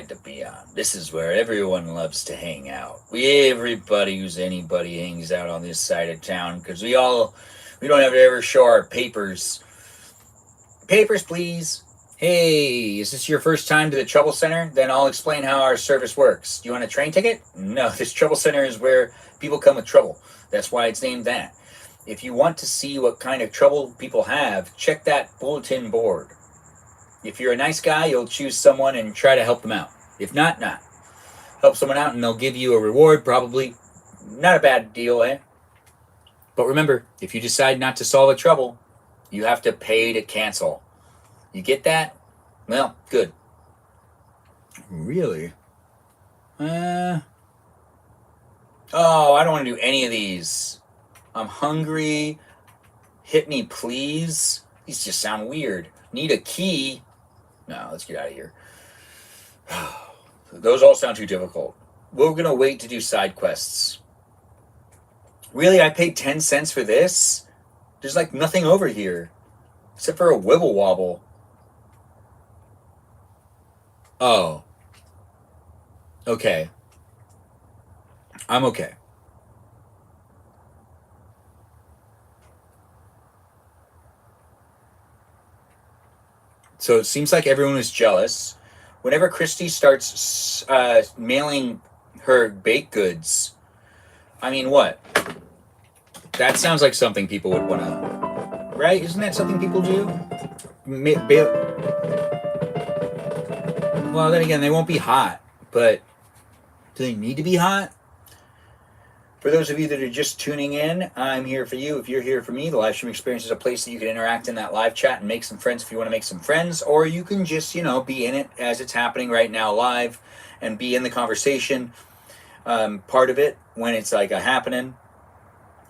to be on. This is where everyone loves to hang out. Everybody who's anybody hangs out on this side of town because we don't have to ever show our papers. Papers, please. Hey, is this your first time to the Trouble Center? Then I'll explain how our service works. Do you want a train ticket? No, this Trouble Center is where people come with trouble. That's why it's named that. If you want to see what kind of trouble people have, check that bulletin board. If you're a nice guy, you'll choose someone and try to help them out. If not, not. Help someone out and they'll give you a reward, probably. Not a bad deal, eh? But remember, if you decide not to solve a trouble, you have to pay to cancel. You get that? Well, good. Really? Oh, I don't want to do any of these. I'm hungry. Hit me, please. These just sound weird. Need a key. No, let's get out of here. Those all sound too difficult. We're going to wait to do side quests. Really? I paid 10 cents for this? There's like nothing over here. Except for a wibble wobble. Oh. Okay. I'm okay. So it seems like everyone is jealous. Whenever Christy starts mailing her baked goods, I mean, what? That sounds like something people would want to... Right? Isn't that something people do? Well, then again, they won't be hot. But do they need to be hot? For those of you that are just tuning in, I'm here for you. If you're here for me, the live stream experience is a place that you can interact in that live chat and make some friends if you want to make some friends, or you can just, be in it as it's happening right now live and be in the conversation part of it when it's like a happening.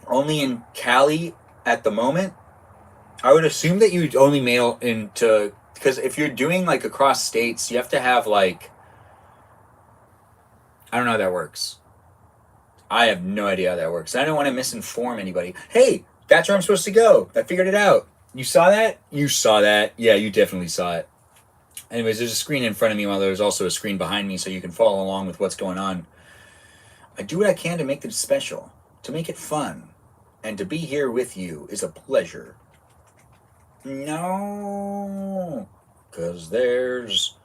Only in Cali at the moment. I would assume that you'd only mail into, because if you're doing like across states, you have to have like, I don't know how that works. I have no idea how that works. I don't want to misinform anybody. Hey, that's where I'm supposed to go. I figured it out. You saw that? You saw that. Yeah, you definitely saw it. Anyways, there's a screen in front of me while there's also a screen behind me so you can follow along with what's going on. I do what I can to make it special, to make it fun. And to be here with you is a pleasure. No, because there's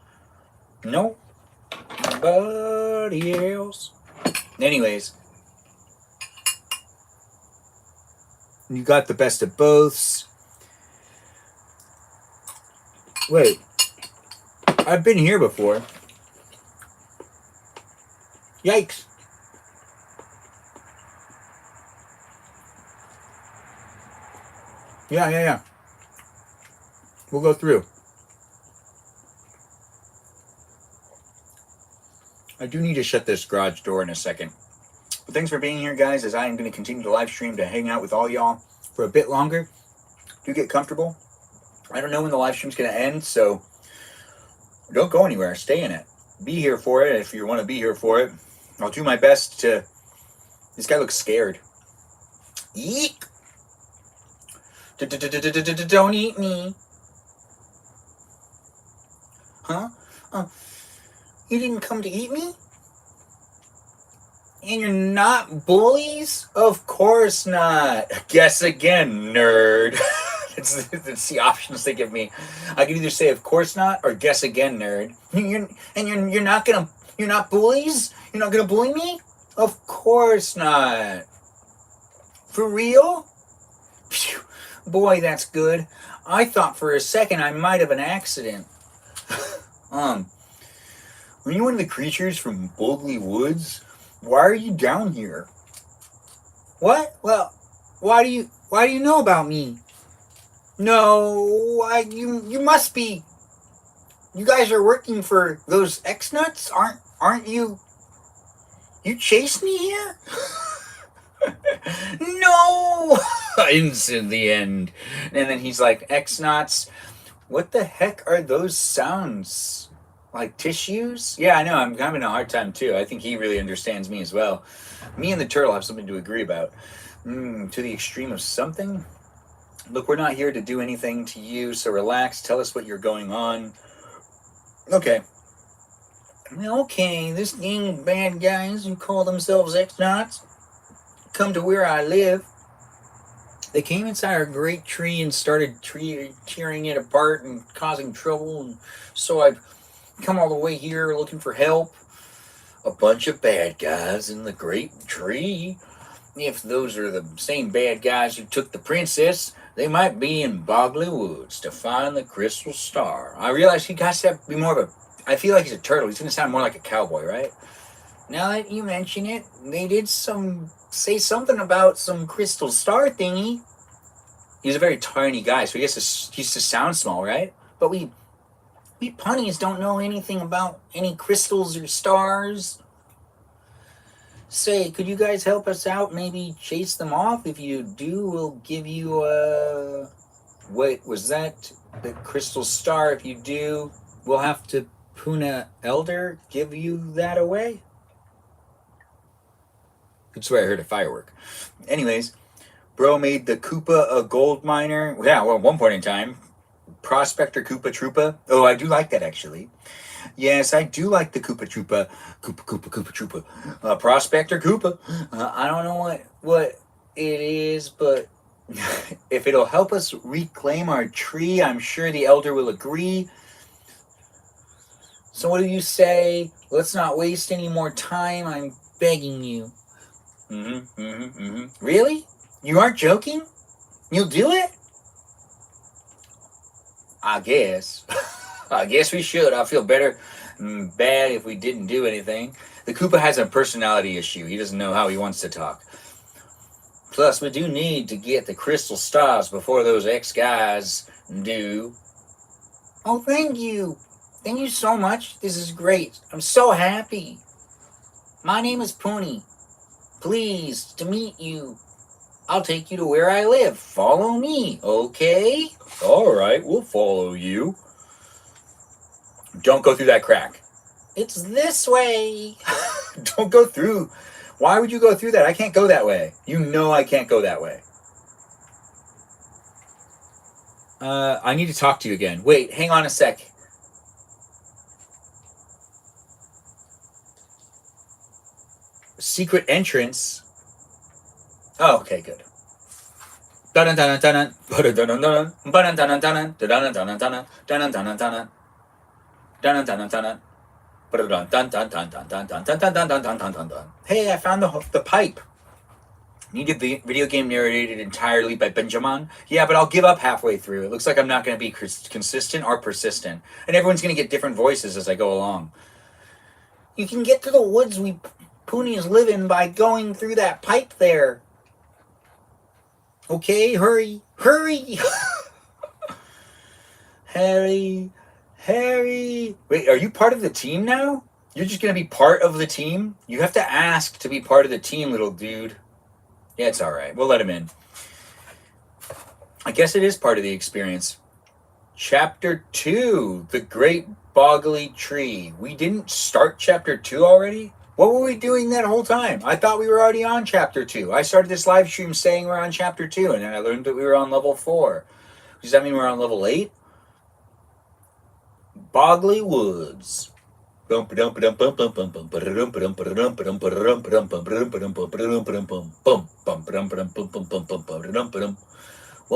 nobody else. Anyways. You got the best of boths. Wait. I've been here before. Yikes. Yeah. We'll go through. I do need to shut this garage door in a second. But thanks for being here, guys, as I am going to continue to live stream to hang out with all y'all for a bit longer. Do get comfortable. I don't know when the live stream's going to end, so don't go anywhere. Stay in it. Be here for it if you want to be here for it. I'll do my best to... This guy looks scared. Eek! Don't eat me. Huh? You didn't come to eat me? And you're not bullies? Of course not. Guess again, nerd. It's the options they give me. I can either say of course not or guess again, nerd. You're not bullies? You're not gonna bully me? Of course not. For real? Phew. Boy, that's good. I thought for a second I might have an accident. Were you one of the creatures from Bogley Woods? Why are you down here? What? Well, why do you know about me? No, you must be. You guys are working for those X-Nuts? Aren't you? You chased me here? No! In the end. And then he's like, X-Nuts, what the heck are those sounds? Like tissues? Yeah, I know. I'm having a hard time too. I think he really understands me as well. Me and the turtle have something to agree about. To the extreme of something? Look, we're not here to do anything to you, so relax. Tell us what you're going on. Okay. Okay, this gang of bad guys who call themselves X-Nuts come to where I live. They came inside our great tree and started tearing it apart and causing trouble, and so I've come all the way here looking for help. A bunch of bad guys in the great tree. If those are the same bad guys who took the princess, they might be in Bogley Woods to find the crystal star. I realize he has to be more of a... I feel like he's a turtle. He's going to sound more like a cowboy, right? Now that you mention it, they did say something about some crystal star thingy. He's a very tiny guy, so he has to sound small, right? But we punnies don't know anything about any crystals or stars. Say, could you guys help us out? Maybe chase them off? If you do, we'll give you a... Wait, was that the crystal star? If you do, we'll have to Puna Elder give you that away? I swear I heard a firework. Anyways, bro made the Koopa a gold miner. Yeah, well, at one point in time. Prospector Koopa Troopa. Oh, I do like that, actually. Yes, I do like the Koopa Troopa. Koopa Troopa. Prospector Koopa. I don't know what it is, but If it'll help us reclaim our tree, I'm sure the elder will agree. So what do you say? Let's not waste any more time. I'm begging you. Really? You aren't joking? You'll do it? I guess. I guess we should. I feel bad if we didn't do anything. The Koopa has a personality issue. He doesn't know how he wants to talk. Plus, we do need to get the crystal stars before those ex-guys do. Oh, thank you. Thank you so much. This is great. I'm so happy. My name is Pony. Pleased to meet you. I'll take you to where I live. Follow me, okay? All right, we'll follow you. Don't go through that crack. It's this way. Don't go through. Why would you go through that? I can't go that way. You know I can't go that way. I need to talk to you again. Wait, hang on a sec. Secret entrance. Oh, okay, good. Hey, I found the pipe. Needed the video game narrated entirely by Benjamin. Yeah, but I'll give up halfway through. It looks like I'm not going to be consistent or persistent. And everyone's going to get different voices as I go along. You can get to the woods Poonie's live in by going through that pipe there. Okay, hurry. Hurry! Harry. Wait, are you part of the team now? You're just going to be part of the team? You have to ask to be part of the team, little dude. Yeah, it's alright. We'll let him in. I guess it is part of the experience. Chapter 2, The Great Boggly Tree. We didn't start Chapter 2 already? What were we doing that whole time? I thought we were already on Chapter 2. I started this live stream saying we're on Chapter 2, and then I learned that we were on Level 4. Does that mean we're on Level 8? Boggly Woods. What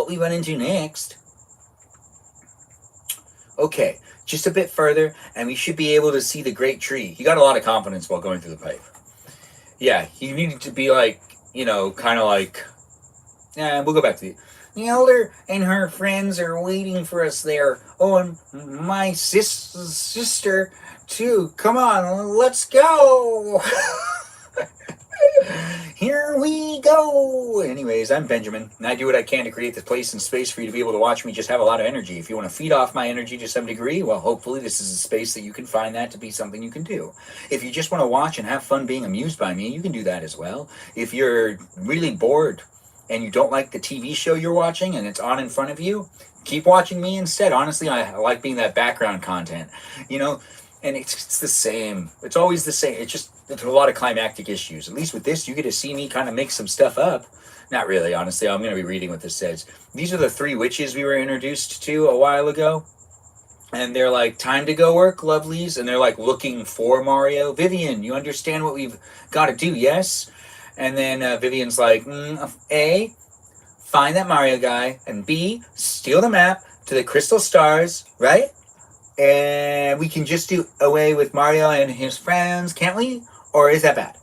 we run into next? Okay, just a bit further, and we should be able to see the great tree. He got a lot of confidence while going through the pipe. Yeah, he needed to be like, kind of like... we'll go back to the elder and her friends are waiting for us there. Oh, and my sister, too. Come on, let's go! Here we go! Anyways, I'm Benjamin, and I do what I can to create this place and space for you to be able to watch me just have a lot of energy. If you want to feed off my energy to some degree, well, hopefully this is a space that you can find that to be something you can do. If you just want to watch and have fun being amused by me, you can do that as well. If you're really bored and you don't like the TV show you're watching and it's on in front of you, keep watching me instead. Honestly, I like being that background content, and it's the same. It's always the same. There's a lot of climactic issues. At least with this, you get to see me kind of make some stuff up. Not really, honestly. I'm going to be reading what this says. These are the 3 witches we were introduced to a while ago. And they're like, time to go work, lovelies. And they're like looking for Mario. Vivian, you understand what we've got to do, yes? And then Vivian's like, A, find that Mario guy. And B, steal the map to the crystal stars, right? And we can just do away with Mario and his friends, can't we? Or is that bad?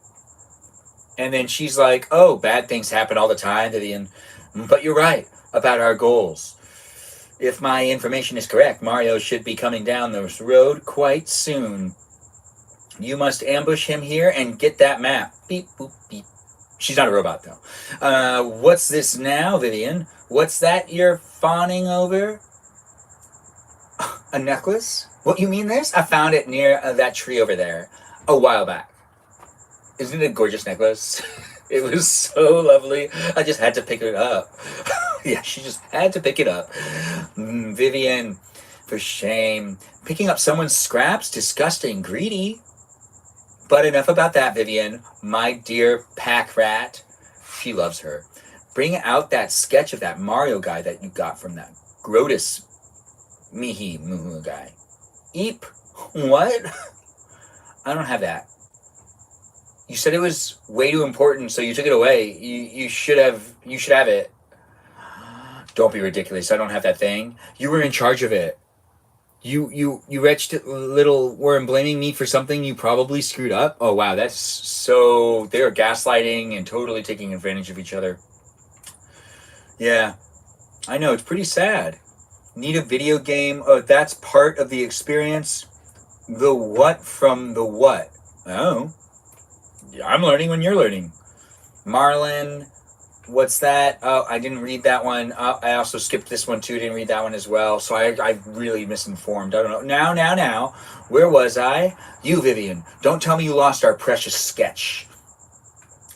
And then she's like, oh, bad things happen all the time, Vivian. But you're right about our goals. If my information is correct, Mario should be coming down this road quite soon. You must ambush him here and get that map. Beep, boop, beep. She's not a robot, though. What's this now, Vivian? What's that you're fawning over? A necklace? What, you mean this? I found it near that tree over there a while back. Isn't it a gorgeous necklace? It was so lovely. I just had to pick it up. Yeah, she just had to pick it up. Vivian, for shame. Picking up someone's scraps? Disgusting. Greedy. But enough about that, Vivian. My dear pack rat. She loves her. Bring out that sketch of that Mario guy that you got from that Grotus Mihi Muhu guy. Eep. What? I don't have that. You said it was way too important, so you took it away. You should have it. Don't be ridiculous. I don't have that thing. You were in charge of it. You wretched little worm, blaming me for something you probably screwed up. Oh wow, that's so. They're gaslighting and totally taking advantage of each other. Yeah, I know, it's pretty sad. Need a video game. Oh, that's part of the experience. The what from the what? Oh, yeah, I'm learning when you're learning. Marlin, what's that? Oh, I didn't read that one. I also skipped this one too. Didn't read that one as well. So I really misinformed. I don't know. Now. Where was I? You, Vivian. Don't tell me you lost our precious sketch.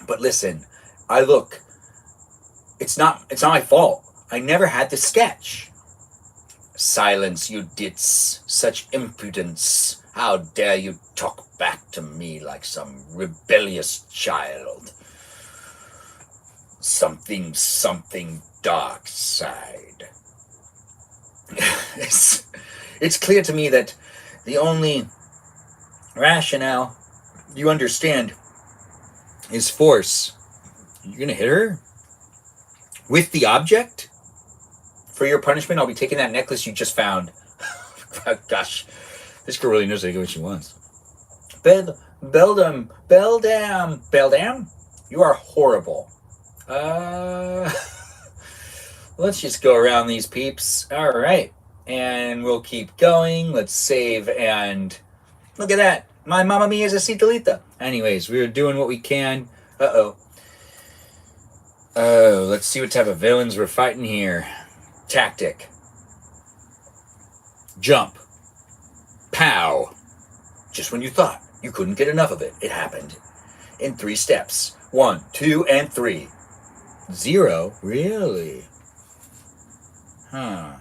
But listen, it's not my fault. I never had the sketch. Silence, you dits. Such impudence. How dare you talk back to me like some rebellious child. Something dark side. It's clear to me that the only rationale you understand is force. You're gonna hit her? With the object? For your punishment, I'll be taking that necklace you just found. Gosh, this girl really knows what she wants. Beldam? You are horrible. Let's just go around these peeps. All right. And we'll keep going. Let's save and look at that. My mamma mia is a citalita. Anyways, we're doing what we can. Oh, let's see what type of villains we're fighting here. Tactic. Jump. Pow. Just when you thought you couldn't get enough of it, it happened. In 3 steps. 1, 2, and 3. 0? Really? Huh.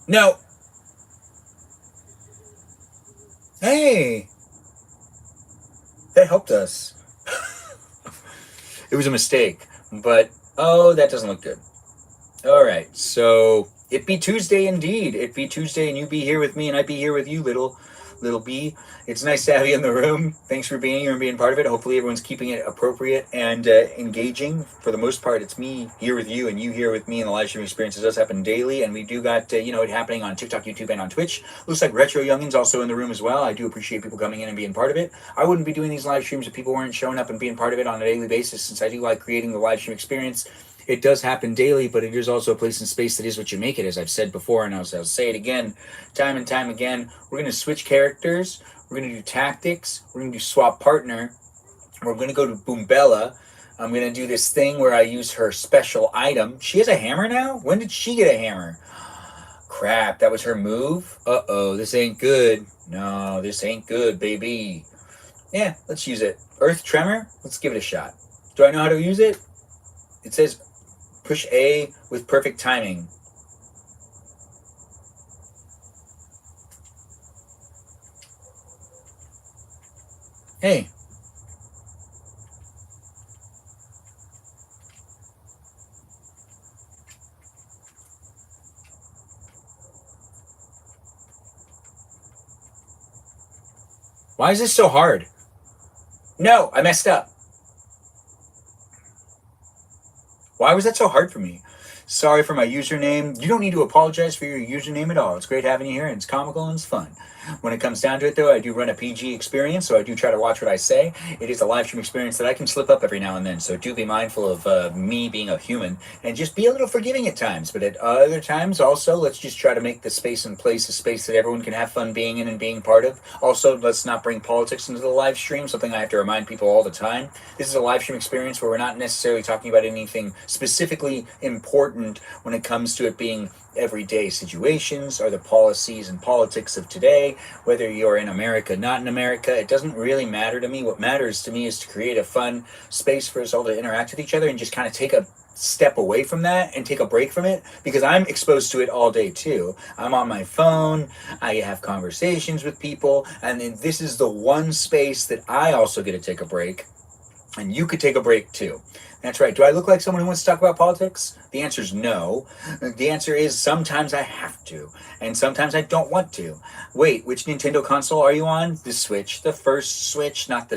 No. Hey. That helped us. It was a mistake, but that doesn't look good. All right, so it be Tuesday indeed. It be Tuesday, and you be here with me, and I be here with you, little bee. It's nice to have you in the room. Thanks for being here and being part of it. Hopefully everyone's keeping it appropriate and engaging. For the most part, it's me here with you and you here with me, and the live stream experience does happen daily, and we do got it happening on TikTok, YouTube, and on Twitch. Looks like Retro Youngins also in the room as well. I do appreciate people coming in and being part of it. I wouldn't be doing these live streams if people weren't showing up and being part of it on a daily basis, since I do like creating the live stream experience. It does happen daily, but it is also a place and space that is what you make it, as I've said before, and I'll say it again, time and time again. We're going to switch characters. We're going to do tactics. We're going to do swap partner. We're going to go to Boombella. I'm going to do this thing where I use her special item. She has a hammer now? When did she get a hammer? Crap, that was her move? Uh-oh, this ain't good. No, this ain't good, baby. Yeah, let's use it. Earth Tremor? Let's give it a shot. Do I know how to use it? It says push A with perfect timing. Hey. Why is this so hard? No, I messed up. Why was that so hard for me? Sorry for my username. You don't need to apologize for your username at all. It's great having you here, and it's comical and it's fun. When it comes down to it, though, I do run a PG experience, so I do try to watch what I say. It is a live stream experience that I can slip up every now and then, so do be mindful of me being a human, and just be a little forgiving at times. But at other times, also, let's just try to make the space and place a space that everyone can have fun being in and being part of. Also, let's not bring politics into the live stream, something I have to remind people all the time. This is a live stream experience where we're not necessarily talking about anything specifically important when it comes to it being everyday situations or the policies and politics of today, whether you're in America, not in America. It doesn't really matter to me. What matters to me is to create a fun space for us all to interact with each other and just kind of take a step away from that and take a break from it, because I'm exposed to it all day too. I'm on my phone, I have conversations with people, and then this is the one space that I also get to take a break And you could take a break too. That's right. Do I look like someone who wants to talk about politics? The answer is no. The answer is sometimes I have to, and sometimes I don't want to. Wait, which Nintendo console are you on? The Switch, the first Switch, not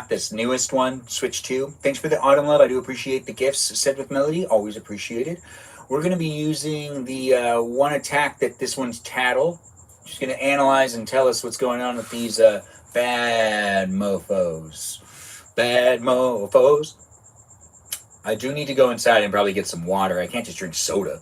this newest one, Switch 2. Thanks for the autumn love. I do appreciate the gifts. Said with Melody, always appreciated. We're going to be using the one attack that this one's Tattle. She's going to analyze and tell us what's going on with these bad mofos. Bad mofos. I do need to go inside and probably get some water. I can't just drink soda.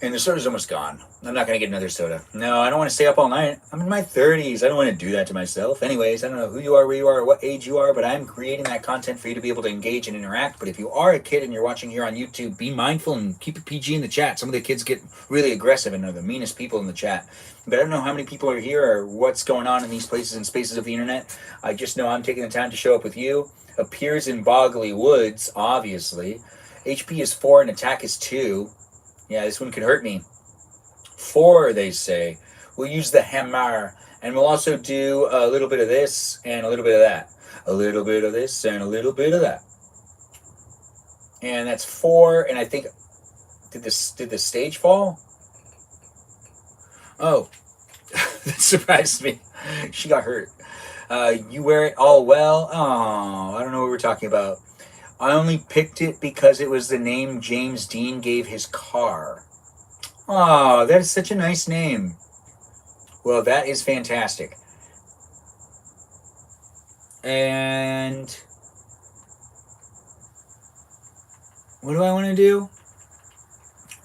And the soda's almost gone. I'm not going to get another soda. No, I don't want to stay up all night. I'm in my 30s. I don't want to do that to myself. Anyways, I don't know who you are, where you are, or what age you are, but I'm creating that content for you to be able to engage and interact. But if you are a kid and you're watching here on YouTube, be mindful and keep it PG in the chat. Some of the kids get really aggressive and are the meanest people in the chat. But I don't know how many people are here or what's going on in these places and spaces of the internet. I just know I'm taking the time to show up with you. Appears in Boggly Woods, obviously. HP is 4 and attack is 2. Yeah, this one could hurt me. 4, they say. We'll use the hammer. And we'll also do a little bit of this and a little bit of that. A little bit of this and a little bit of that. And that's 4. And I think... Did the stage fall? Oh. That surprised me. She got hurt. You wear it all well? Oh, I don't know what we're talking about. I only picked it because it was the name James Dean gave his car. Oh, that is such a nice name. Well, that is fantastic. And what do I want to do?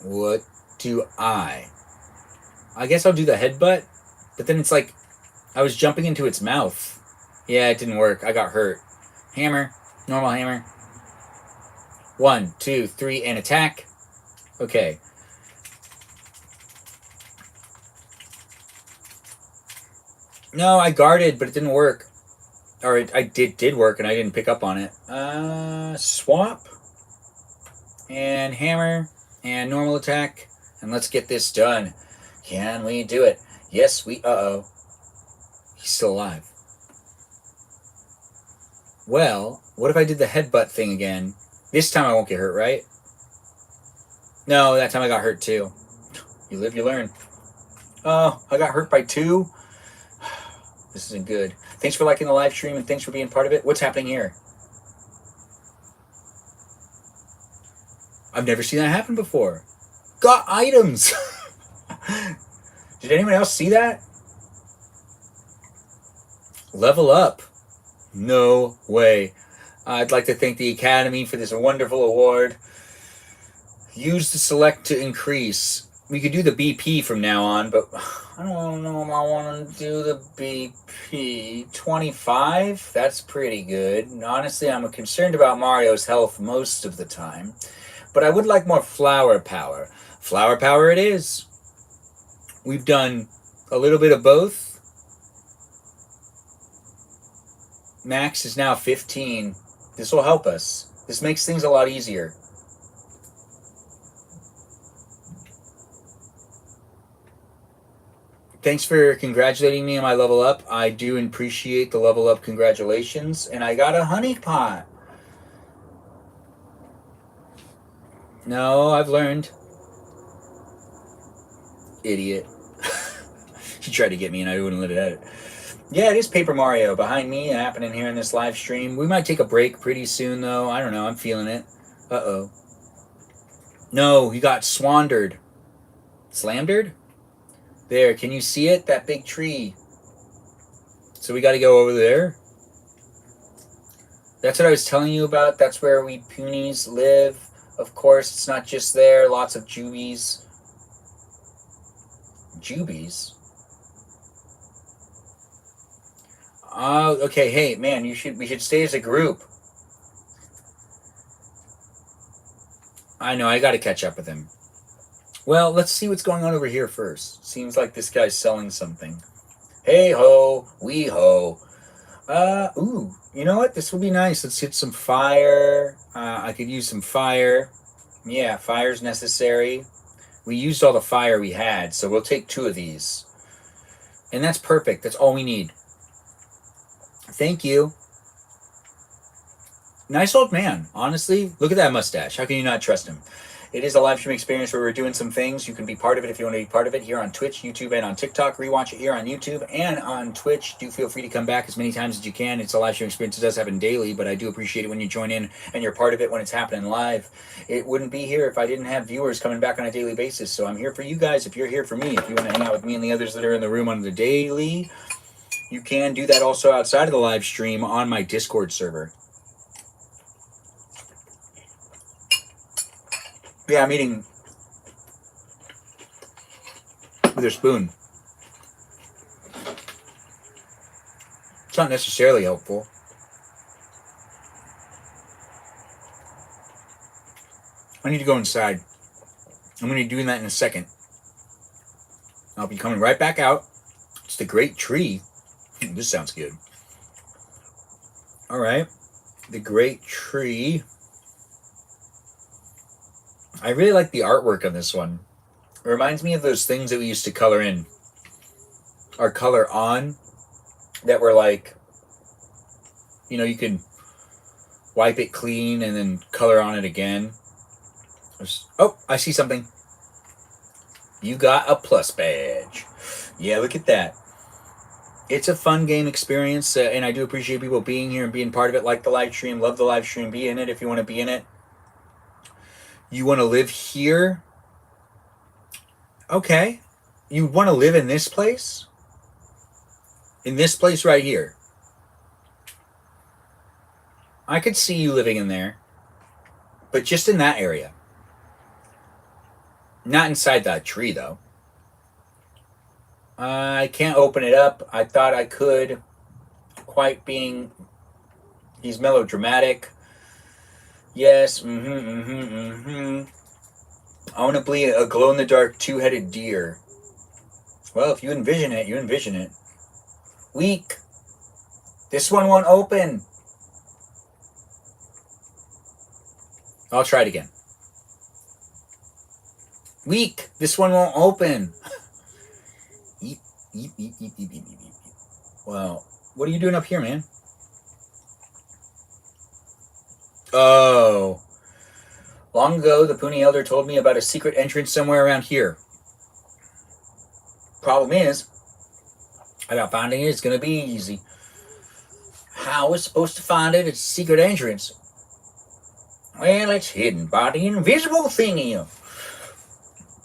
What do I guess I'll do the headbutt, but then it's like I was jumping into its mouth. Yeah, it didn't work. I got hurt. Hammer. Normal hammer. 1, 2, 3, and attack. Okay. No, I guarded, but it didn't work. Or it did work, and I didn't pick up on it. Swap. And hammer. And normal attack. And let's get this done. Can we do it? Yes, we... Uh-oh. He's still alive. Well, what if I did the headbutt thing again? This time I won't get hurt, right? No, that time I got hurt too. You live, you learn. Oh, I got hurt by 2? This isn't good. Thanks for liking the live stream and thanks for being part of it. What's happening here? I've never seen that happen before. Got items! Did anyone else see that? Level up. No way. I'd like to thank the Academy for this wonderful award. Use the select to increase. We could do the BP from now on, but I don't know if I want to do the BP. 25? That's pretty good. Honestly, I'm concerned about Mario's health most of the time. But I would like more flower power. Flower power it is. We've done a little bit of both. Max is now 15. This will help us. This makes things a lot easier. Thanks for congratulating me on my level up. I do appreciate the level up congratulations. And I got a honey pot. No, I've learned. Idiot. She tried to get me and I wouldn't let it out. Yeah, it is Paper Mario behind me happening here in this live stream. We might take a break pretty soon, though. I don't know. I'm feeling it. Uh-oh. No, he got swandered. Slamdered? There, can you see it? That big tree. So we got to go over there. That's what I was telling you about. That's where we Poonies live. Of course, it's not just there. Lots of Jubies. Jubies? Okay, hey, man, we should stay as a group. I know, I gotta catch up with him. Well, let's see what's going on over here first. Seems like this guy's selling something. Hey ho, wee ho. Ooh, you know what? This will be nice. Let's get some fire. I could use some fire. Yeah, fire's necessary. We used all the fire we had, so we'll take 2 of these. And that's perfect. That's all we need. Thank you. Nice old man. Honestly, look at that mustache. How can you not trust him? It is a live stream experience where we're doing some things. You can be part of it if you want to be part of it here on Twitch, YouTube, and on TikTok. Rewatch it here on YouTube and on Twitch. Do feel free to come back as many times as you can. It's a live stream experience. It does happen daily, but I do appreciate it when you join in and you're part of it when it's happening live. It wouldn't be here if I didn't have viewers coming back on a daily basis. So I'm here for you guys. If you're here for me, if you want to hang out with me and the others that are in the room on the daily, you can do that also outside of the live stream on my Discord server. Yeah, I'm eating with a spoon. It's not necessarily helpful. I need to go inside. I'm going to be doing that in a second. I'll be coming right back out. It's the Great Tree. This sounds good. All right. The Great Tree. I really like the artwork on this one. It reminds me of those things that we used to color in. Or color on. That were like, you know, you can wipe it clean and then color on it again. Oh, I see something. You got a plus badge. Yeah, look at that. It's a fun game experience, and I do appreciate people being here and being part of it. Like the live stream, love the live stream, be in it if you want to be in it. You want to live here? Okay. You want to live in this place? In this place right here. I could see you living in there. But just in that area. Not inside that tree, though. I can't open it up. I thought I could. Quite being... He's melodramatic. Yes, I want to be a glow-in-the-dark two-headed deer. Well, if you envision it, you envision it. Weak. This one won't open. I'll try it again. Weak. This one won't open. Eep, eep, eep, eep, eep, eep, eep. Well, what are you doing up here, man? Oh. Long ago, the Puni Elder told me about a secret entrance somewhere around here. Problem is, I thought finding it is going to be easy. How was supposed to find it? It's a secret entrance. Well, it's hidden by the invisible thingy.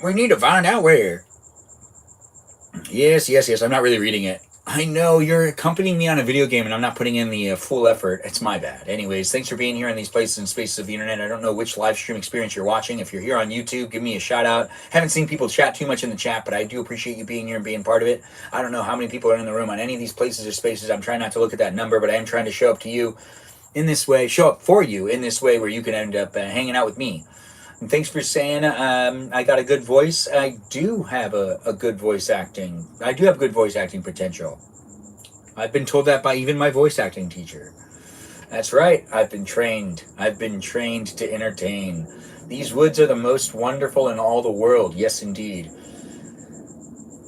We need to find out where. Yes. I'm not really reading it. I know, you're accompanying me on a video game and I'm not putting in the full effort. It's my bad. Anyways, thanks for being here in these places and spaces of the internet. I don't know which live stream experience you're watching. If you're here on YouTube, give me a shout out. Haven't seen people chat too much in the chat, but I do appreciate you being here and being part of it. I don't know how many people are in the room on any of these places or spaces. I'm trying not to look at that number, but I am trying to show up to you in this way, show up for you in this way where you can end up hanging out with me. And thanks for saying I got a good voice. I do have a good voice acting. I do have good voice acting potential. I've been told that by even my voice acting teacher. That's right. I've been trained. I've been trained to entertain. These woods are the most wonderful in all the world. Yes, indeed.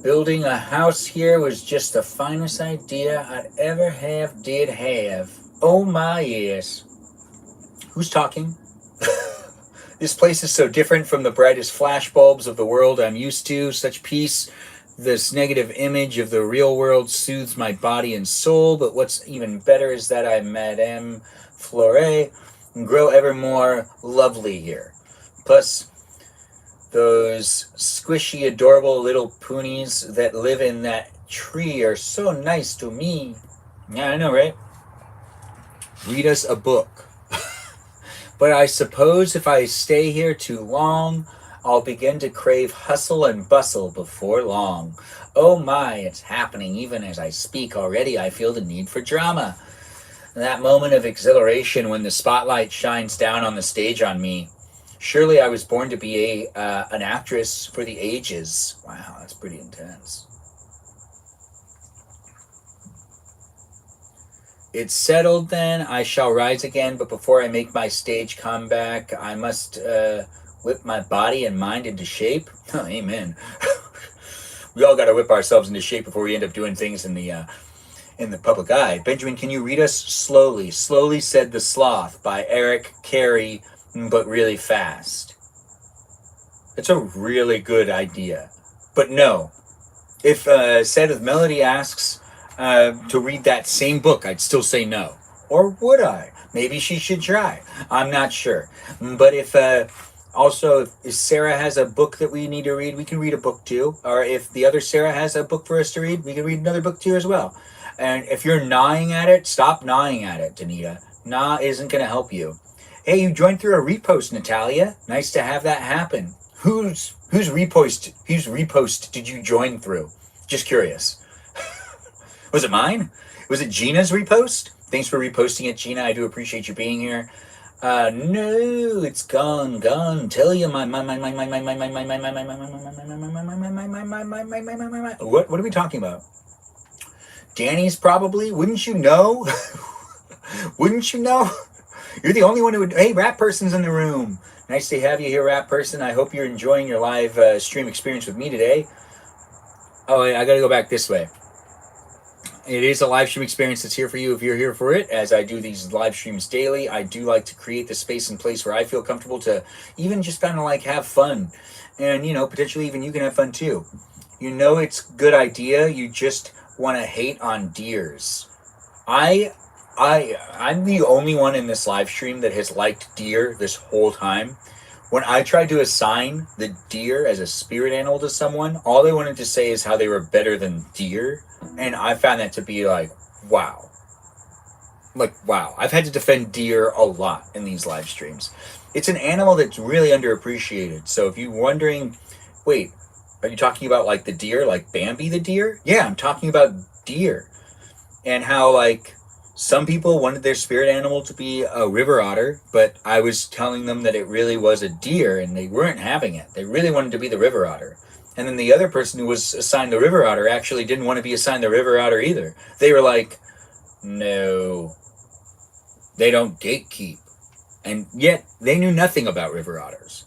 Building a house here was just the finest idea I'd ever did have. Oh my, yes. Who's talking? This place is so different from the brightest flashbulbs of the world I'm used to. Such peace. This negative image of the real world soothes my body and soul. But what's even better is that I, Madame Flore, grow ever more lovely here. Plus, those squishy, adorable little ponies that live in that tree are so nice to me. Yeah, I know, right? Read us a book. But I suppose if I stay here too long, I'll begin to crave hustle and bustle before long. Oh my, it's happening even as I speak already. I feel the need for drama. That moment of exhilaration when the spotlight shines down on the stage on me. Surely I was born to be an actress for the ages. Wow, that's pretty intense. It's settled then, I shall rise again, but before I make my stage comeback, I must whip my body and mind into shape. Oh, amen. We all got to whip ourselves into shape before we end up doing things in the in the public eye. Benjamin, can you read us Slowly? Slowly Said the Sloth by Eric Carey, but really fast. It's a really good idea. But no, if Said with Melody asks to read that same book, I'd still say no. Or would I? Maybe she should try. I'm not sure. But if also, if Sarah has a book that we need to read, we can read a book too. Or if the other Sarah has a book for us to read, we can read another book too as well. And if you're gnawing at it, stop gnawing at it, Danita. Gnaw isn't going to help you. Hey, you joined through a repost, Natalia. Nice to have that happen. Whose repost did you join through? Just curious. Was it mine? Was it Gina's repost? Thanks for reposting it, Gina. I do appreciate you being here. No, it's gone. Tell you what are we talking about? Danny's probably. Wouldn't you know? Wouldn't you know? You're the only one who would. Hey, Rat Person's in the room. Nice to have you here, Rat Person. I hope you're enjoying your live stream experience with me today. Oh, I gotta go back this way. It is a live stream experience that's here for you if you're here for it. As I do these live streams daily, I do like to create the space and place where I feel comfortable to even just kind of like have fun. And, you know, potentially even you can have fun too. You know it's a good idea. You just want to hate on deers. I'm the only one in this live stream that has liked deer this whole time. When I tried to assign the deer as a spirit animal to someone, all they wanted to say is how they were better than deer. And I found that to be like, wow. Like, wow. I've had to defend deer a lot in these live streams. It's an animal that's really underappreciated. So if you're wondering, wait, are you talking about like the deer, like Bambi the deer? Yeah, I'm talking about deer. And how like some people wanted their spirit animal to be a river otter, but I was telling them that it really was a deer and they weren't having it. They really wanted to be the river otter. And then the other person who was assigned the river otter actually didn't want to be assigned the river otter either. They were like, no, they don't gatekeep. And yet they knew nothing about river otters.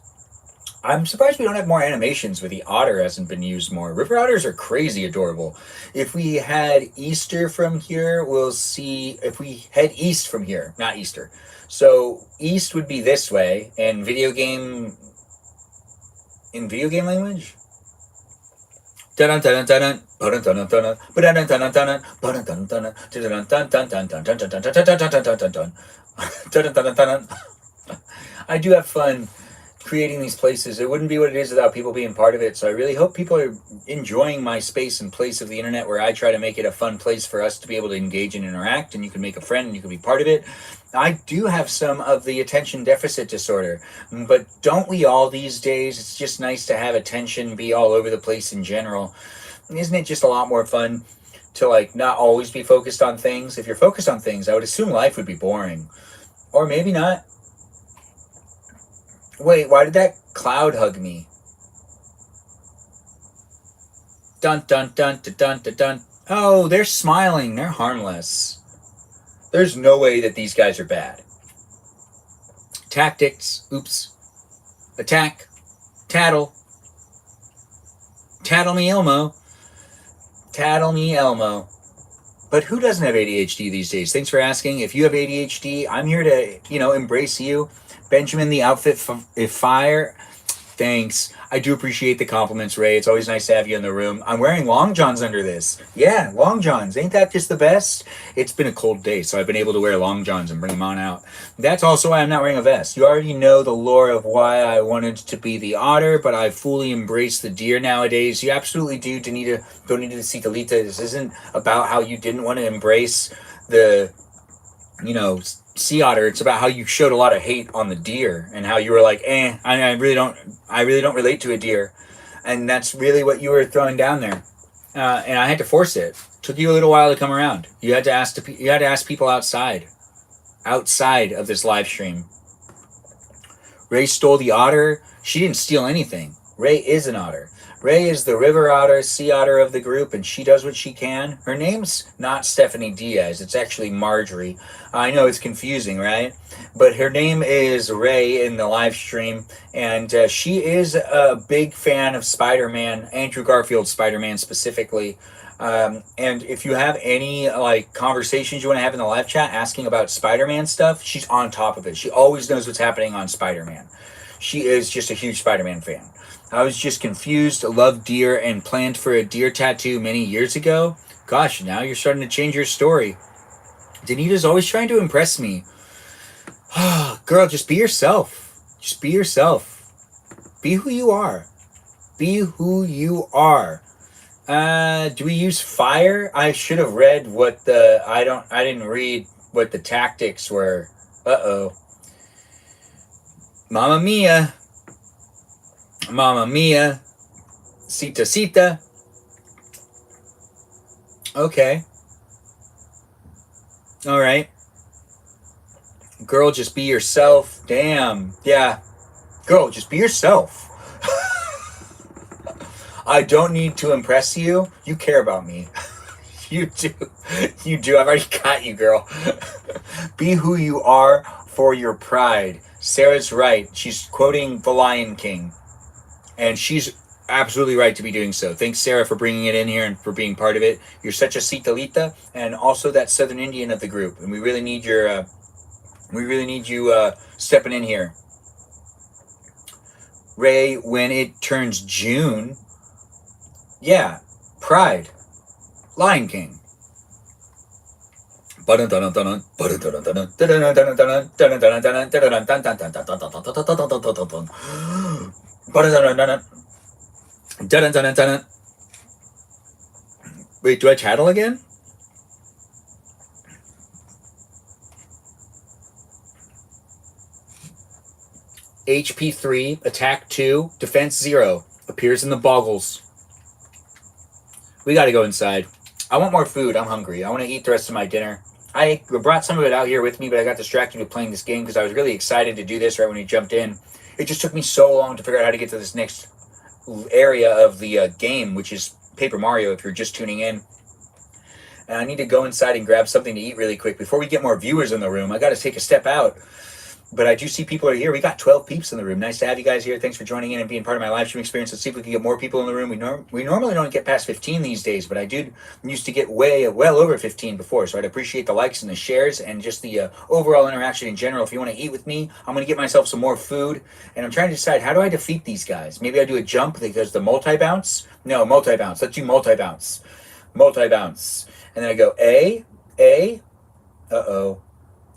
I'm surprised we don't have more animations where the otter hasn't been used more. River otters are crazy adorable. If we had Easter from here, we'll see, if we head east from here, not Easter. So east would be this way, and video game language? I do have fun creating these places. It wouldn't be what it is without people being part of it. So I really hope people are enjoying my space and place of the internet where I try to make it a fun place for us to be able to engage and interact, and you can make a friend and you can be part of it. I do have some of the attention deficit disorder, but don't we all these days? It's just nice to have attention be all over the place in general. Isn't it just a lot more fun to like not always be focused on things? If you're focused on things, I would assume life would be boring. Or maybe not. Wait, why did that cloud hug me? Dun dun dun dun dun dun dun. Oh, they're smiling. They're harmless. There's no way that these guys are bad. Tactics. Oops. Attack. Tattle. Tattle me Elmo. Tattle me Elmo. But who doesn't have ADHD these days? Thanks for asking. If you have ADHD, I'm here to, embrace you. Benjamin, the outfit is fire. Thanks. I do appreciate the compliments, Ray. It's always nice to have you in the room. I'm wearing long johns under this. Yeah, long johns. Ain't that just the best? It's been a cold day, so I've been able to wear long johns and bring them on out. That's also why I'm not wearing a vest. You already know the lore of why I wanted to be the otter, but I fully embrace the deer nowadays. You absolutely do need to see Talita. This isn't about how you didn't want to embrace the, sea otter. It's about how you showed a lot of hate on the deer and how you were like, I really don't relate to a deer. And that's really what you were throwing down there. And I had to force it. Took you a little while to come around. You had to ask people outside of this live stream. Ray stole the otter. She didn't steal anything. Ray is an otter. Ray is the river otter, sea otter of the group, and she does what she can. Her name's not Stephanie Diaz. It's actually Marjorie. I know it's confusing, right? But her name is Ray in the live stream, and she is a big fan of Spider-Man, Andrew Garfield's Spider-Man specifically. And if you have any like conversations you want to have in the live chat asking about Spider-Man stuff, she's on top of it. She always knows what's happening on Spider-Man. She is just a huge Spider-Man fan. I was just confused, loved deer, and planned for a deer tattoo many years ago. Gosh, now you're starting to change your story. Danita's always trying to impress me. Girl, just be yourself. Just be yourself. Be who you are. Be who you are. Do we use fire? I should have read what the... I didn't read what the tactics were. Uh-oh. Mamma mia. Mamma mia. Sita Sita. Okay. Alright. Girl, just be yourself. Damn. Yeah. Girl, just be yourself. I don't need to impress you. You care about me. You do. You do. I've already got you, girl. Be who you are for your pride. Sarah's right. She's quoting The Lion King. And she's absolutely right to be doing so. Thanks, Sarah, for bringing it in here and for being part of it. You're such a Citalita and also that Southern Indian of the group. And we really need your... you stepping in here. Ray, when it turns June... Yeah, Pride. Lion King. Wait, do I chattel again? HP 3, attack 2, defense 0. Appears in the boggles. We gotta go inside. I want more food. I'm hungry. I want to eat the rest of my dinner. I brought some of it out here with me, but I got distracted with playing this game because I was really excited to do this right when we jumped in. It just took me so long to figure out how to get to this next area of the game, which is Paper Mario, if you're just tuning in. And I need to go inside and grab something to eat really quick. Before we get more viewers in the room, I got to take a step out. But I do see people are here. We got 12 peeps in the room. Nice to have you guys here. Thanks for joining in and being part of my live stream experience. Let's see if we can get more people in the room. We normally don't get past 15 these days, but I used to get well over 15 before. So I'd appreciate the likes and the shares and just the overall interaction in general. If you want to eat with me, I'm going to get myself some more food. And I'm trying to decide, how do I defeat these guys? Maybe I do a jump because the multi-bounce? No, multi-bounce. Let's do multi-bounce. Multi-bounce. And then I go A. Uh-oh.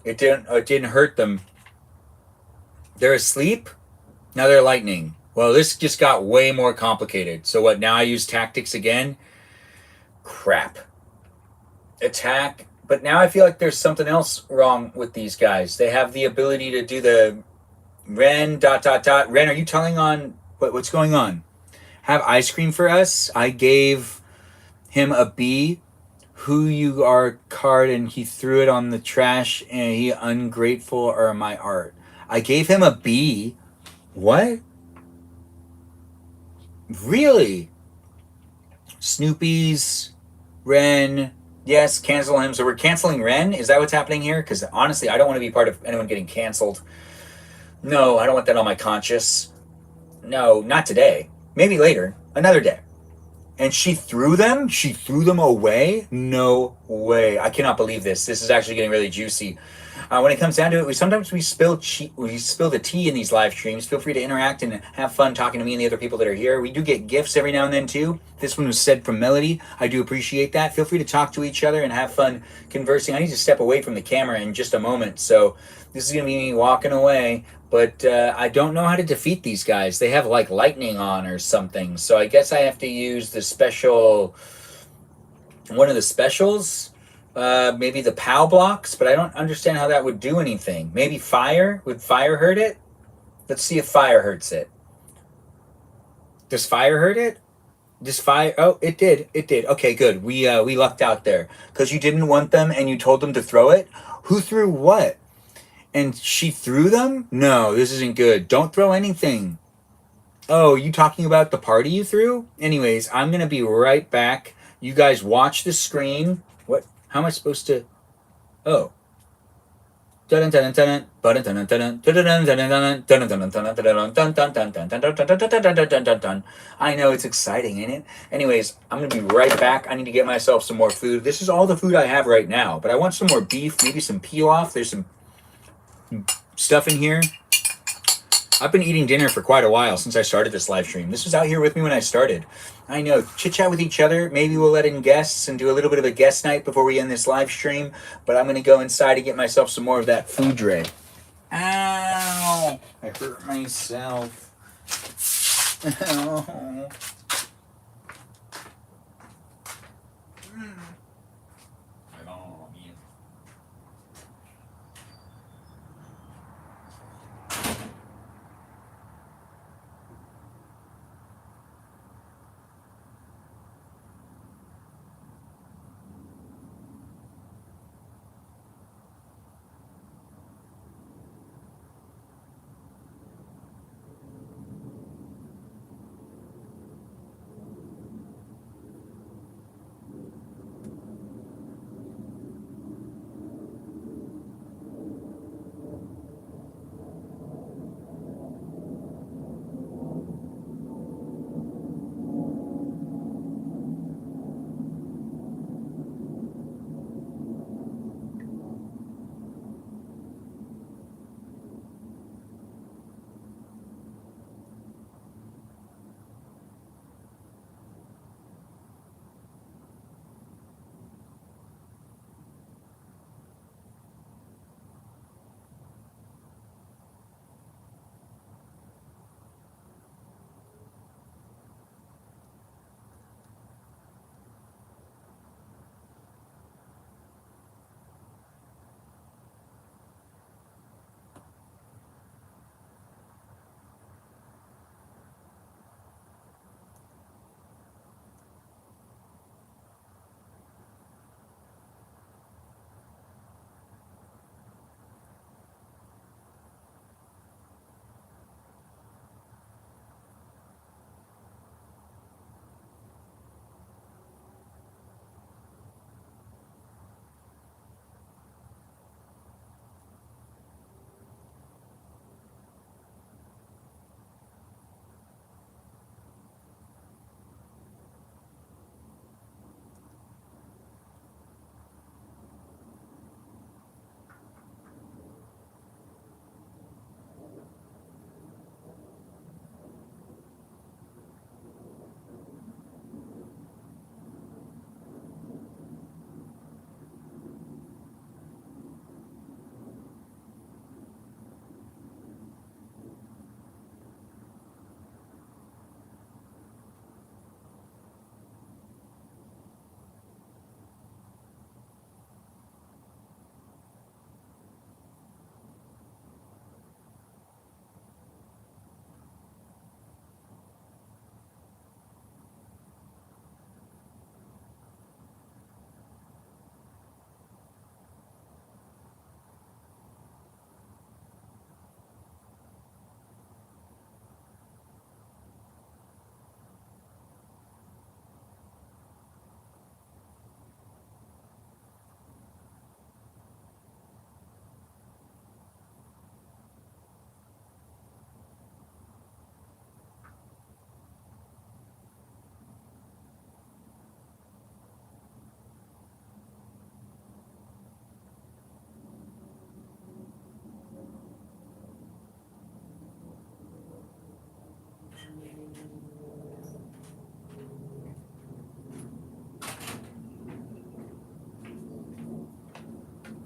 It didn't hurt them. They're asleep? Now they're lightning. Well, this just got way more complicated. So what, now I use tactics again? Crap. Attack. But now I feel like there's something else wrong with these guys. They have the ability to do the Ren, ... Ren, are you telling on what's going on? Have ice cream for us? I gave him a B. Who you are card and he threw it on the trash and he ungrateful or my art. I gave him a B. What? Really? Snoopy's, Ren. Yes, cancel him. So we're canceling Ren? Is that what's happening here? Because honestly, I don't want to be part of anyone getting canceled. No, I don't want that on my conscience. No, not today. Maybe later. Another day. And she threw them? She threw them away? No way. I cannot believe this. This is actually getting really juicy. When it comes down to it, we spill the tea in these live streams. Feel free to interact and have fun talking to me and the other people that are here. We do get gifts every now and then too. This one was said from Melody. I do appreciate that. Feel free to talk to each other and have fun conversing. I need to step away from the camera in just a moment, so this is going to be me walking away. But I don't know how to defeat these guys. They have like lightning on or something, so I guess I have to use the special... one of the specials? Maybe the POW blocks, but I don't understand how that would do anything. Maybe fire? Would fire hurt it? Let's see if fire hurts it. Does fire hurt it? Does fire... Oh, it did. It did. Okay, good. We lucked out there. Because you didn't want them and you told them to throw it? Who threw what? And she threw them? No, this isn't good. Don't throw anything. Oh, you talking about the party you threw? Anyways, I'm going to be right back. You guys watch the screen. What? How am I supposed to... Oh. I know it's exciting, ain't it? Anyways, I'm gonna be right back. I need to get myself some more food. This is all the food I have right now, but I want some more beef, maybe some pilaf. There's some stuff in here. I've been eating dinner for quite a while since I started this live stream. This was out here with me when I started. I know, chit chat with each other. Maybe we'll let in guests and do a little bit of a guest night before we end this live stream. But I'm going to go inside and get myself some more of that food tray. Ow! I hurt myself. Ow.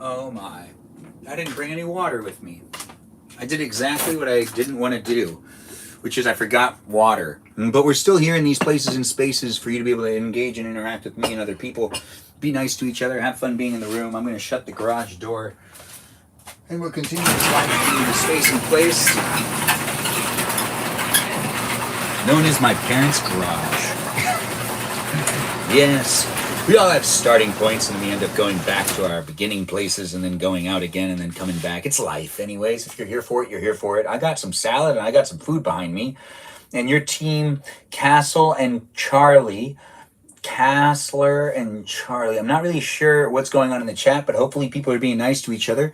Oh my. I didn't bring any water with me. I did exactly what I didn't want to do, which is I forgot water. But we're still here in these places and spaces for you to be able to engage and interact with me and other people. Be nice to each other. Have fun being in the room. I'm going to shut the garage door. And we'll continue this live stream in space and place, known as my parents' garage. Yes. We all have starting points, and we end up going back to our beginning places and then going out again and then coming back. It's life anyways. If you're here for it, you're here for it. I got some salad and I got some food behind me. And your team, Castle and Charlie, Castler and Charlie. I'm not really sure what's going on in the chat, but hopefully people are being nice to each other.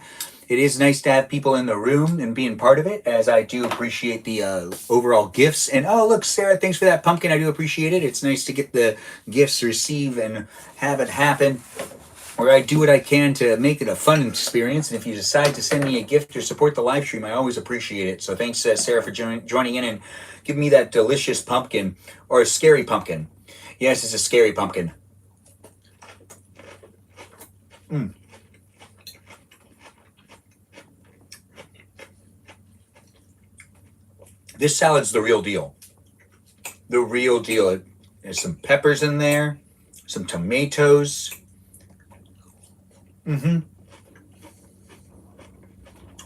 It is nice to have people in the room and being part of it, as I do appreciate the overall gifts. And oh, look, Sarah, thanks for that pumpkin. I do appreciate it. It's nice to get the gifts received and have it happen, where I do what I can to make it a fun experience. And if you decide to send me a gift or support the live stream, I always appreciate it. So thanks, Sarah, for joining in and giving me that delicious pumpkin, or a scary pumpkin. Yes, it's a scary pumpkin. This salad's the real deal. The real deal. There's some peppers in there, some tomatoes.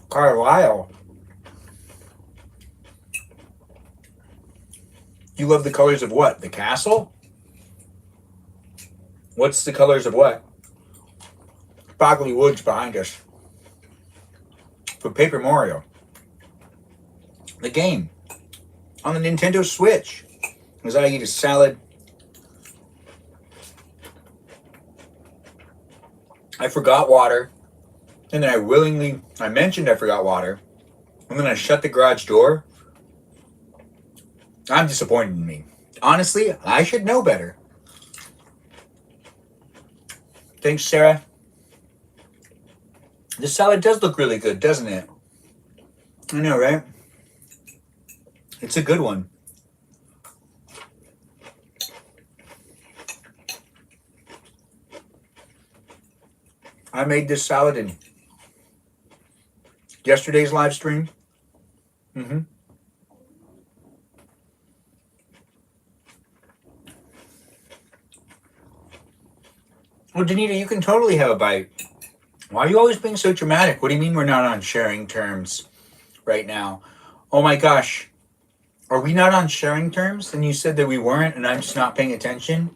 Carlisle. You love the colors of what? The castle? What's the colors of what? Bogley Woods behind us. For Paper Mario. The game. On the Nintendo Switch. As I eat a salad. I forgot water. And then I mentioned I forgot water. And then I shut the garage door. I'm disappointed in me. Honestly, I should know better. Thanks, Sarah. This salad does look really good, doesn't it? I know, right? It's a good one. I made this salad in yesterday's live stream. Well, Danita, you can totally have a bite. Why are you always being so dramatic? What do you mean we're not on sharing terms right now? Oh my gosh. Are we not on sharing terms? And you said that we weren't, and I'm just not paying attention?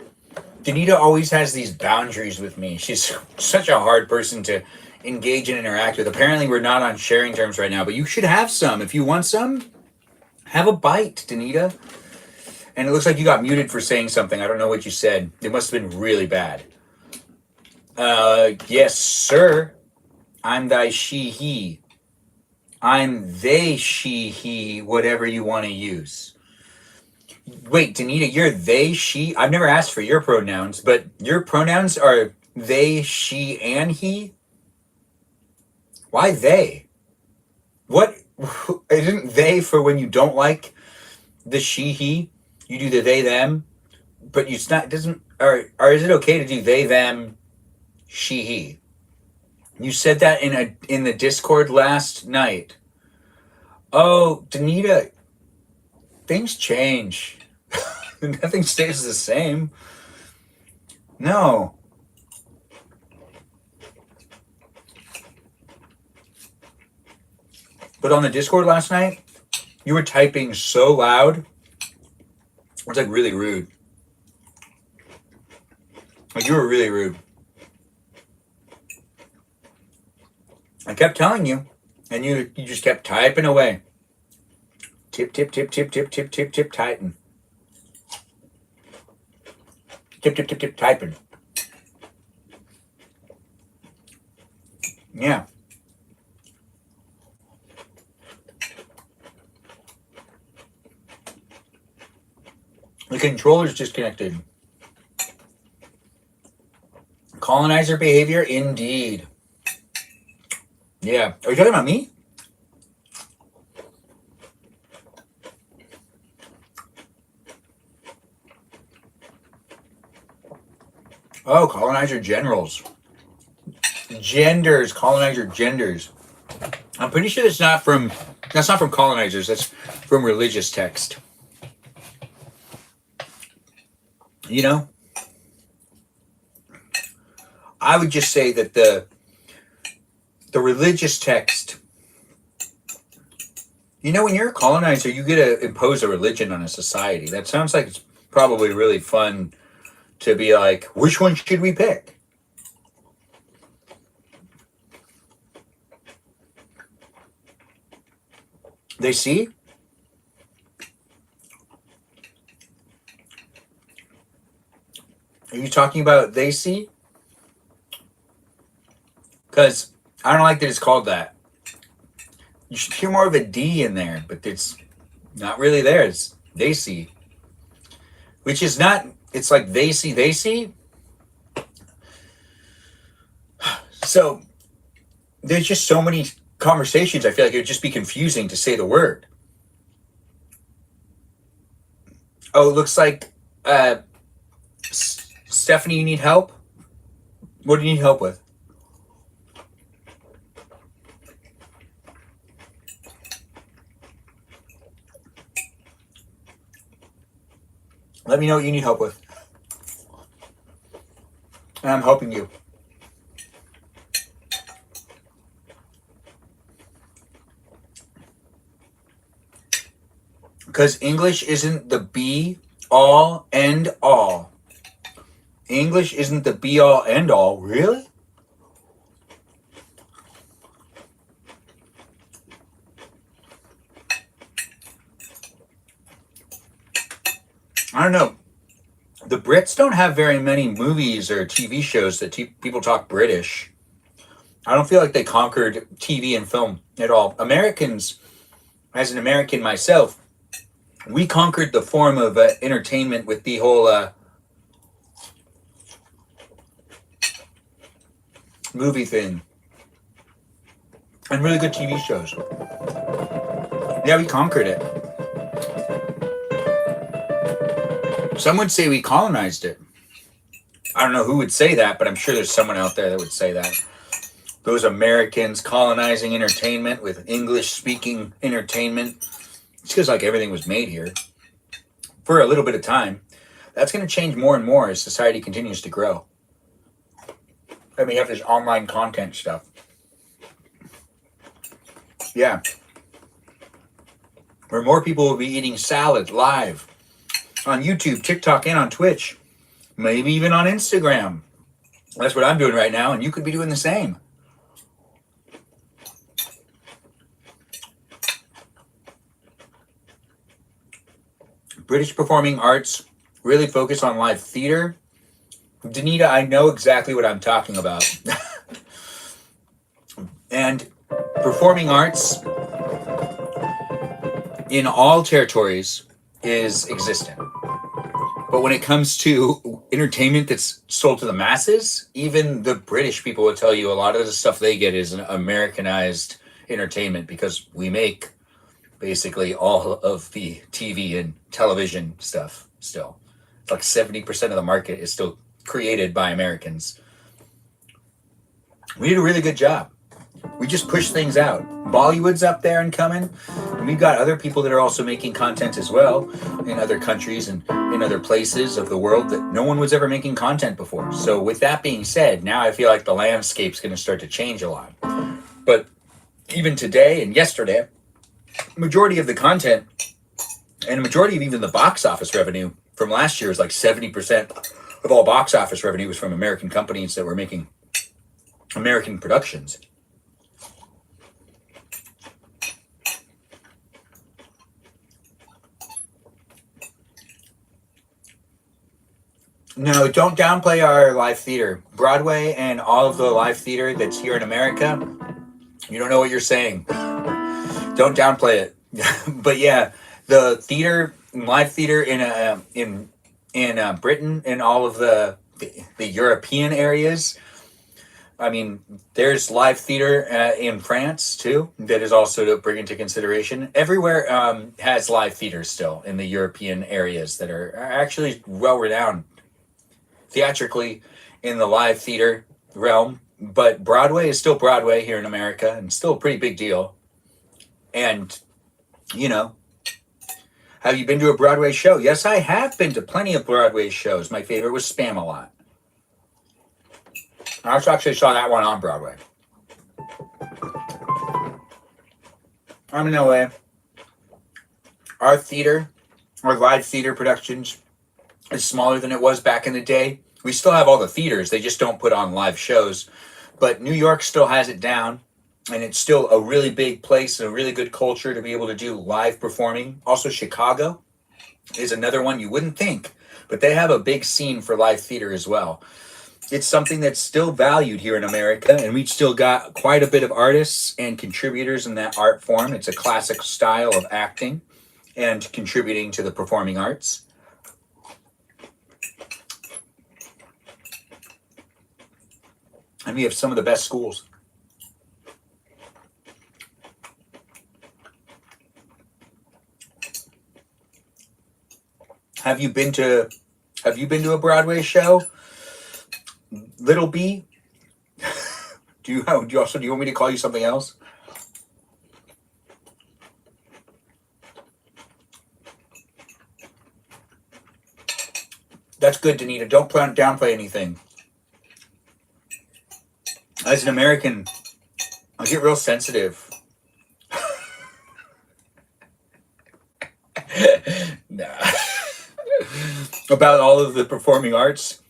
Danita always has these boundaries with me. She's such a hard person to engage and interact with. Apparently, we're not on sharing terms right now, but you should have some. If you want some, have a bite, Danita. And it looks like you got muted for saying something. I don't know what you said. It must have been really bad. Yes, sir. I'm thy she, he. I'm they, she, he, whatever you want to use. Wait, Danita, you're they, she? I've never asked for your pronouns, but your pronouns are they, she, and he? Why they? What? Isn't they for when you don't like the she, he? You do the they, them, but it's not, doesn't, or is it okay to do they, them, she, he? You said that in the Discord last night. Oh, Danita, things change. Nothing stays the same. No. But on the Discord last night, you were typing so loud. It was like really rude. Like you were really rude. I kept telling you, and you just kept typing away. Tip, tip, tip, tip, tip, tip, tip, tip, typing. Tip, tip, tip, tip, typing. Yeah. The controller's disconnected. Colonizer behavior, indeed. Yeah. Are you talking about me? Oh, colonizer generals. Genders, colonizer genders. I'm pretty sure that's not from colonizers, that's from religious text. You know? I would just say that the religious text, you know, when you're a colonizer, you get to impose a religion on a society. That sounds like it's probably really fun to be like, which one should we pick? They see? you talking about they see? Because I don't like that it's called that. You should hear more of a D in there, but it's not really there. It's they see. Which is not, it's like they see, they see. So there's just so many conversations. I feel like it would just be confusing to say the word. Oh, it looks like Stephanie, you need help? What do you need help with? Let me know what you need help with. And I'm helping you. Because English isn't the be all end all. English isn't the be all end all. Really? I don't know. The Brits don't have very many movies or TV shows that people talk British. I don't feel like they conquered TV and film at all. Americans, as an American myself, we conquered the form of entertainment with the whole movie thing. And really good TV shows. Yeah, we conquered it. Some would say we colonized it. I don't know who would say that, but I'm sure there's someone out there that would say that. Those Americans colonizing entertainment with English-speaking entertainment. It's because like everything was made here for a little bit of time. That's going to change more and more as society continues to grow. And we have this online content stuff. Yeah. Where more people will be eating salad live on YouTube, TikTok, and on Twitch. Maybe even on Instagram. That's what I'm doing right now, and you could be doing the same. British performing arts really focus on live theater. Danita, I know exactly what I'm talking about. And performing arts in all territories is existent. But when it comes to entertainment that's sold to the masses, even the British people will tell you a lot of the stuff they get is an Americanized entertainment because we make basically all of the TV and television stuff still. It's like 70% of the market is still created by Americans. We did a really good job. We just push things out. Bollywood's up there and coming. And we've got other people that are also making content as well in other countries and in other places of the world that no one was ever making content before. So with that being said, now I feel like the landscape's going to start to change a lot. But even today and yesterday, majority of the content and a majority of even the box office revenue from last year is like 70% of all box office revenue was from American companies that were making American productions. No, don't downplay our live theater. Broadway and all of the live theater that's here in America, you don't know what you're saying. Don't downplay it. But yeah, the theater, live theater in Britain and all of the European areas. I mean, there's live theater in France too that is also to bring into consideration. Everywhere has live theater still in the European areas that are actually well renowned theatrically in the live theater realm. But Broadway is still Broadway here in America and still a pretty big deal. And, you know, have you been to a Broadway show? Yes, I have been to plenty of Broadway shows. My favorite was Spam-A-Lot. I also actually saw that one on Broadway. I'm in LA. Our theater, our live theater productions is smaller than it was back in the day. We still have all the theaters. They just don't put on live shows. But New York still has it down. And it's still a really big place and a really good culture to be able to do live performing. Also, Chicago is another one you wouldn't think But they have a big scene for live theater as well. It's something that's still valued here in America, and we've still got quite a bit of artists and contributors in that art form. It's a classic style of acting and contributing to the performing arts. And we have some of the best schools. Have you been to a Broadway show? Little B? Do you want me to call you something else? That's good, Danita. Don't downplay anything. As an American, I get real sensitive. Nah. About all of the performing arts?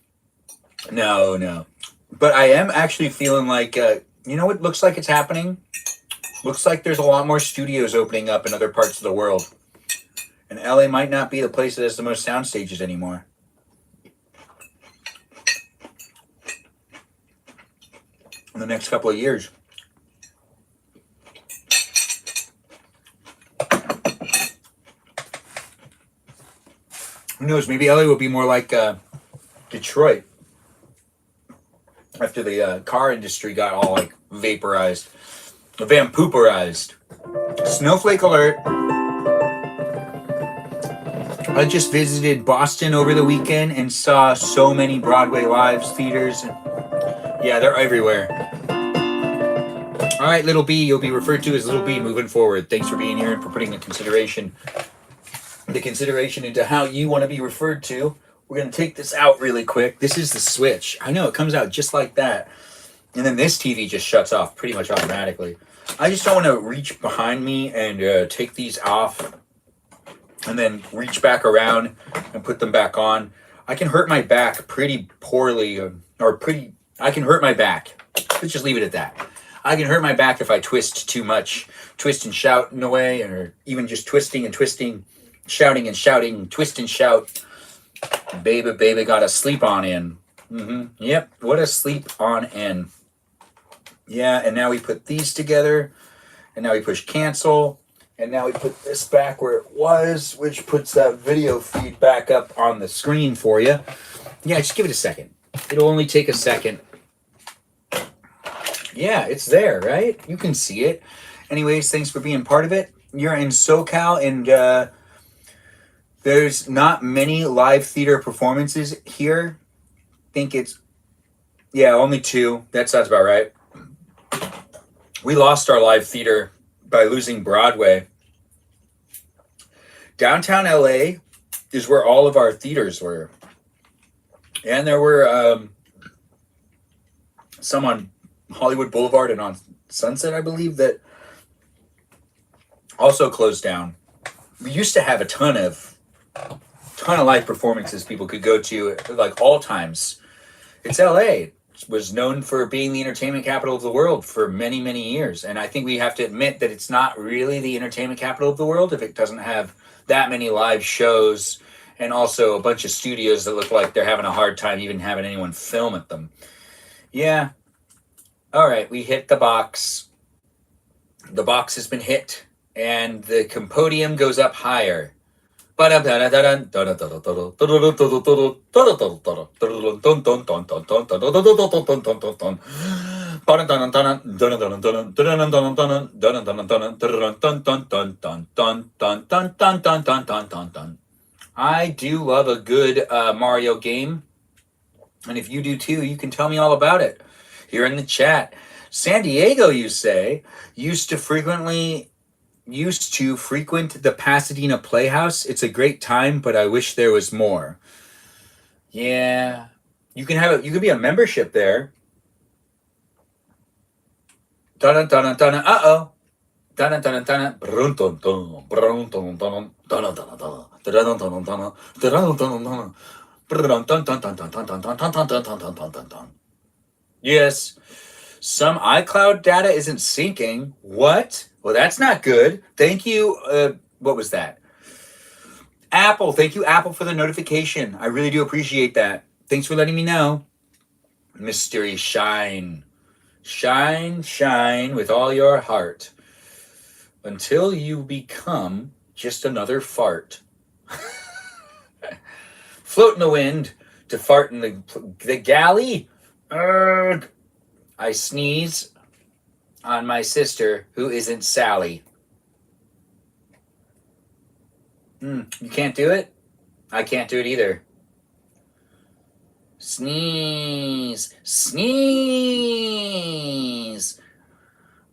No. But I am actually feeling like, you know what looks like it's happening? Looks like there's a lot more studios opening up in other parts of the world. And LA might not be the place that has the most sound stages anymore. In the next couple of years. Who knows? Maybe LA will be more like Detroit after the car industry got all like vaporized, vampooperized. Snowflake alert. I just visited Boston over the weekend and saw so many Broadway live theaters. Yeah, they're everywhere. All right, Little B, you'll be referred to as Little B moving forward. Thanks for being here and for putting the consideration into how you want to be referred to. We're going to take this out really quick. This is the switch. I know, it comes out just like that. And then this TV just shuts off pretty much automatically. I just don't want to reach behind me and take these off and then reach back around and put them back on. I can hurt my back pretty poorly, I can hurt my back. Let's just leave it at that. I can hurt my back if I twist too much. Twist and shout in a way, or even just twisting and twisting, shouting and shouting, twist and shout. Baby got a sleep on in. Yep, what a sleep on in. Yeah, and now we put these together, and now we push cancel, and now we put this back where it was, which puts that video feed back up on the screen for you. Yeah, just give it a second. It'll only take a second. Yeah, it's there, right? You can see it. Anyways, thanks for being part of it. You're in SoCal, and there's not many live theater performances here. I think it's, yeah, only 2. That sounds about right. We lost our live theater by losing Broadway. Downtown LA is where all of our theaters were. And there were some on Hollywood Boulevard and on Sunset, I believe, that also closed down. We used to have a ton of live performances people could go to, like all times. It's LA. It was known for being the entertainment capital of the world for many, many years. And I think we have to admit that it's not really the entertainment capital of the world if it doesn't have that many live shows and also a bunch of studios that look like they're having a hard time even having anyone film at them. Yeah. All right, we hit the box. The box has been hit, and the compodium goes up higher. I do love a good Mario game, and if you do too, you can tell me all about it here in the chat. San Diego, you say, used to frequent the Pasadena Playhouse. It's a great time, but I wish there was more. Yeah, you could be a membership there. Uh-oh. Yes. Some iCloud data isn't syncing. What? Well, that's not good. Thank you. What was that? Apple, thank you, Apple, for the notification. I really do appreciate that. Thanks for letting me know. Mystery shine. Shine, shine with all your heart until you become just another fart. Float in the wind to fart in the galley. Urgh. I sneeze on my sister who isn't Sally. You can't do it? I can't do it either. Sneeze, sneeze.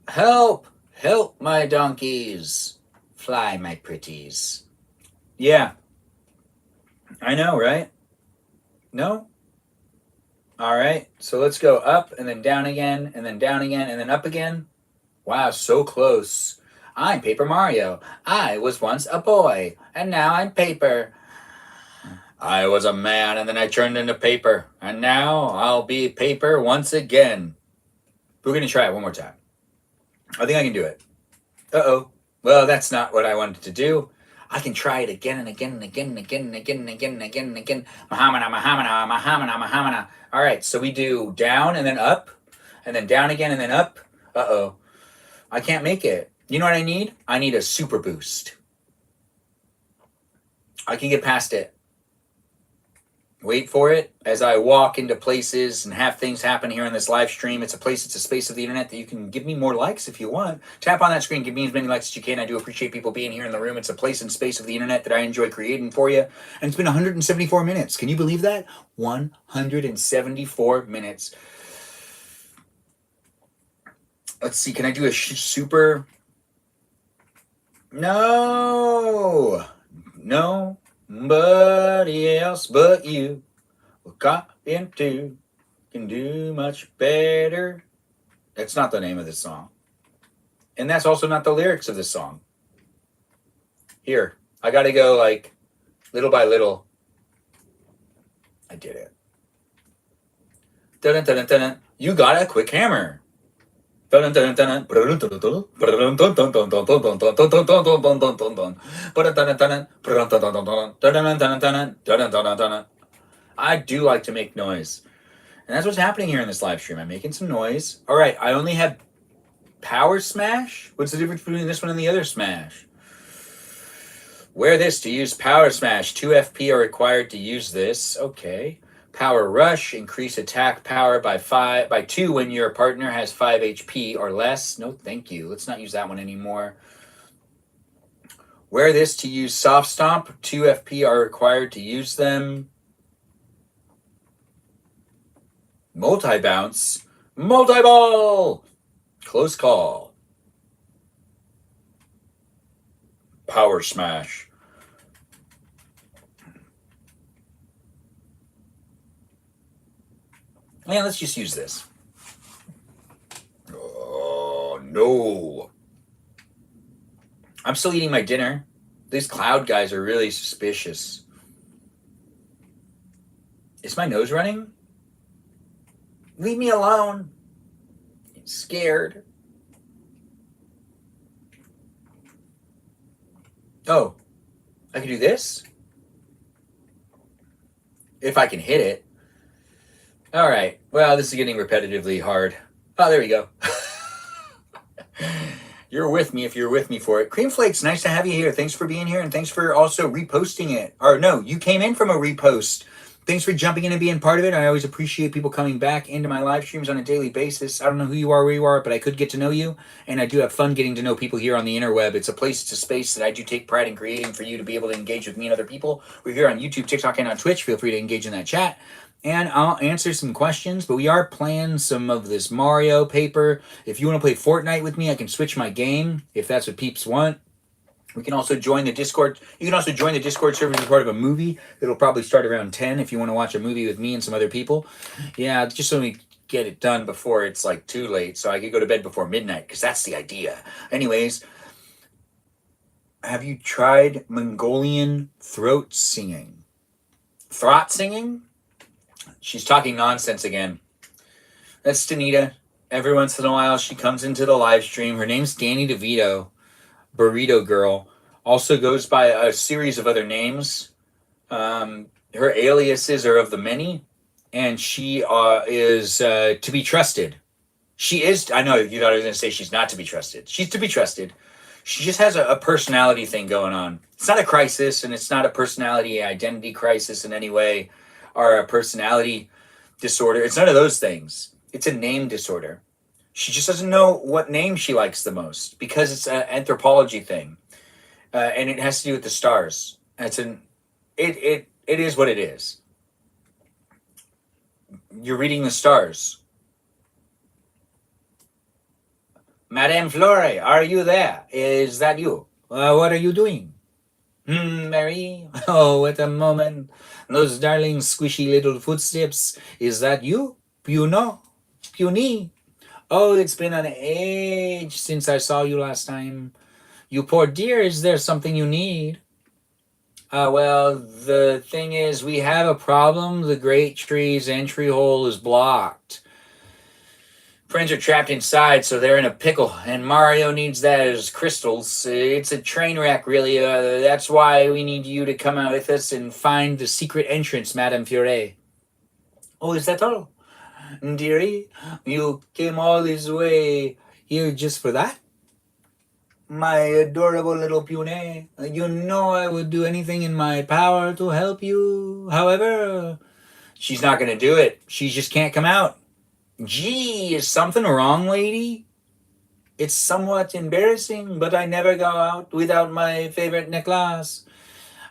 Help, help my donkeys. Fly, my pretties. Yeah. I know, right? No? All right. So let's go up and then down again and then down again and then up again. Wow, so close. I'm Paper Mario. I was once a boy, and now I'm paper. I was a man, and then I turned into paper, and now I'll be paper once again. We're going to try it one more time. I think I can do it. Uh-oh. Well, that's not what I wanted to do. I can try it again and again and again and again and again and again and again and again. Mahamana, Mahamana, Mahamana, Mahamana. All right, so we do down and then up, and then down again and then up. Uh-oh. I can't make it. You know what I need? I need a super boost. I can get past it. Wait for it as I walk into places and have things happen here in this live stream. It's a space of the internet that you can give me more likes if you want. Tap on that screen, give me as many likes as you can. I do appreciate people being here in the room. It's a place and space of the internet that I enjoy creating for you. And it's been 174 minutes. Can you believe that? 174 minutes. Let's see, can I do a super? No. Nobody else but you will got into can do much better. That's not the name of this song. And that's also not the lyrics of this song. Here, I got to go like little by little. I did it. Dun, dun, dun, dun. You got a quick hammer. I do like to make noise. And that's what's happening here in this live stream. I'm making some noise. All right, I only have power smash. What's the difference between this one and the other smash? Wear this to use power smash. 2 FP are required to use this. Okay. Power rush, increase attack power by 2 when your partner has 5 HP or less. No, thank you. Let's not use that one anymore. Wear this to use soft stomp. 2 FP are required to use them. Multi-bounce. Multi-ball. Close call. Power smash. Man, let's just use this. Oh, no. I'm still eating my dinner. These cloud guys are really suspicious. Is my nose running? Leave me alone. I'm scared. Oh, I can do this? If I can hit it. All right. Well, this is getting repetitively hard. Oh, there we go. You're with me if you're with me for it. Cream Flakes, nice to have you here. Thanks for being here, and thanks for also reposting it. Or no, you came in from a repost. Thanks for jumping in and being part of it. I always appreciate people coming back into my live streams on a daily basis. I don't know who you are, where you are, but I could get to know you, and I do have fun getting to know people here on the interweb. It's a place, it's a space that I do take pride in creating for you to be able to engage with me and other people. We're here on YouTube, TikTok, and on Twitch. Feel free to engage in that chat. And I'll answer some questions, but we are playing some of this Mario paper. If you want to play Fortnite with me, I can switch my game if that's what peeps want. We can also join the Discord. You can also join the Discord server as part of a movie. It'll probably start around 10 if you want to watch a movie with me and some other people. Yeah, just so we get it done before it's like too late, so I could go to bed before midnight, because that's the idea. Anyways, have you tried Mongolian throat singing? Throat singing? She's talking nonsense again. That's Danita. Every once in a while, she comes into the live stream. Her name's Danny DeVito, Burrito Girl. Also goes by a series of other names. Her aliases are of the many, and she is to be trusted. She is. I know you thought I was going to say she's not to be trusted. She's to be trusted. She just has a personality thing going on. It's not a crisis, and it's not a personality identity crisis in any way, or a personality disorder. It's none of those things. It's a name disorder. She just doesn't know what name she likes the most because it's an anthropology thing, and it has to do with the stars. It is what it is. You're reading the stars. Madame Flore, are you there? Is that you? What are you doing? Mary? Oh, what a moment. Those darling squishy little footsteps. Is that you? Puno? Puny? Oh, it's been an age since I saw you last time. You poor dear, is there something you need? Well, the thing is, we have a problem. The great tree's entry hole is blocked. Friends are trapped inside, so they're in a pickle, and Mario needs that as crystals. It's a train wreck, really. That's why we need you to come out with us and find the secret entrance, Madame Fiore. Oh, is that all? Dearie, you came all this way here just for that? My adorable little Pune, you know I would do anything in my power to help you. However, she's not going to do it. She just can't come out. Gee, is something wrong, lady? It's somewhat embarrassing, but I never go out without my favorite necklace.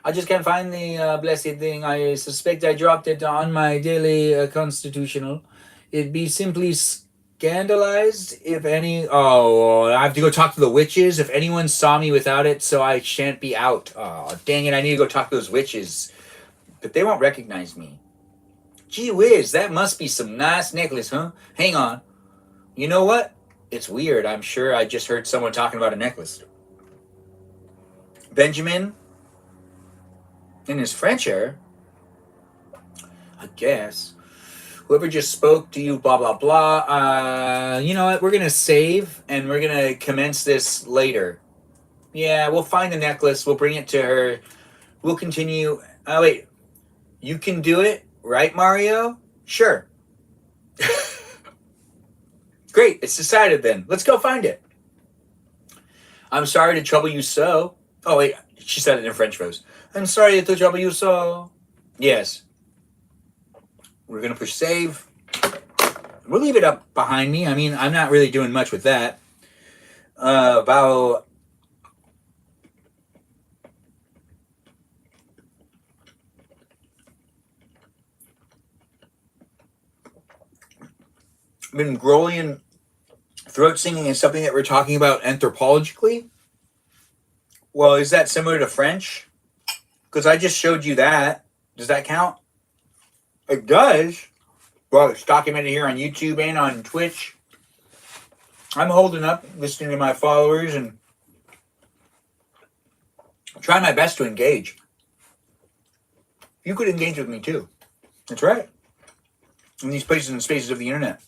I just can't find the blessed thing. I suspect I dropped it on my daily constitutional. It'd be simply scandalized if any... Oh, I have to go talk to the witches if anyone saw me without it, so I shan't be out. Oh, dang it, I need to go talk to those witches. But they won't recognize me. Gee whiz, that must be some nice necklace, huh? Hang on. You know what? It's weird. I'm sure I just heard someone talking about a necklace. Benjamin, in his French air, I guess, whoever just spoke to you, blah, blah, blah. You know what? We're going to save, and we're going to commence this later. Yeah, we'll find the necklace. We'll bring it to her. We'll continue. Oh, wait. You can do it? Right, Mario? Sure. Great, it's decided then. Let's go find it. I'm sorry to trouble you so. Oh, wait, she said it in French first. I'm sorry to trouble you so. Yes. We're going to push save. We'll leave it up behind me. I mean, I'm not really doing much with that. About... Mongolian throat singing is something that we're talking about anthropologically. Well, is that similar to French? Because I just showed you that. Does that count? It does. Well, it's documented here on YouTube and on Twitch. I'm holding up, listening to my followers, and trying my best to engage. You could engage with me too. That's right. In these places and spaces of the internet.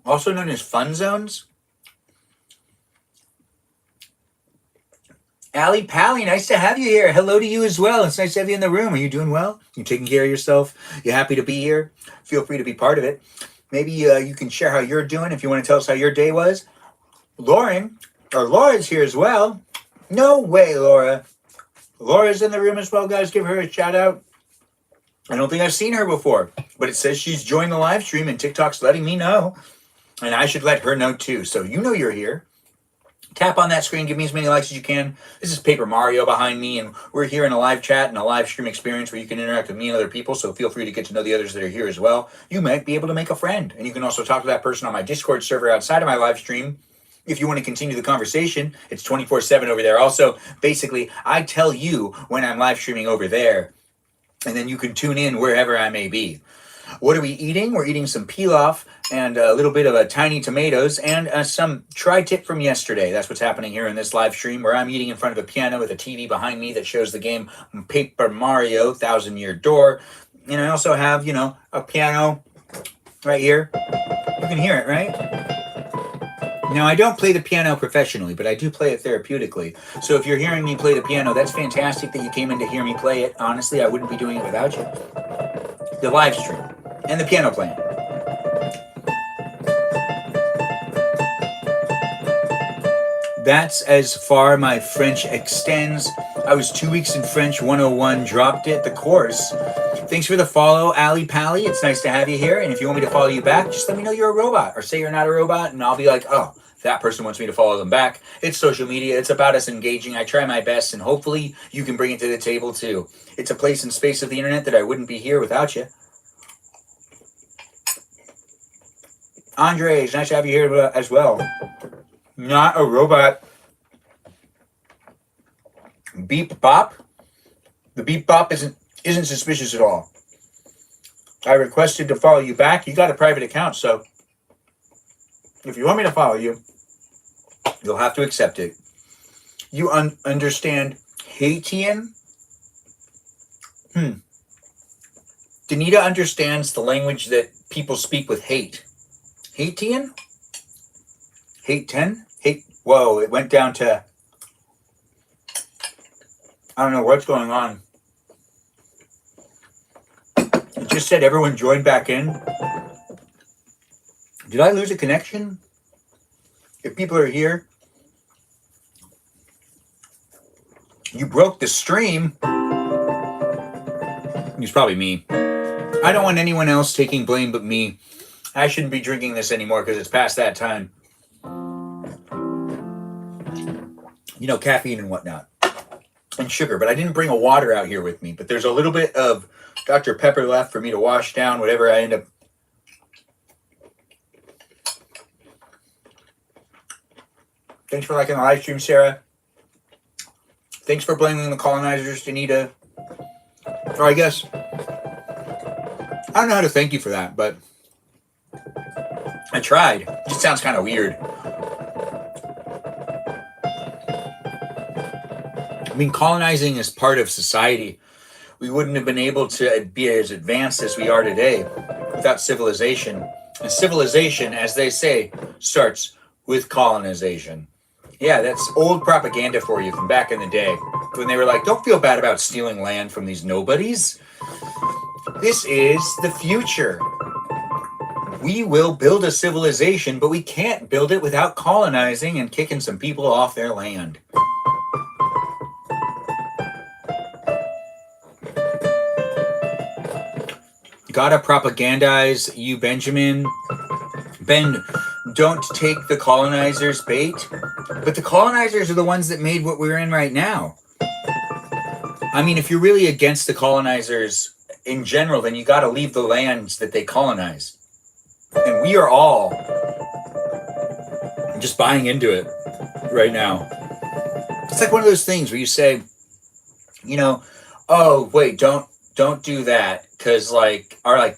Also known as fun zones. Allie Pally, nice to have you here. Hello to you as well. It's nice to have you in the room. Are you doing well? You taking care of yourself? You happy to be here? Feel free to be part of it. Maybe you can share how you're doing if you want to tell us how your day was. Laura's here as well. No way, Laura. Laura's in the room as well, guys. Give her a shout out. I don't think I've seen her before, but it says she's joined the live stream and TikTok's letting me know. And I should let her know too. So you know you're here. Tap on that screen. Give me as many likes as you can. This is Paper Mario behind me, and we're here in a live chat and a live stream experience where you can interact with me and other people. So feel free to get to know the others that are here as well. You might be able to make a friend, and you can also talk to that person on my Discord server outside of my live stream. If you want to continue the conversation, it's 24/7 over there. Also, basically, I tell you when I'm live streaming over there, and then you can tune in wherever I may be. What are we eating? We're eating some pilaf and a little bit of a tiny tomatoes and some tri-tip from yesterday. That's what's happening here in this live stream where I'm eating in front of a piano with a TV behind me that shows the game Paper Mario, Thousand Year Door. And I also have, a piano right here. You can hear it, right? Now, I don't play the piano professionally, but I do play it therapeutically. So if you're hearing me play the piano, that's fantastic that you came in to hear me play it. Honestly, I wouldn't be doing it without you. The live stream and the piano playing. That's as far my French extends. I was 2 weeks in French 101, dropped it, the course. Thanks for the follow, Ali Pally. It's nice to have you here. And if you want me to follow you back, just let me know you're a robot or say you're not a robot. And I'll be like, oh, that person wants me to follow them back. It's social media. It's about us engaging. I try my best. And hopefully you can bring it to the table too. It's a place and space of the internet that I wouldn't be here without you. Andre, it's nice to have you here as well. Not a robot. Beep bop. The beep bop isn't suspicious at all. I requested to follow you back. You got a private account, so if you want me to follow you, you'll have to accept it. You understand Haitian? Danita understands the language that people speak with hate. Haitian? Hate 10? Hate. Whoa, it went down to. I don't know what's going on. It just said everyone joined back in. Did I lose a connection? If people are here, you broke the stream. It's probably me. I don't want anyone else taking blame but me. I shouldn't be drinking this anymore because it's past that time. You know, caffeine and whatnot. And sugar, but I didn't bring a water out here with me. But there's a little bit of Dr. Pepper left for me to wash down whatever I end up. Thanks for liking the live stream, Sarah. Thanks for blaming the colonizers, Danita. Or I guess, I don't know how to thank you for that, but I tried. It just sounds kind of weird. I mean, colonizing is part of society. We wouldn't have been able to be as advanced as we are today without civilization. And civilization, as they say, starts with colonization. Yeah, that's old propaganda for you from back in the day when they were like, don't feel bad about stealing land from these nobodies. This is the future. We will build a civilization, but we can't build it without colonizing and kicking some people off their land. Gotta propagandize you, Benjamin. Ben, don't take the colonizers' bait. But the colonizers are the ones that made what we're in right now. I mean, if you're really against the colonizers in general, then you gotta leave the lands that they colonized. And we are all just buying into it right now. It's like one of those things where you say, you know, oh, wait, don't do that. Because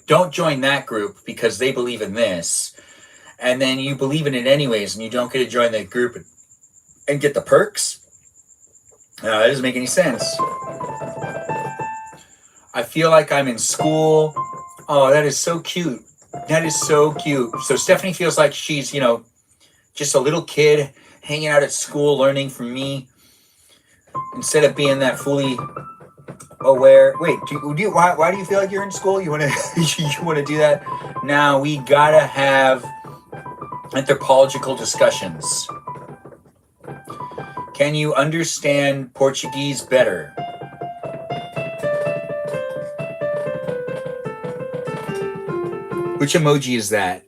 don't join that group because they believe in this. And then you believe in it anyways and you don't get to join that group and get the perks. That doesn't make any sense. I feel like I'm in school. Oh, that is so cute. That is so cute. So Stephanie feels like she's, just a little kid hanging out at school learning from me instead of being that fully aware. Wait, why do you feel like you're in school? You want to do that? Now we gotta have anthropological discussions. Can you understand Portuguese better? Which emoji is that?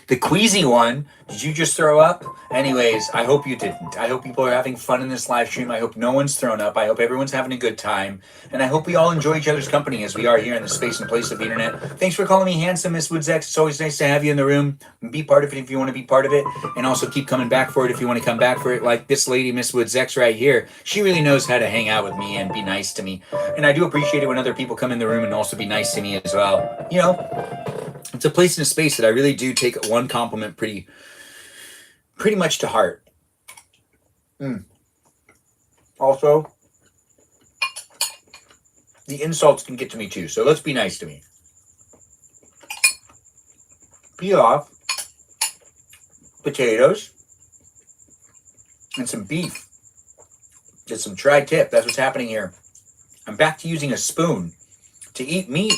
The queasy one. Did you just throw up? Anyways, I hope you didn't. I hope people are having fun in this live stream. I hope no one's thrown up. I hope everyone's having a good time. And I hope we all enjoy each other's company as we are here in the space and place of the internet. Thanks for calling me handsome, Miss Woods X. It's always nice to have you in the room. Be part of it if you want to be part of it. And also keep coming back for it if you want to come back for it. Like this lady, Miss Woods X right here. She really knows how to hang out with me and be nice to me. And I do appreciate it when other people come in the room and also be nice to me as well. It's a place and a space that I really do take one compliment pretty much to heart. Also, the insults can get to me too, so let's be nice to me. Peel off potatoes. and some beef. Just some tri-tip. That's what's happening here. I'm back to using a spoon to eat meat.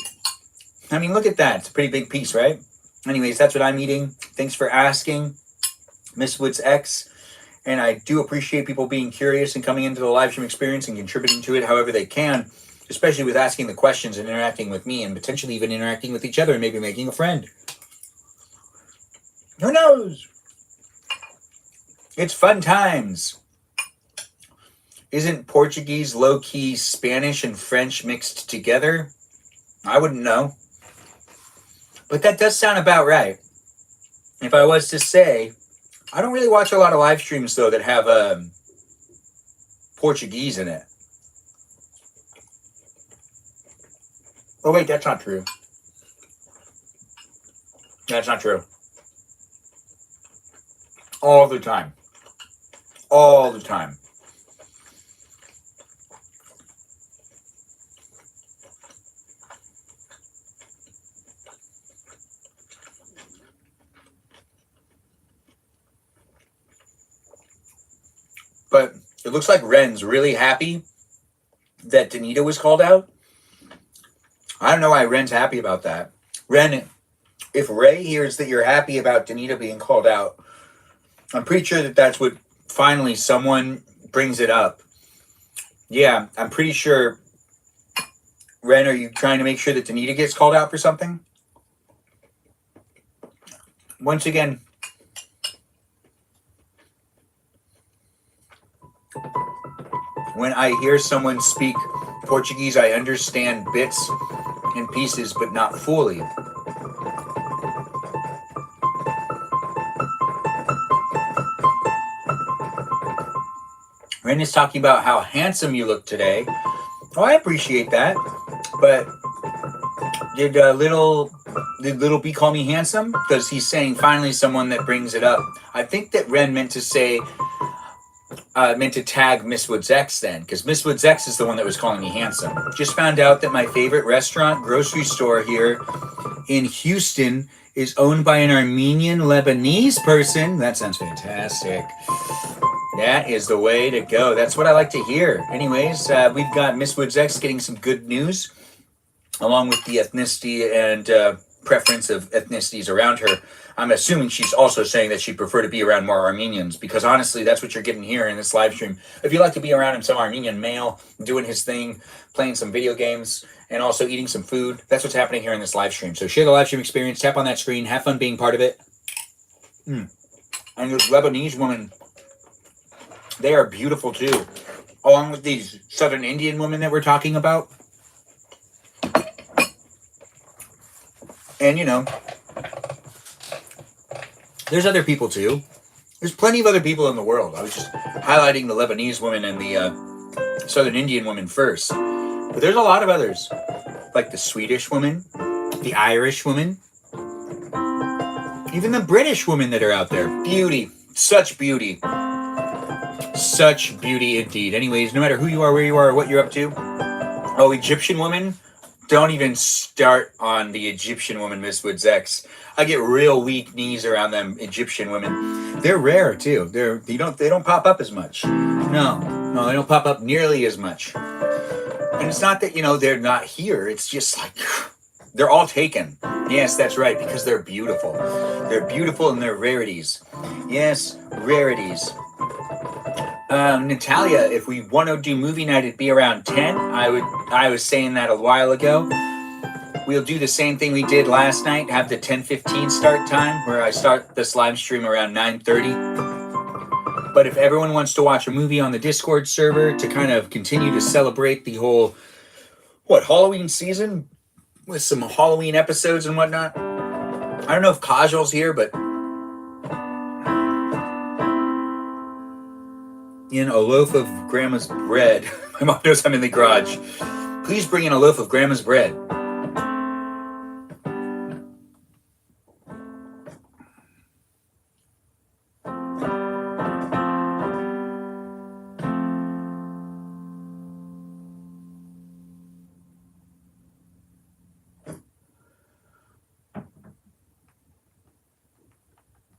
I mean, look at that. It's a pretty big piece, right? Anyways, that's what I'm eating. Thanks for asking, Miss Woods X. And I do appreciate people being curious and coming into the live stream experience and contributing to it however they can, especially with asking the questions and interacting with me and potentially even interacting with each other and maybe making a friend. Who knows? It's fun times. Isn't Portuguese low-key Spanish and French mixed together? I wouldn't know. But that does sound about right. If I was to say, I don't really watch a lot of live streams, though, that have Portuguese in it. Oh, wait, that's not true. That's not true. All the time. All the time. But it looks like Ren's really happy that Danita was called out. I don't know why Ren's happy about that. Ren, if Ray hears that you're happy about Danita being called out, I'm pretty sure that that's what finally someone brings it up. Yeah, I'm pretty sure. Ren, are you trying to make sure that Danita gets called out for something? Once again, when I hear someone speak Portuguese, I understand bits and pieces, but not fully. Ren is talking about how handsome you look today. Oh, I appreciate that. But did Little B call me handsome? Because he's saying finally someone that brings it up. I think that Ren meant to say, meant to tag Miss Woods X then, because Miss Woods X is the one that was calling me handsome. Just found out that my favorite restaurant, grocery store here in Houston is owned by an Armenian Lebanese person. That sounds fantastic. That is the way to go. That's what I like to hear. Anyways, we've got Miss Woods X getting some good news, along with the ethnicity and preference of ethnicities around her. I'm assuming she's also saying that she'd prefer to be around more Armenians, because honestly, that's what you're getting here in this live stream. If you like to be around some Armenian male, doing his thing, playing some video games, and also eating some food, that's what's happening here in this live stream. So share the live stream experience, tap on that screen, have fun being part of it. And those Lebanese women, they are beautiful too, along with these Southern Indian women that we're talking about. And, you know, there's other people too. There's plenty of other people in the world. I was just highlighting the Lebanese women and the Southern Indian women first. But there's a lot of others, like the Swedish women, the Irish women, even the British women that are out there. Beauty. Such beauty. Such beauty indeed. Anyways, no matter who you are, where you are, or what you're up to. Oh, Egyptian women? Don't even start on the Egyptian woman, Miss Woods X. I get real weak knees around them Egyptian women. They're rare too. They don't pop up as much. No, they don't pop up nearly as much. And it's not that, you know, they're not here. It's just like they're all taken. Yes, that's right, because they're beautiful. They're beautiful and they're rarities. Yes, rarities. Natalia, if we want to do movie night, it'd be around 10. I was saying that a while ago. We'll do the same thing we did last night, have the 10:15 start time, where I start this live stream around 9:30. But if everyone wants to watch a movie on the Discord server to kind of continue to celebrate the whole, Halloween season with some Halloween episodes and whatnot. I don't know if Kajal's here, but in a loaf of Grandma's bread. My mom knows I'm in the garage. Please bring in a loaf of Grandma's bread.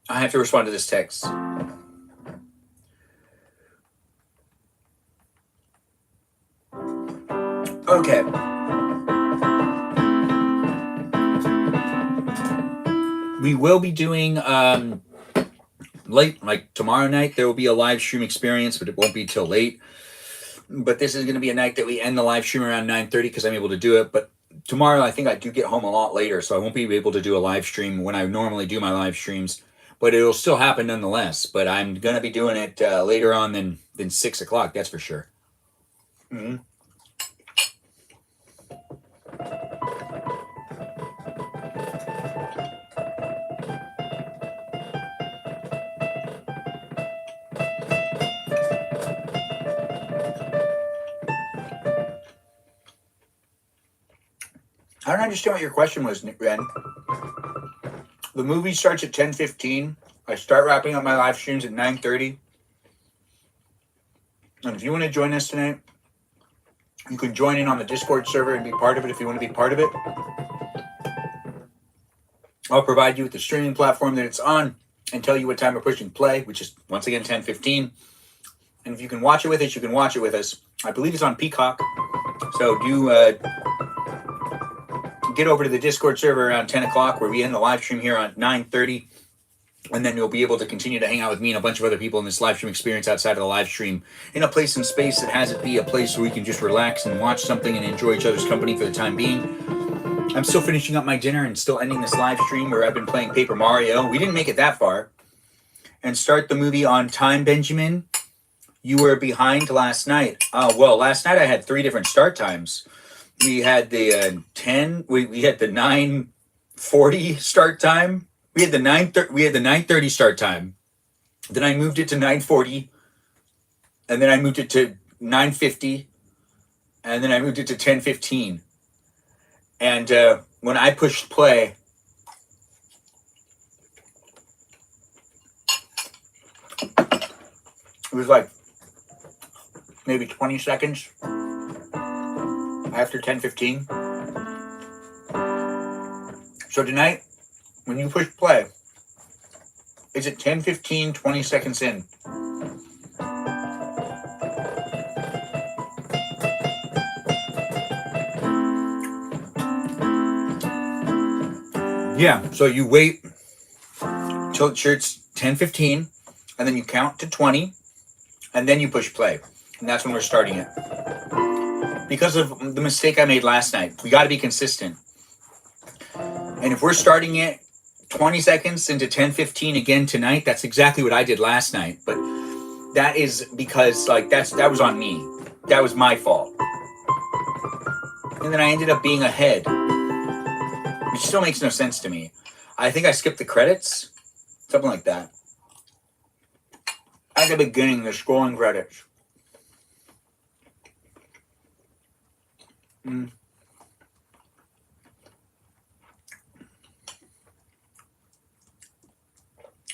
I have to respond to this text. will be doing late, like tomorrow night, there will be a live stream experience, but it won't be till late. But this is going to be a night that we end the live stream around 9:30 because I'm able to do it. But tomorrow, I think I do get home a lot later, so I won't be able to do a live stream when I normally do my live streams. But it'll still happen nonetheless. But I'm going to be doing it later on than 6 o'clock, that's for sure. Mm-hmm. I don't understand what your question was, Ren. The movie starts at 10:15. I start wrapping up my live streams at 9:30. And if you want to join us tonight, you can join in on the Discord server and be part of it if you want to be part of it. I'll provide you with the streaming platform that it's on and tell you what time we're pushing play, which is, once again, 10:15. And if you can watch it with us, you can watch it with us. I believe it's on Peacock. So do get over to the Discord server around 10 o'clock where we end the live stream here on 9:30. And then you'll be able to continue to hang out with me and a bunch of other people in this live stream experience outside of the live stream in a place and space that has it be a place where we can just relax and watch something and enjoy each other's company for the time being. I'm still finishing up my dinner and still ending this live stream where I've been playing Paper Mario. We didn't make it that far. And start the movie on time, Benjamin. You were behind last night. Well, last night I had 3 different start times. We had the 10. We had the 9:40 start time. We had the 9:30 start time. Then I moved it to 9:40, and then I moved it to 9:50, and then I moved it to 10:15. And when I pushed play, it was like maybe 20 seconds after 10:15. So tonight, when you push play, it's at 10:15, 20 seconds in. Yeah, so you wait till it's 10:15, and then you count to 20, and then you push play. And that's when we're starting it. Because of the mistake I made last night, we got to be consistent. And if we're starting it 20 seconds into 10:15 again tonight, that's exactly what I did last night. But that is because that was on me. That was my fault. And then I ended up being ahead, which still makes no sense to me. I think I skipped the credits, something like that. At the beginning, the scrolling credits.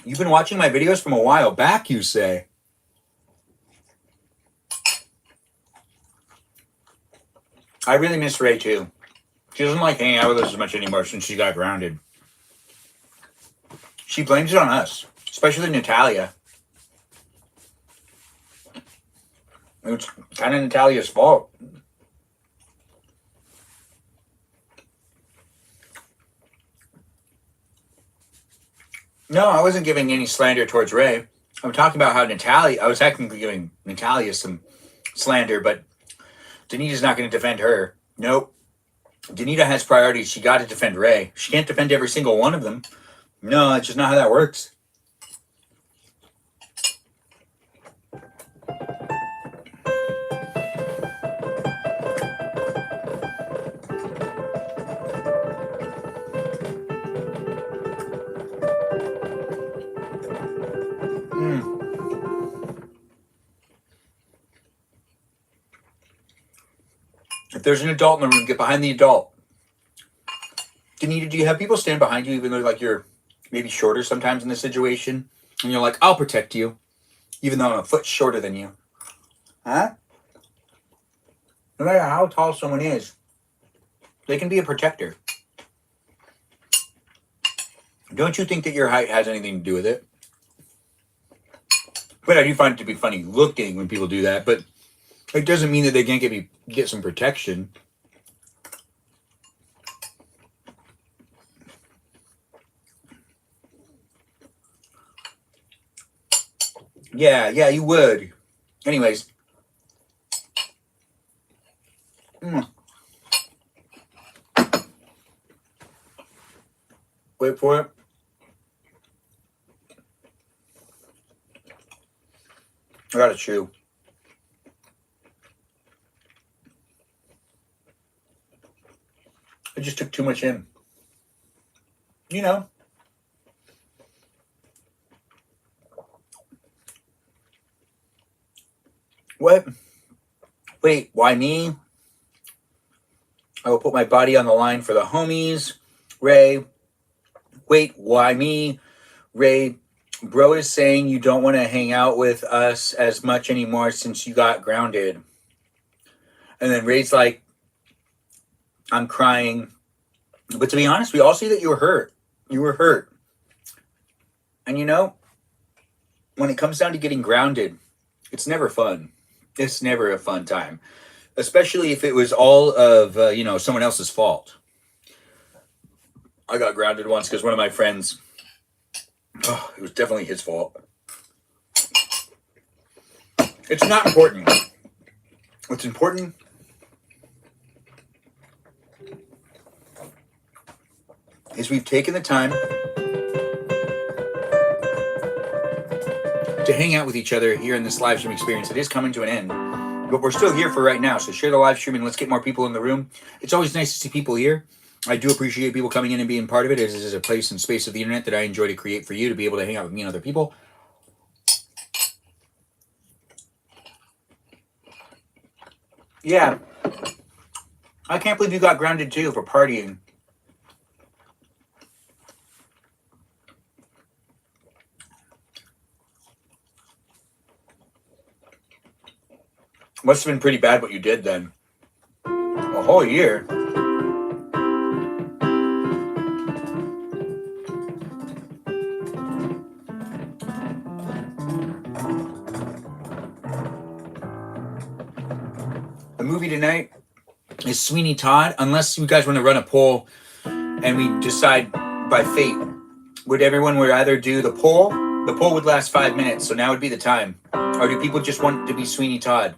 You've been watching my videos from a while back, you say? I really miss Ray, too. She doesn't like hanging out with us as much anymore since she got grounded. She blames it on us, especially Natalia. It's kind of Natalia's fault. No, I wasn't giving any slander towards Ray. I'm talking about how I was technically giving Natalia some slander, but Danita's not going to defend her. Nope. Danita has priorities. She got to defend Ray. She can't defend every single one of them. No, that's just not how that works. If there's an adult in the room, get behind the adult. Danita, do you have people stand behind you even though you're maybe shorter sometimes in this situation? And you're like, I'll protect you, even though I'm a foot shorter than you. Huh? No matter how tall someone is, they can be a protector. Don't you think that your height has anything to do with it? But I do find it to be funny looking when people do that, but it doesn't mean that they can't get some protection. Yeah, you would. Anyways. Wait for it. I gotta chew. I just took too much in. You know. What? Wait, why me? I will put my body on the line for the homies. Ray. Wait, why me? Ray, bro is saying you don't want to hang out with us as much anymore since you got grounded. And then Ray's like, I'm crying. But to be honest, we all see that you were hurt. You were hurt. And you know, when it comes down to getting grounded, it's never fun. It's never a fun time. Especially if it was all of, someone else's fault. I got grounded once because one of my friends, it was definitely his fault. It's not important. What's important is we've taken the time to hang out with each other here in this live stream experience. It is coming to an end, but we're still here for right now. So share the live stream and let's get more people in the room. It's always nice to see people here. I do appreciate people coming in and being part of it. This is a place and space of the internet that I enjoy to create for you to be able to hang out with me and other people. Yeah. I can't believe you got grounded too for partying. Must have been pretty bad what you did then. A whole year. The movie tonight is Sweeney Todd. Unless you guys want to run a poll and we decide by fate, would everyone rather do the poll? The poll would last 5 minutes, so now would be the time. Or do people just want to be Sweeney Todd?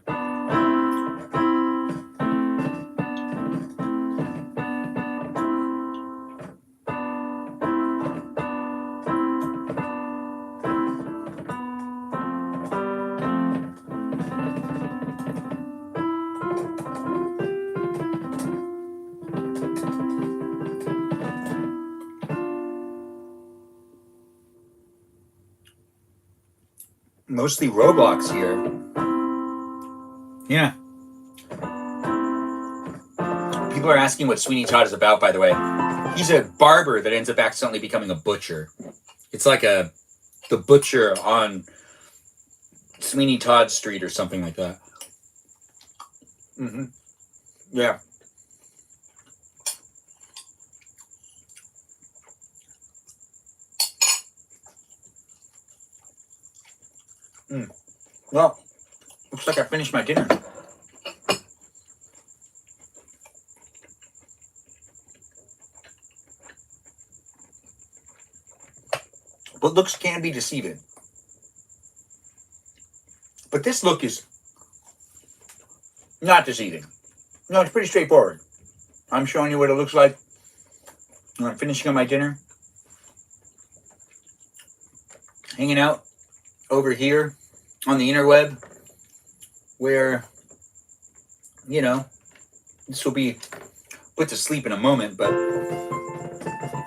Mostly Roblox here. Yeah. People are asking what Sweeney Todd is about, by the way. He's a barber that ends up accidentally becoming a butcher. It's like the butcher on Sweeney Todd Street or something like that. Mm-hmm. Yeah. Well, looks like I finished my dinner. But looks can be deceiving. But this look is not deceiving. No, it's pretty straightforward. I'm showing you what it looks like when I'm finishing on my dinner. Hanging out over here on the interweb where, this will be put to sleep in a moment, but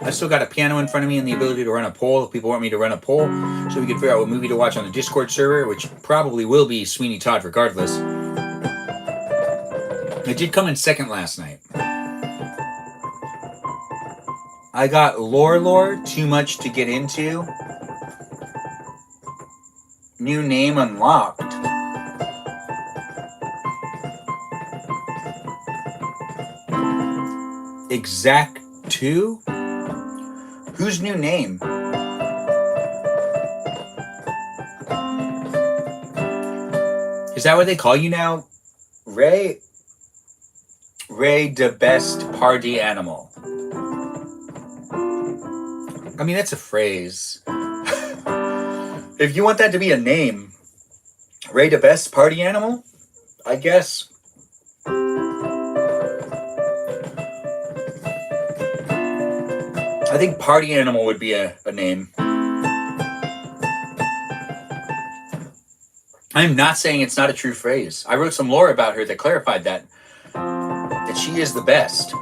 I still got a piano in front of me and the ability to run a poll if people want me to run a poll so we can figure out what movie to watch on the Discord server, which probably will be Sweeney Todd regardless. It did come in second last night. I got Lore, Too Much to Get Into. New name unlocked. Exact 2? Whose new name? Is that what they call you now? Ray the best party animal. I mean, that's a phrase. If you want that to be a name, Ray the best party animal, I guess. I think party animal would be a name. I'm not saying it's not a true phrase. I wrote some lore about her that clarified that she is the best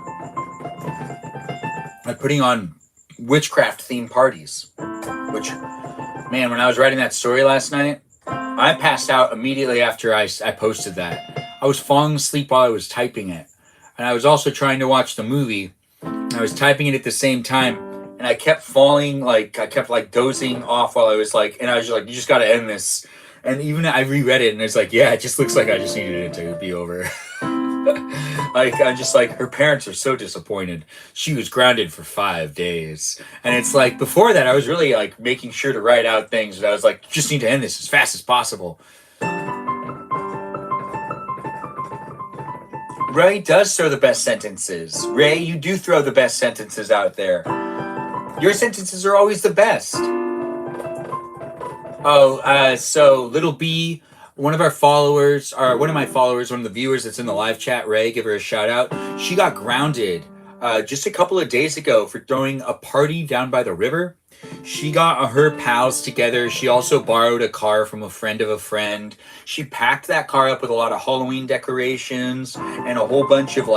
at putting on witchcraft themed parties. Which, man, when I was writing that story last night, I passed out immediately after I posted that. I was falling asleep while I was typing it. And I was also trying to watch the movie. I was typing it at the same time. And I kept falling, I kept dozing off while I was and I was just you just got to end this. And even I reread it and it's yeah, it just looks like I just needed it to be over. I'm just her parents are so disappointed. She was grounded for 5 days. And it's before that, I was really making sure to write out things. And I was just need to end this as fast as possible. Ray does throw the best sentences. Ray, you do throw the best sentences out there. Your sentences are always the best. So Little B, one of my followers, one of the viewers that's in the live chat, Ray, give her a shout out. She got grounded just a couple of days ago for throwing a party down by the river. She got her pals together. She also borrowed a car from a friend of a friend. She packed that car up with a lot of Halloween decorations and a whole bunch of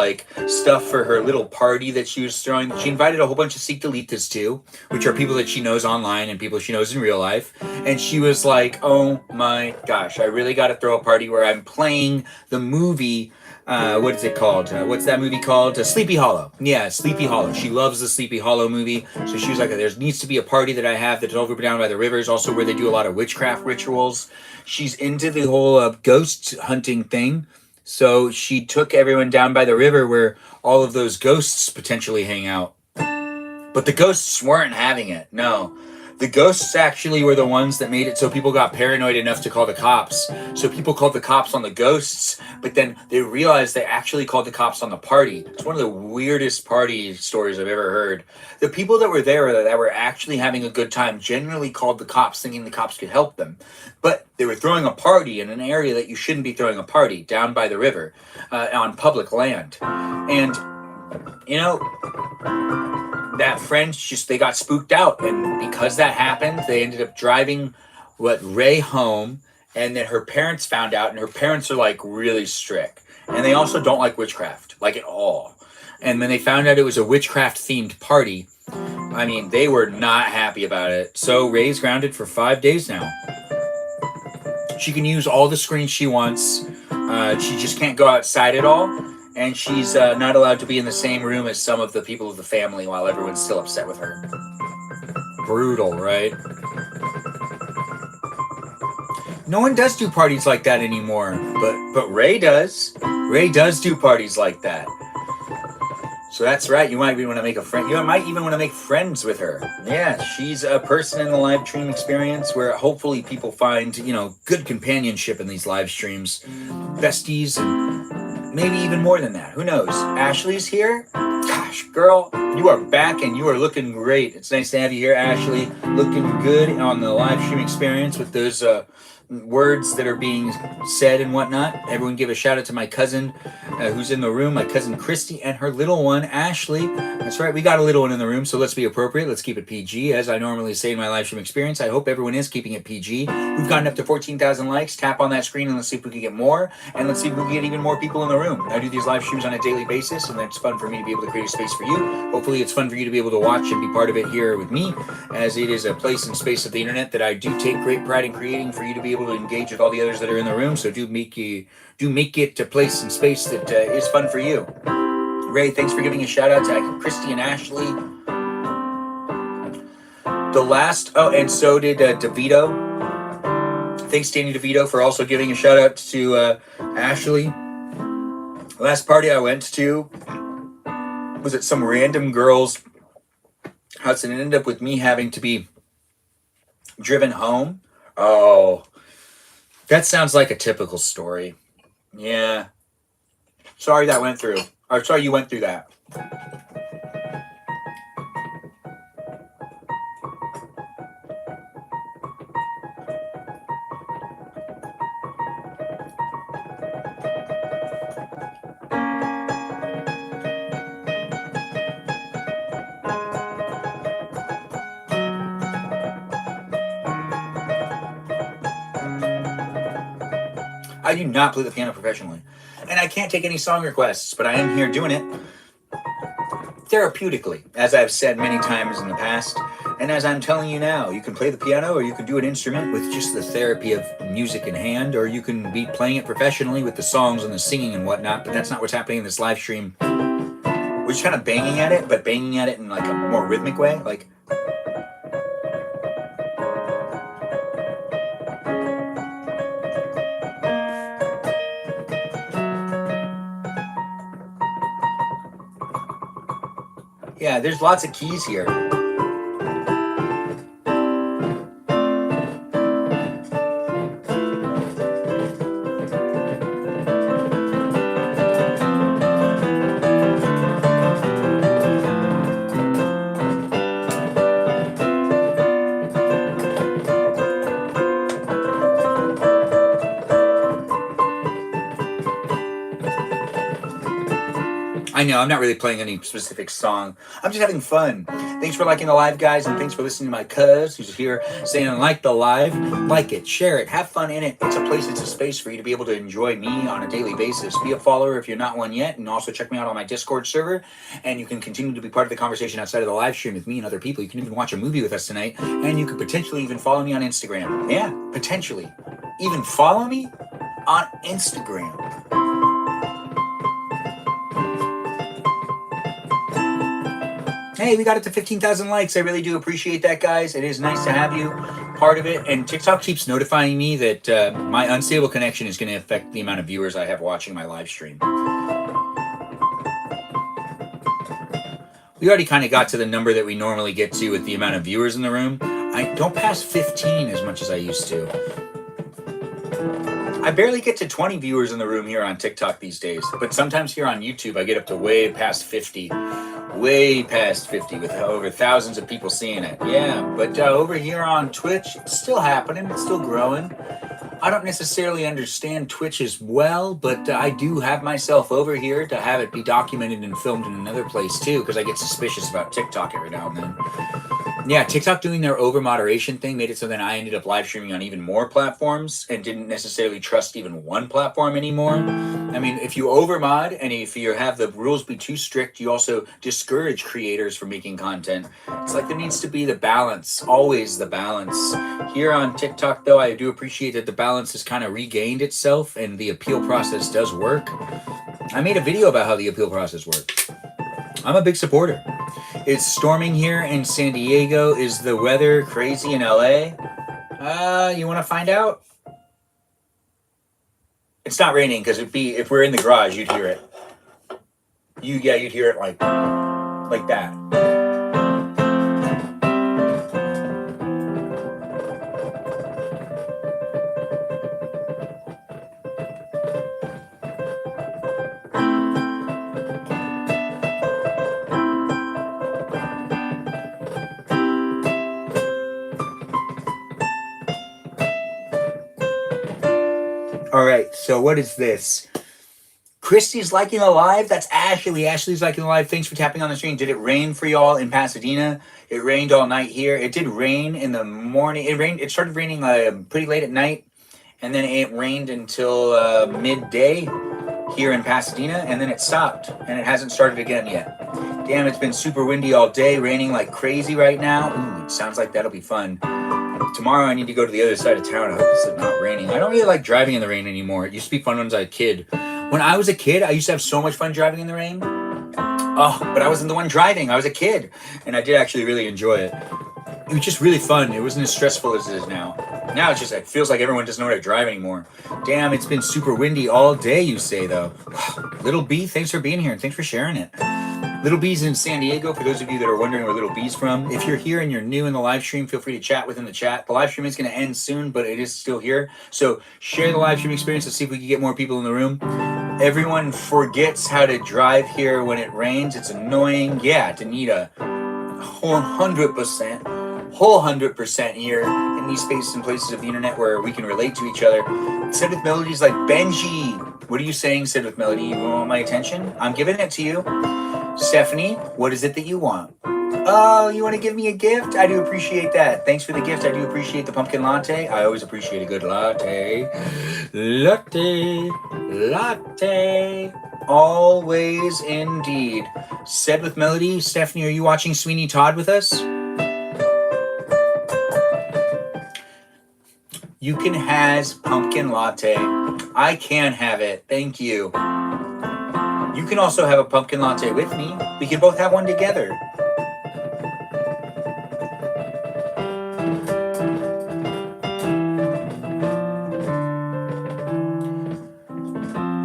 stuff for her little party that she was throwing. She invited a whole bunch of Seekdalitas too, which are people that she knows online and people she knows in real life. And she was oh my gosh, I really got to throw a party where I'm playing the movie. What is it called? What's that movie called? Sleepy Hollow. Yeah, Sleepy Hollow. She loves the Sleepy Hollow movie. So she was there needs to be a party that I have that's over down by the rivers, also where they do a lot of witchcraft rituals. She's into the whole ghost hunting thing. So she took everyone down by the river where all of those ghosts potentially hang out. But the ghosts weren't having it. No. The ghosts actually were the ones that made it so people got paranoid enough to call the cops. So people called the cops on the ghosts, but then they realized they actually called the cops on the party. It's one of the weirdest party stories I've ever heard. The people that were there that were actually having a good time generally called the cops thinking the cops could help them. But they were throwing a party in an area that you shouldn't be throwing a party, down by the river, on public land. And, that friend they got spooked out, and because that happened, they ended up driving Ray home, and then her parents found out, and her parents are really strict, and they also don't like witchcraft at all. And when they found out it was a witchcraft themed party, I mean, they were not happy about it. So Ray's grounded for 5 days now. She can use all the screens she wants. She just can't go outside at all. And she's not allowed to be in the same room as some of the people of the family while everyone's still upset with her. Brutal, right? No one does do parties like that anymore, but Ray does. Ray does do parties like that. So that's right. You might even want to make a friend. You might even want to make friends with her. Yeah, she's a person in the live stream experience where hopefully people find, good companionship in these live streams. Besties and maybe even more than that. Who knows? Ashley's here. Gosh, girl, you are back and you are looking great. It's nice to have you here, Ashley. Looking good on the live stream experience with those words that are being said and whatnot. Everyone give a shout out to my cousin who's in the room, my cousin Christy and her little one, Ashley. That's right, we got a little one in the room, so let's be appropriate. Let's keep it PG, as I normally say in my live stream experience. I hope everyone is keeping it PG. We've gotten up to 14,000 likes. Tap on that screen and let's see if we can get more. And let's see if we can get even more people in the room. I do these live streams on a daily basis, and it's fun for me to be able to create a space for you. Hopefully it's fun for you to be able to watch and be part of it here with me, as it is a place and space of the internet that I do take great pride in creating for you to be able to engage with all the others that are in the room. So do make it a place and space that is fun for you. Ray, thanks for giving a shout out to Christy and Ashley. And so did DeVito. Thanks, Danny DeVito, for also giving a shout out to Ashley. Last party I went to was at some random girl's house, and it ended up with me having to be driven home. Oh, that sounds like a typical story. Yeah. Sorry that went through. Or sorry you went through that. I do not play the piano professionally. And I can't take any song requests, but I am here doing it therapeutically, as I've said many times in the past. And as I'm telling you now, you can play the piano or you can do an instrument with just the therapy of music in hand, or you can be playing it professionally with the songs and the singing and whatnot, but that's not what's happening in this live stream. We're just kind of banging at it, but banging at it in like a more rhythmic way. Like, yeah, there's lots of keys here. I know, I'm not really playing any specific song. I'm just having fun. Thanks for liking the live, guys, and thanks for listening to my cuz who's here saying, like the live, like it, share it, have fun in it. It's a place, it's a space for you to be able to enjoy me on a daily basis. Be a follower if you're not one yet, and also check me out on my Discord server, and you can continue to be part of the conversation outside of the live stream with me and other people. You can even watch a movie with us tonight, and you could potentially even follow me on Instagram. Yeah, potentially. Even follow me on Instagram. Hey, we got it to 15,000 likes. I really do appreciate that, guys. It is nice to have you part of it. And TikTok keeps notifying me that my unstable connection is going to affect the amount of viewers I have watching my live stream. We already kind of got to the number that we normally get to with the amount of viewers in the room. I don't pass 15 as much as I used to. I barely get to 20 viewers in the room here on TikTok these days. But sometimes here on YouTube, I get up to way past 50. Way past 50 with over thousands of people seeing it. Yeah, but over here on Twitch, it's still happening. It's still growing. I don't necessarily understand Twitch as well, but I do have myself over here to have it be documented and filmed in another place too, because I get suspicious about TikTok every now and then. Yeah, TikTok doing their over moderation thing made it so that I ended up live streaming on even more platforms and didn't necessarily trust even one platform anymore. I mean, if you over mod and if you have the rules be too strict, you also discourage creators from making content. It's like there needs to be the balance, always the balance. Here on TikTok, though, I do appreciate that the balance has kind of regained itself and the appeal process does work. I made a video about how the appeal process works. I'm a big supporter. It's storming here in San Diego. Is the weather crazy in LA? You want to find out? It's not raining because it'd be, if we're in the garage, you'd hear it. You'd hear it like that. All right, so what is this? Christy's liking the live. That's Ashley. Ashley's liking the live. Thanks for tapping on the screen. Did it rain for y'all in Pasadena? It rained all night here. It did rain in the morning. It started raining pretty late at night, and then it rained until midday here in Pasadena, and then it stopped, and it hasn't started again yet. Damn, it's been super windy all day, raining like crazy right now. Ooh, it sounds like that'll be fun. Tomorrow I need to go to the other side of town. I hope it's not raining. I don't really like driving in the rain anymore. It used to be fun when I was a kid. When I was a kid, I used to have so much fun driving in the rain. Oh, but I wasn't the one driving. I was a kid. And I did actually really enjoy it. It was just really fun. It wasn't as stressful as it is now. Now it's just, it feels like everyone doesn't know how to drive anymore. Damn, it's been super windy all day, you say, though. Little B, thanks for being here and thanks for sharing it. Little B's in San Diego, for those of you that are wondering where Little B's from. If you're here and you're new in the live stream, feel free to chat within the chat. The live stream is going to end soon, but it is still here. So share the live stream experience. Let's see if we can get more people in the room. Everyone forgets how to drive here when it rains. It's annoying. Yeah, Danita, 100% here in these spaces and places of the internet where we can relate to each other. Said with melodies like Benji. What are you saying, Said with Melody? You want my attention? I'm giving it to you. Stephanie, what is it that you want? Oh, you want to give me a gift? I do appreciate that. Thanks for the gift. I do appreciate the pumpkin latte. I always appreciate a good latte. Latte. Latte. Always indeed. Said with melody. Stephanie, are you watching Sweeney Todd with us? You can has pumpkin latte. I can have it. Thank you. You can also have a pumpkin latte with me. We can both have one together.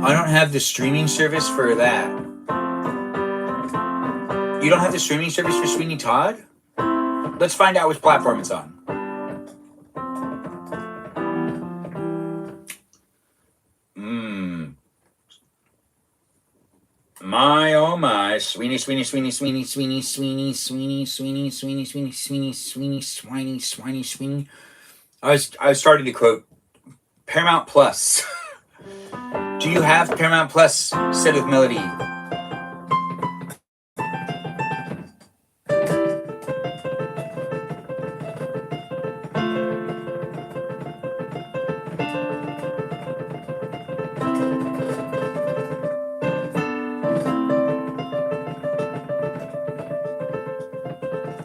I don't have the streaming service for that. You don't have the streaming service for Sweeney Todd? Let's find out which platform it's on. My oh my, Sweeney. I was starting to quote Paramount Plus. Do you have Paramount Plus? Said with melody.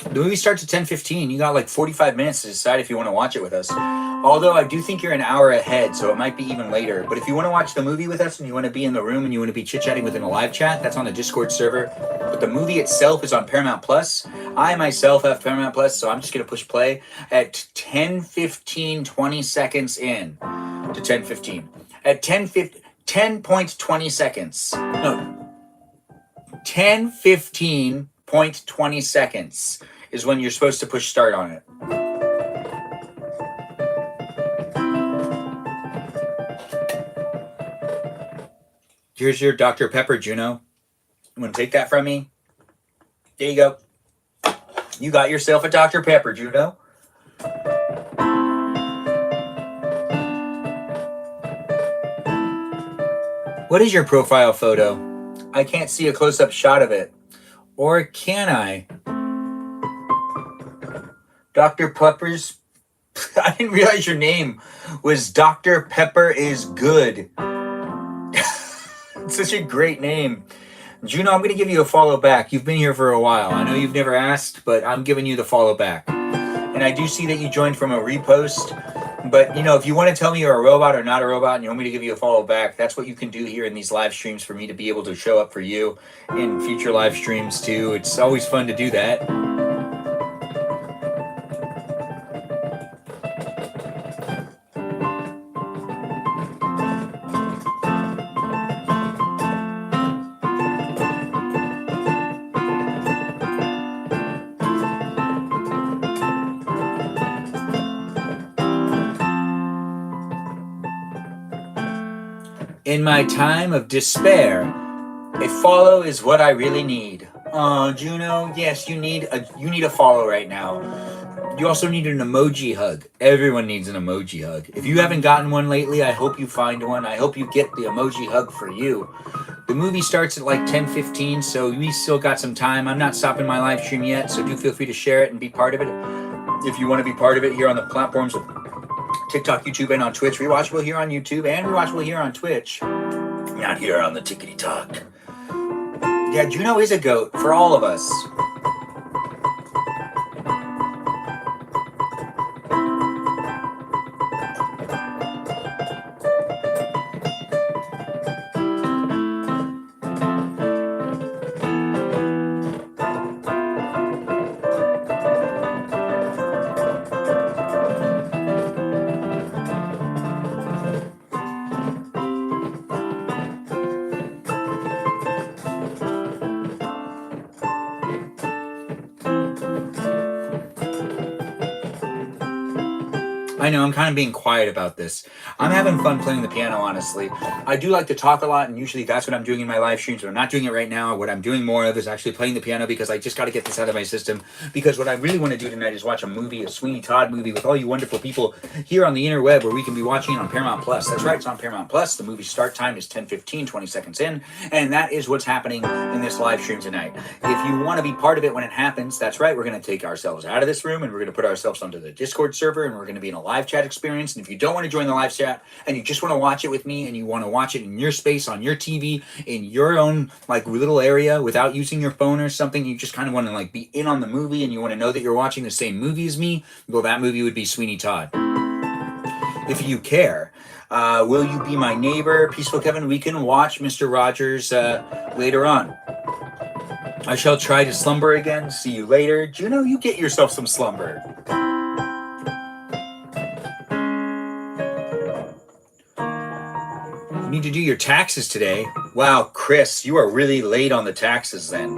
The movie starts at 10:15. You got like 45 minutes to decide if you want to watch it with us. Although I do think you're an hour ahead, so it might be even later. But if you want to watch the movie with us and you want to be in the room and you want to be chit-chatting within a live chat, that's on the Discord server. But the movie itself is on Paramount Plus. I myself have Paramount Plus, so I'm just going to push play at 10:15, 20 seconds in to 10:15. At 10.20 seconds. No. 10:15.20 seconds is when you're supposed to push start on it. Here's your Dr. Pepper, Juno. You want to take that from me? There you go. You got yourself a Dr. Pepper, Juno. What is your profile photo? I can't see a close-up shot of it. Or can I? Dr. Pepper's... I didn't realize your name was Dr. Pepper is Good. It's such a great name. Juno, I'm going to give you a follow back. You've been here for a while. I know you've never asked, but I'm giving you the follow back. And I do see that you joined from a repost. But, you know, if you want to tell me you're a robot or not a robot and you want me to give you a follow back, that's what you can do here in these live streams for me to be able to show up for you in future live streams, too. It's always fun to do that. In my time of despair, a follow is what I really need. Oh, Juno, yes, you need a follow right now. You also need an emoji hug. Everyone needs an emoji hug. If you haven't gotten one lately, I hope you find one. I hope you get the emoji hug for you. The movie starts at like 10:15, so we still got some time. I'm not stopping my live stream yet, so do feel free to share it and be part of it. If you want to be part of it here on the platforms of TikTok, YouTube, and on Twitch. Rewatchable here on YouTube and rewatchable here on Twitch. Not here on the Tickety Talk. Yeah, Juno is a goat for all of us. I know, I'm kind of being quiet about this. I'm having fun playing the piano, honestly. I do like to talk a lot, and usually that's what I'm doing in my live streams, but I'm not doing it right now. What I'm doing more of is actually playing the piano because I just got to get this out of my system. Because what I really want to do tonight is watch a movie, a Sweeney Todd movie, with all you wonderful people here on the interweb, where we can be watching it on Paramount Plus. That's right, it's on Paramount Plus. The movie start time is 10:15, 20 seconds in, and that is what's happening in this live stream tonight. If you want to be part of it when it happens, that's right, we're going to take ourselves out of this room and we're going to put ourselves onto the Discord server, and we're going to be in a live chat experience. And if you don't want to join the live chat and you just want to watch it with me, and you want to watch it in your space, on your TV, in your own like little area without using your phone or something, you just kind of want to like be in on the movie and you want to know that you're watching the same movie as me, well, that movie would be Sweeney Todd. If you care, will you be my neighbor, Peaceful Kevin? We can watch Mr. Rogers later on. I shall try to slumber again. See you later. Juno, you get yourself some slumber. You need to do your taxes today. Wow, Chris, you are really late on the taxes then.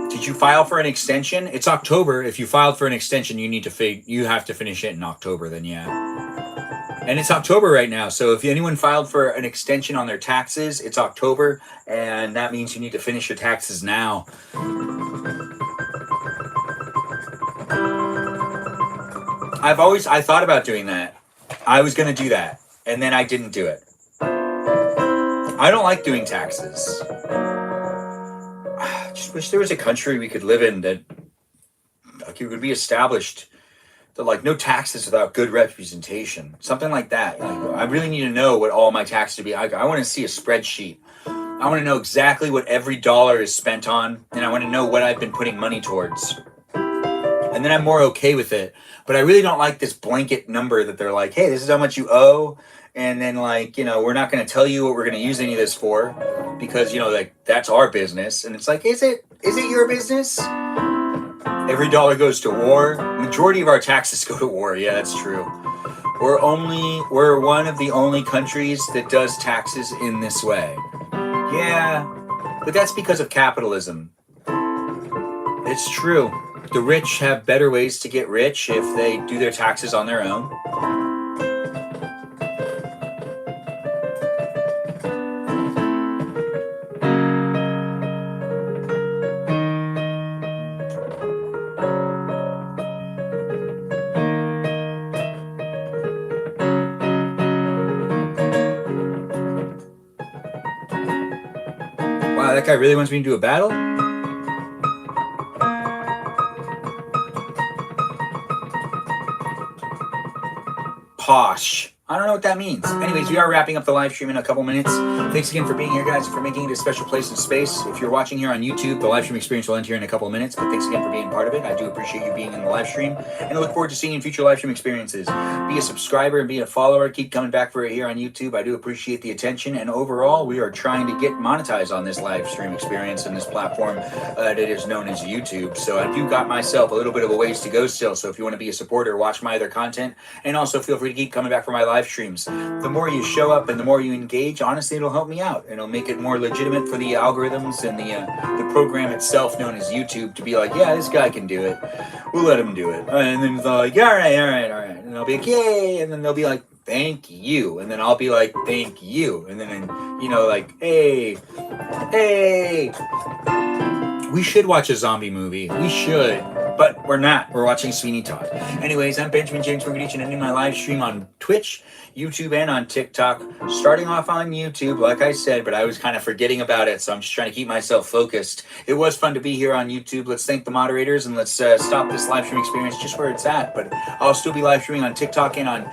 Did you file for an extension? It's October. If you filed for an extension, you have to finish it in October then, yeah. And it's October right now, so if anyone filed for an extension on their taxes, it's October, and that means you need to finish your taxes now. I thought about doing that. I was going to do that, and then I didn't do it. I don't like doing taxes. I just wish there was a country we could live in that like it would be established that like no taxes without good representation, something like that. Like, I really need to know what all my taxes would be. I want to see a spreadsheet. I want to know exactly what every dollar is spent on, and I want to know what I've been putting money towards. And then I'm more okay with it. But I really don't like this blanket number that they're like, hey, this is how much you owe. And then like, you know, we're not going to tell you what we're going to use any of this for because, you know, like that's our business. And it's like, is it your business? Every dollar goes to war. Majority of our taxes go to war. Yeah, that's true. We're one of the only countries that does taxes in this way. Yeah, but that's because of capitalism. It's true. The rich have better ways to get rich if they do their taxes on their own. Wow, that guy really wants me to do a battle? Posh. I don't know what that means. Anyways, we are wrapping up the live stream in a couple minutes. Thanks again for being here, guys, for making it a special place and space. If you're watching here on YouTube, the live stream experience will end here in a couple of minutes, but thanks again for being part of it. I do appreciate you being in the live stream, and I look forward to seeing you in future live stream experiences. Be a subscriber and be a follower. Keep coming back for it here on YouTube. I do appreciate the attention, and overall, we are trying to get monetized on this live stream experience and this platform that is known as YouTube. So I do got myself a little bit of a ways to go still, so if you want to be a supporter, watch my other content, and also feel free to keep coming back for my live streams. The more you show up and the more you engage, honestly, it'll help me out. It'll make it more legitimate for the algorithms and the program itself known as YouTube to be like, yeah, this guy can do it. We'll let him do it. And then they're like, all right. And I'll be like, yay. And then they'll be like, thank you. And then I'll be like, thank you. And then, you know, like, hey. We should watch a zombie movie. We should. But we're not. We're watching Sweeney Todd. Anyways, I'm Benjamin Magrdichian, and in my live stream on Twitch, YouTube, and on TikTok. Starting off on YouTube, like I said, but I was kind of forgetting about it, so I'm just trying to keep myself focused. It was fun to be here on YouTube. Let's thank the moderators, and let's stop this live stream experience just where it's at. But I'll still be live streaming on TikTok and on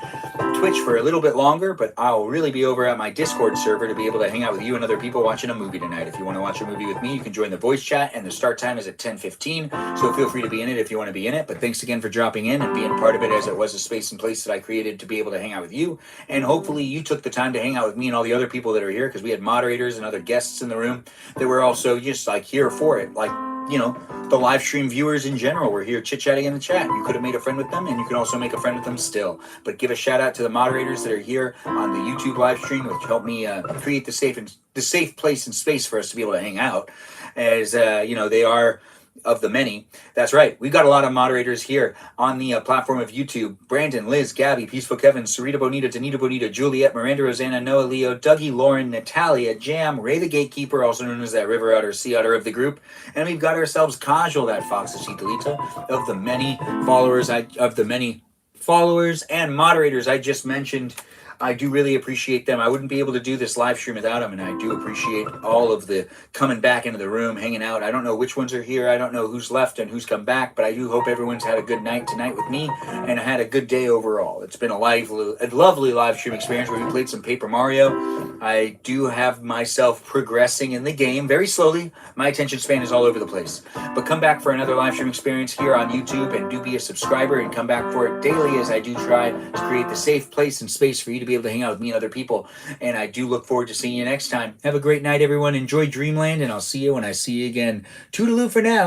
Twitch for a little bit longer, but I'll really be over at my Discord server to be able to hang out with you and other people watching a movie tonight. If you want to watch a movie with me, you can join the voice chat, and the start time is at 10:15, so feel free to be in it if you want to be in it. But thanks again for dropping in and being part of it, as it was a space and place that I created to be able to hang out with you. And hopefully you took the time to hang out with me and all the other people that are here, because we had moderators and other guests in the room that were also just like here for it. Like, you know, the live stream viewers in general were here chit-chatting in the chat. You could have made a friend with them, and you can also make a friend with them still. But give a shout out to the moderators that are here on the YouTube live stream, which helped me create the safe place and space for us to be able to hang out. As you know, they are of the many. That's right. We've got a lot of moderators here on the platform of YouTube. Brandon, Liz, Gabby, Peaceful Kevin, Sarita Bonita, Danita Bonita, Juliet, Miranda, Rosanna, Noah, Leo, Dougie, Lauren, Natalia, Jam, Ray the Gatekeeper, also known as that river otter, sea otter of the group. And we've got ourselves Kajal, that fox, Delita, of the many followers and moderators I just mentioned. I do really appreciate them. I wouldn't be able to do this live stream without them, and I do appreciate all of the coming back into the room, hanging out. I don't know which ones are here. I don't know who's left and who's come back, but I do hope everyone's had a good night tonight with me and had a good day overall. It's been a lovely live stream experience where we played some Paper Mario. I do have myself progressing in the game very slowly. My attention span is all over the place. But come back for another live stream experience here on YouTube, and do be a subscriber and come back for it daily, as I do try to create the safe place and space for you to be able to hang out with me and other people. And I do look forward to seeing you next time. Have a great night, everyone. Enjoy Dreamland, and I'll see you when I see you again. Toodaloo for now.